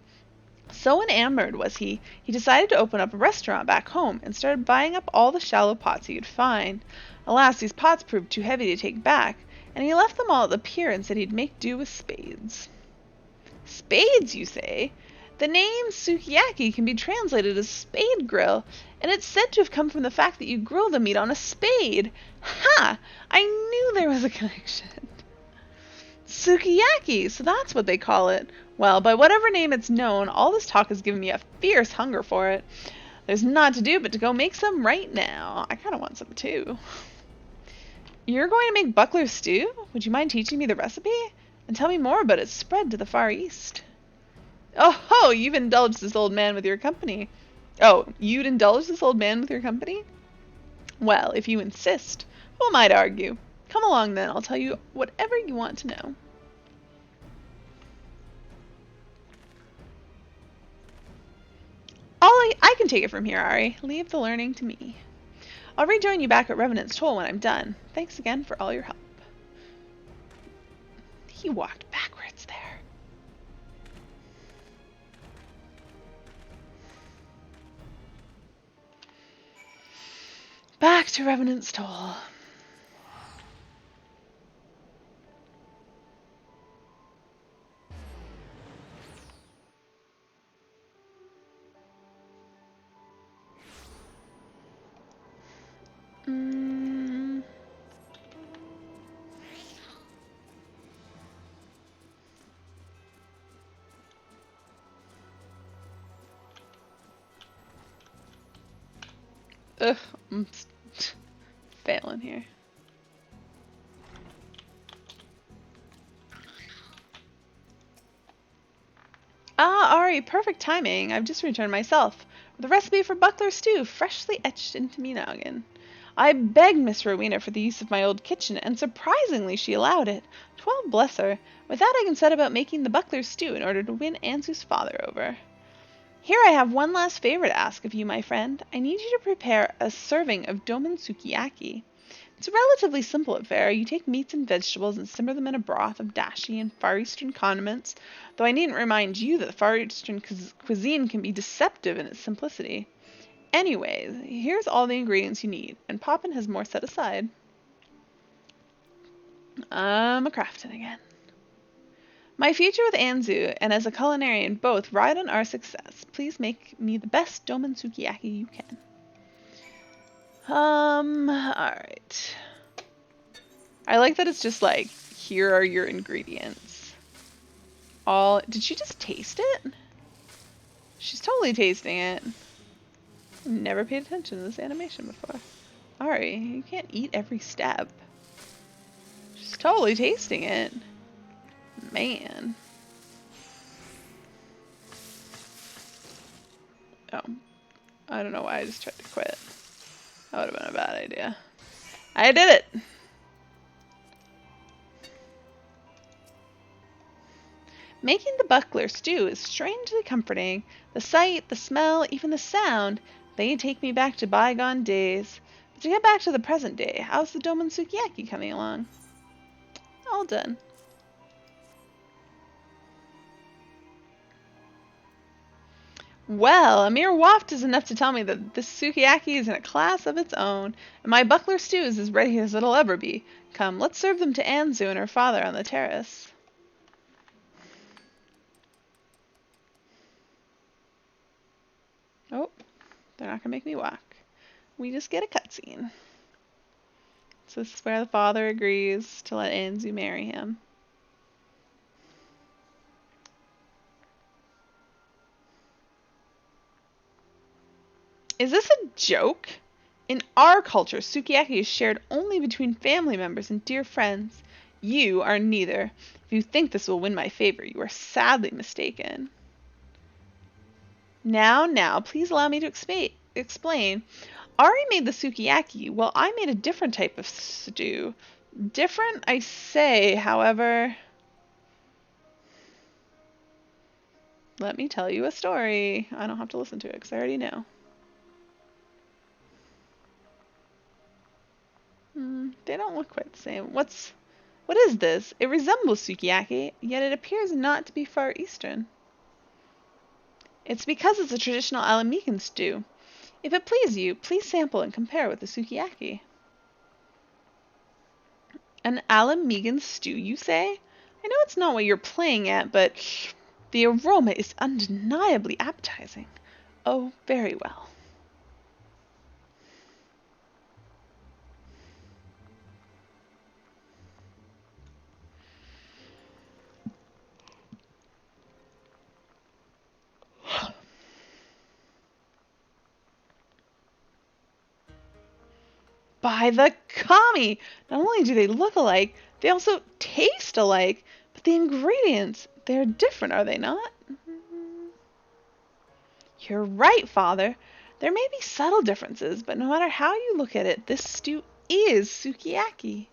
So enamored was he decided to open up a restaurant back home and started buying up all the shallow pots he could find. Alas, these pots proved too heavy to take back, and he left them all at the pier and said he'd make do with spades. Spades, you say? The name sukiyaki can be translated as spade grill, and it's said to have come from the fact that you grill the meat on a spade. Ha! I knew there was a connection. Sukiyaki, so that's what they call it. Well, by whatever name it's known, all this talk has given me a fierce hunger for it. There's naught to do but to go make some right now. I kind of want some too. You're going to make buckler stew? Would you mind teaching me the recipe? And tell me more about its spread to the Far East. Oh, you've indulged this old man with your company. Oh, you'd indulge this old man with your company? Well, if you insist, who am I to argue? Come along then, I'll tell you whatever you want to know. I can take it from here, Ari. Leave the learning to me. I'll rejoin you back at Revenant's Toll when I'm done. Thanks again for all your help. He walked backwards there. Back to Revenant's Toll. Ugh, I'm failing here. Ah, Ari, perfect timing. I've just returned myself with a recipe for buckler stew, freshly etched into me noggin. I begged Miss Rowena for the use of my old kitchen, and surprisingly she allowed it. 12 bless her. With that I can set about making the buckler stew in order to win Anzu's father over. Here I have one last favor to ask of you, my friend. I need you to prepare a serving of Doman sukiyaki. It's a relatively simple affair. You take meats and vegetables and simmer them in a broth of dashi and Far Eastern condiments, though I needn't remind you that the Far Eastern cuisine can be deceptive in its simplicity. Anyways, here's all the ingredients you need, and Poppin has more set aside. I'm a crafting again. My future with Anzu and as a culinarian both ride on our success. Please make me the best Doman sukiyaki you can. Alright. I like that it's just like, here are your ingredients. Did she just taste it? She's totally tasting it. I've never paid attention to this animation before. Ari, you can't eat every step. She's totally tasting it. Man. Oh. I don't know why I just tried to quit. That would have been a bad idea. I did it! Making the buckler stew is strangely comforting. The sight, the smell, even the sound, they take me back to bygone days. But to get back to the present day, how's the Doman sukiyaki coming along? All done. Well, a mere waft is enough to tell me that this sukiyaki is in a class of its own, and my buckler stew is as ready as it'll ever be. Come, let's serve them to Anzu and her father on the terrace. Oh, they're not gonna make me walk. We just get a cutscene. So this is where the father agrees to let Anzu marry him. Is this a joke? In our culture, sukiyaki is shared only between family members and dear friends. You are neither. If you think this will win my favor, you are sadly mistaken. Now, please allow me to explain. Ari made the sukiyaki, while I made a different type of stew. Different, I say, however. Let me tell you a story. I don't have to listen to it because I already know. They don't look quite the same. What is this? It resembles sukiyaki, yet it appears not to be Far Eastern. It's because it's a traditional Alamican stew. If it please you, please sample and compare with the sukiyaki. An Alamican stew, you say? I know it's not what you're playing at, but the aroma is undeniably appetizing. Oh, very well. By the kami! Not only do they look alike, they also taste alike. But the ingredients, they're different, are they not? You're right, Father. There may be subtle differences, but no matter how you look at it, this stew is sukiyaki.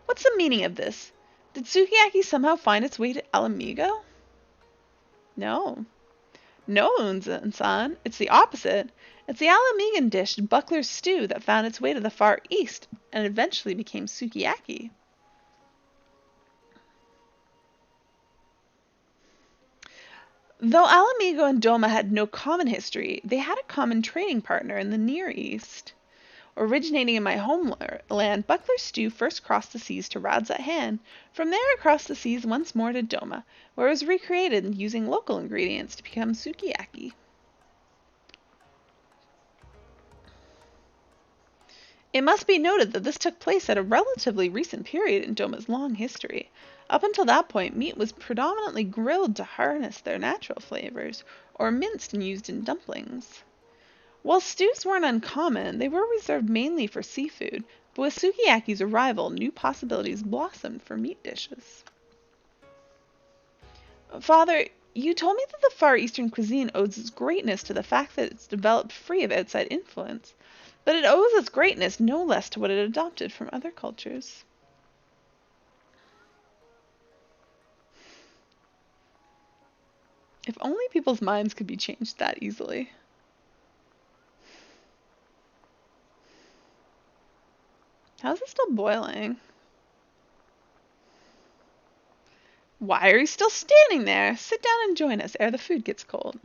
What's the meaning of this? Did sukiyaki somehow find its way to Alamigo? No. No, Unzan-san. It's the opposite. It's the Alamigan dish, buckler stew, that found its way to the Far East and eventually became sukiyaki. Though Alamigo and Doma had no common history, they had a common trading partner in the Near East. Originating in my homeland, buckler stew first crossed the seas to Radzat-Han. From there, across the seas once more to Doma, where it was recreated using local ingredients to become sukiyaki. It must be noted that this took place at a relatively recent period in Doma's long history. Up until that point, meat was predominantly grilled to harness their natural flavors, or minced and used in dumplings. While stews weren't uncommon, they were reserved mainly for seafood, but with sukiyaki's arrival, new possibilities blossomed for meat dishes. Father, you told me that the Far Eastern cuisine owes its greatness to the fact that it's developed free of outside influence. But it owes its greatness no less to what it adopted from other cultures. If only people's minds could be changed that easily. How's it still boiling? Why are you still standing there? Sit down and join us ere the food gets cold.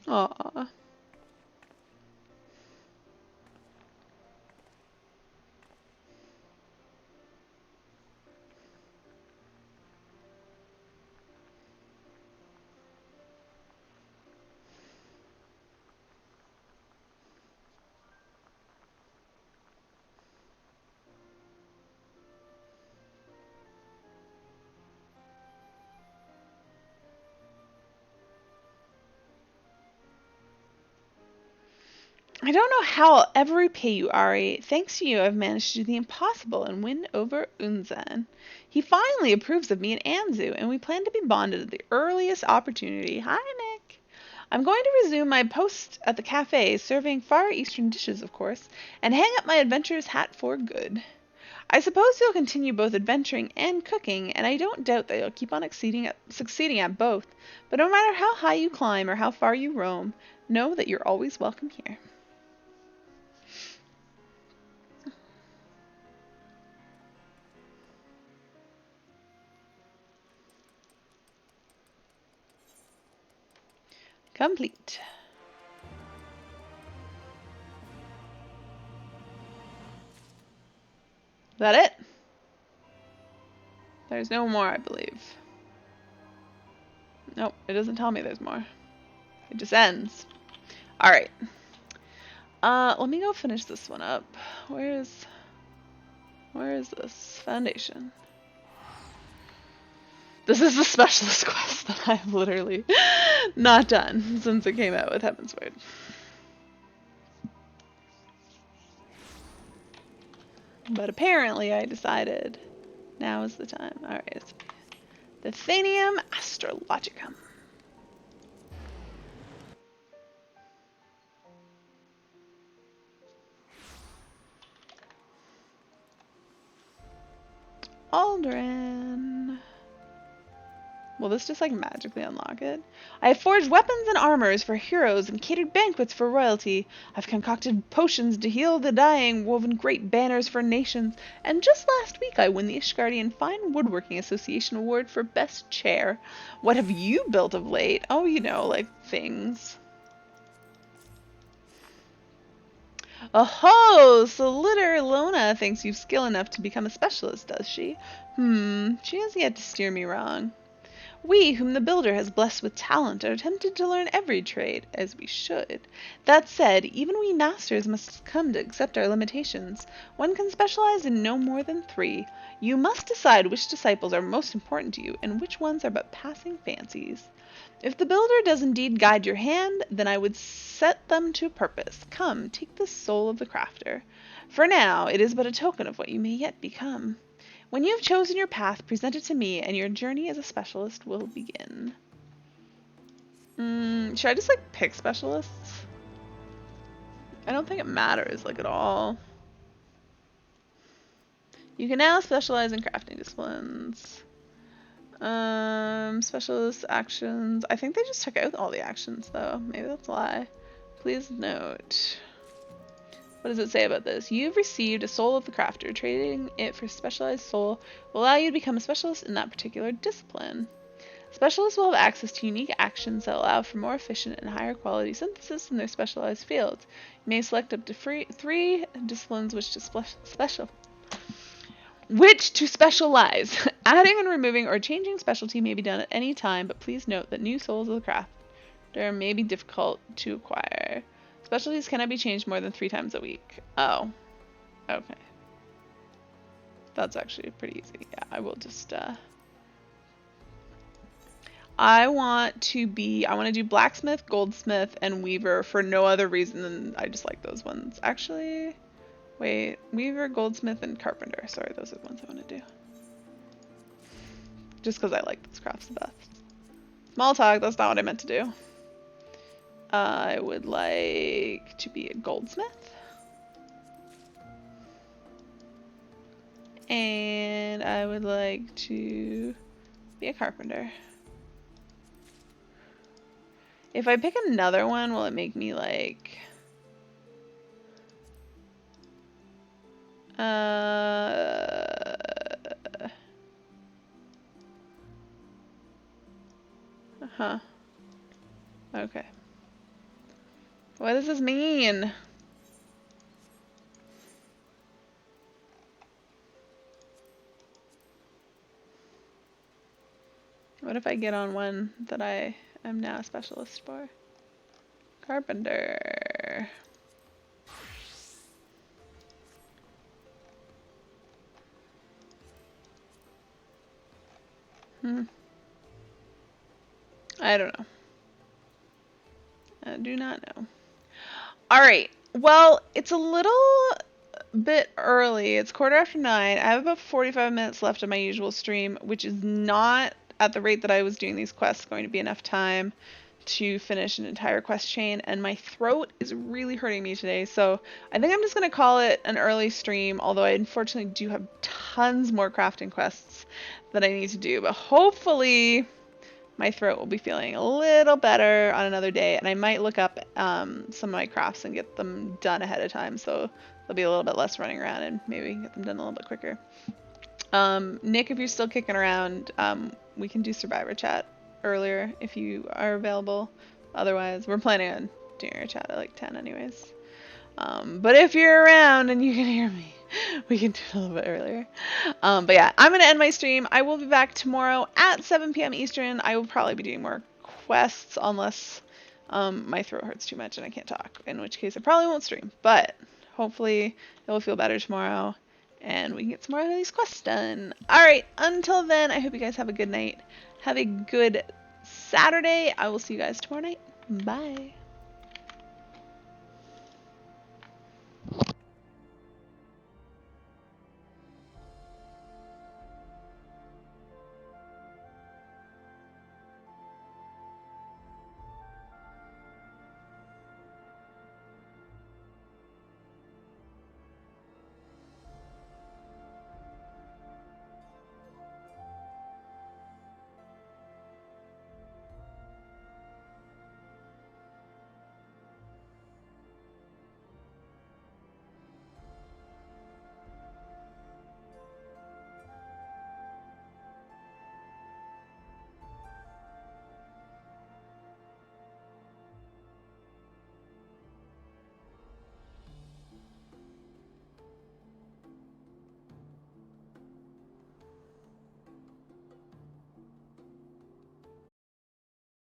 Aw. I don't know how I'll ever repay you, Ari. Thanks to you, I've managed to do the impossible and win over Unzan. He finally approves of me and Anzu, and we plan to be bonded at the earliest opportunity. Hi, Nick. I'm going to resume my post at the cafe, serving Far Eastern dishes, of course, and hang up my adventurer's hat for good. I suppose you'll continue both adventuring and cooking, and I don't doubt that you'll keep on succeeding at both. But no matter how high you climb or how far you roam, know that you're always welcome here. Complete. Is that it? There's no more, I believe. Nope, it doesn't tell me there's more. It just ends. Alright. Let me go finish this one up. Where is this? Foundation. This is the specialist quest that I've literally not done since it came out with Heaven's Word. But apparently I decided now is the time. Alright. The Thanium Astrologicum. Aldrin. Will this just like magically unlock it? I have forged weapons and armors for heroes and catered banquets for royalty. I've concocted potions to heal the dying, woven great banners for nations, and just last week I won the Ishgardian Fine Woodworking Association Award for Best Chair. What have you built of late? Oh, you know, like things. Oh, so Litter Lona thinks you've skill enough to become a specialist, does she? She has yet to steer me wrong. We, whom the builder has blessed with talent, are tempted to learn every trade, as we should. That said, even we masters must come to accept our limitations. One can specialize in no more than 3. You must decide which disciples are most important to you, and which ones are but passing fancies. If the builder does indeed guide your hand, then I would set them to purpose. Come, take the soul of the crafter. For now, it is but a token of what you may yet become. When you have chosen your path, present it to me, and your journey as a specialist will begin. Should I just, like, pick specialists? I don't think it matters, like, at all. You can now specialize in crafting disciplines. Specialist actions. I think they just took out all the actions, though. Maybe that's a lie. Please note. What does it say about this? You've received a soul of the crafter. Trading it for specialized soul will allow you to become a specialist in that particular discipline. Specialists will have access to unique actions that allow for more efficient and higher quality synthesis in their specialized fields. You may select up to 3 disciplines which to specialize. Adding and removing or changing specialty may be done at any time, but please note that new souls of the crafter may be difficult to acquire. Specialties cannot be changed more than 3 times a week. Oh. Okay. That's actually pretty easy. Yeah, I will just, I want to do blacksmith, goldsmith, and weaver for no other reason than I just like those ones. Actually, wait, weaver, goldsmith, and carpenter. Sorry, those are the ones I want to do. Just because I like those crafts the best. Small talk, that's not what I meant to do. I would like to be a goldsmith. And I would like to be a carpenter. If I pick another one, will it make me like... Okay. What does this mean? What if I get on one that I am now a specialist for? Carpenter. I don't know. I do not know. Alright, well, it's a little bit early. It's 9:15. I have about 45 minutes left of my usual stream, which is not, at the rate that I was doing these quests, going to be enough time to finish an entire quest chain, and my throat is really hurting me today, so I think I'm just going to call it an early stream, although I unfortunately do have tons more crafting quests that I need to do, but hopefully my throat will be feeling a little better on another day, and I might look up some of my crafts and get them done ahead of time, so there'll be a little bit less running around and maybe get them done a little bit quicker. Nick, if you're still kicking around, we can do Survivor Chat earlier if you are available. Otherwise, we're planning on doing our chat at like 10 anyways. But if you're around and you can hear me, we can do it a little bit earlier. But yeah, I'm going to end my stream. I will be back tomorrow at 7 p.m. Eastern. I will probably be doing more quests unless my throat hurts too much and I can't talk, in which case I probably won't stream. But hopefully it will feel better tomorrow and we can get some more of these quests done. Alright, until then, I hope you guys have a good night. Have a good Saturday. I will see you guys tomorrow night. Bye.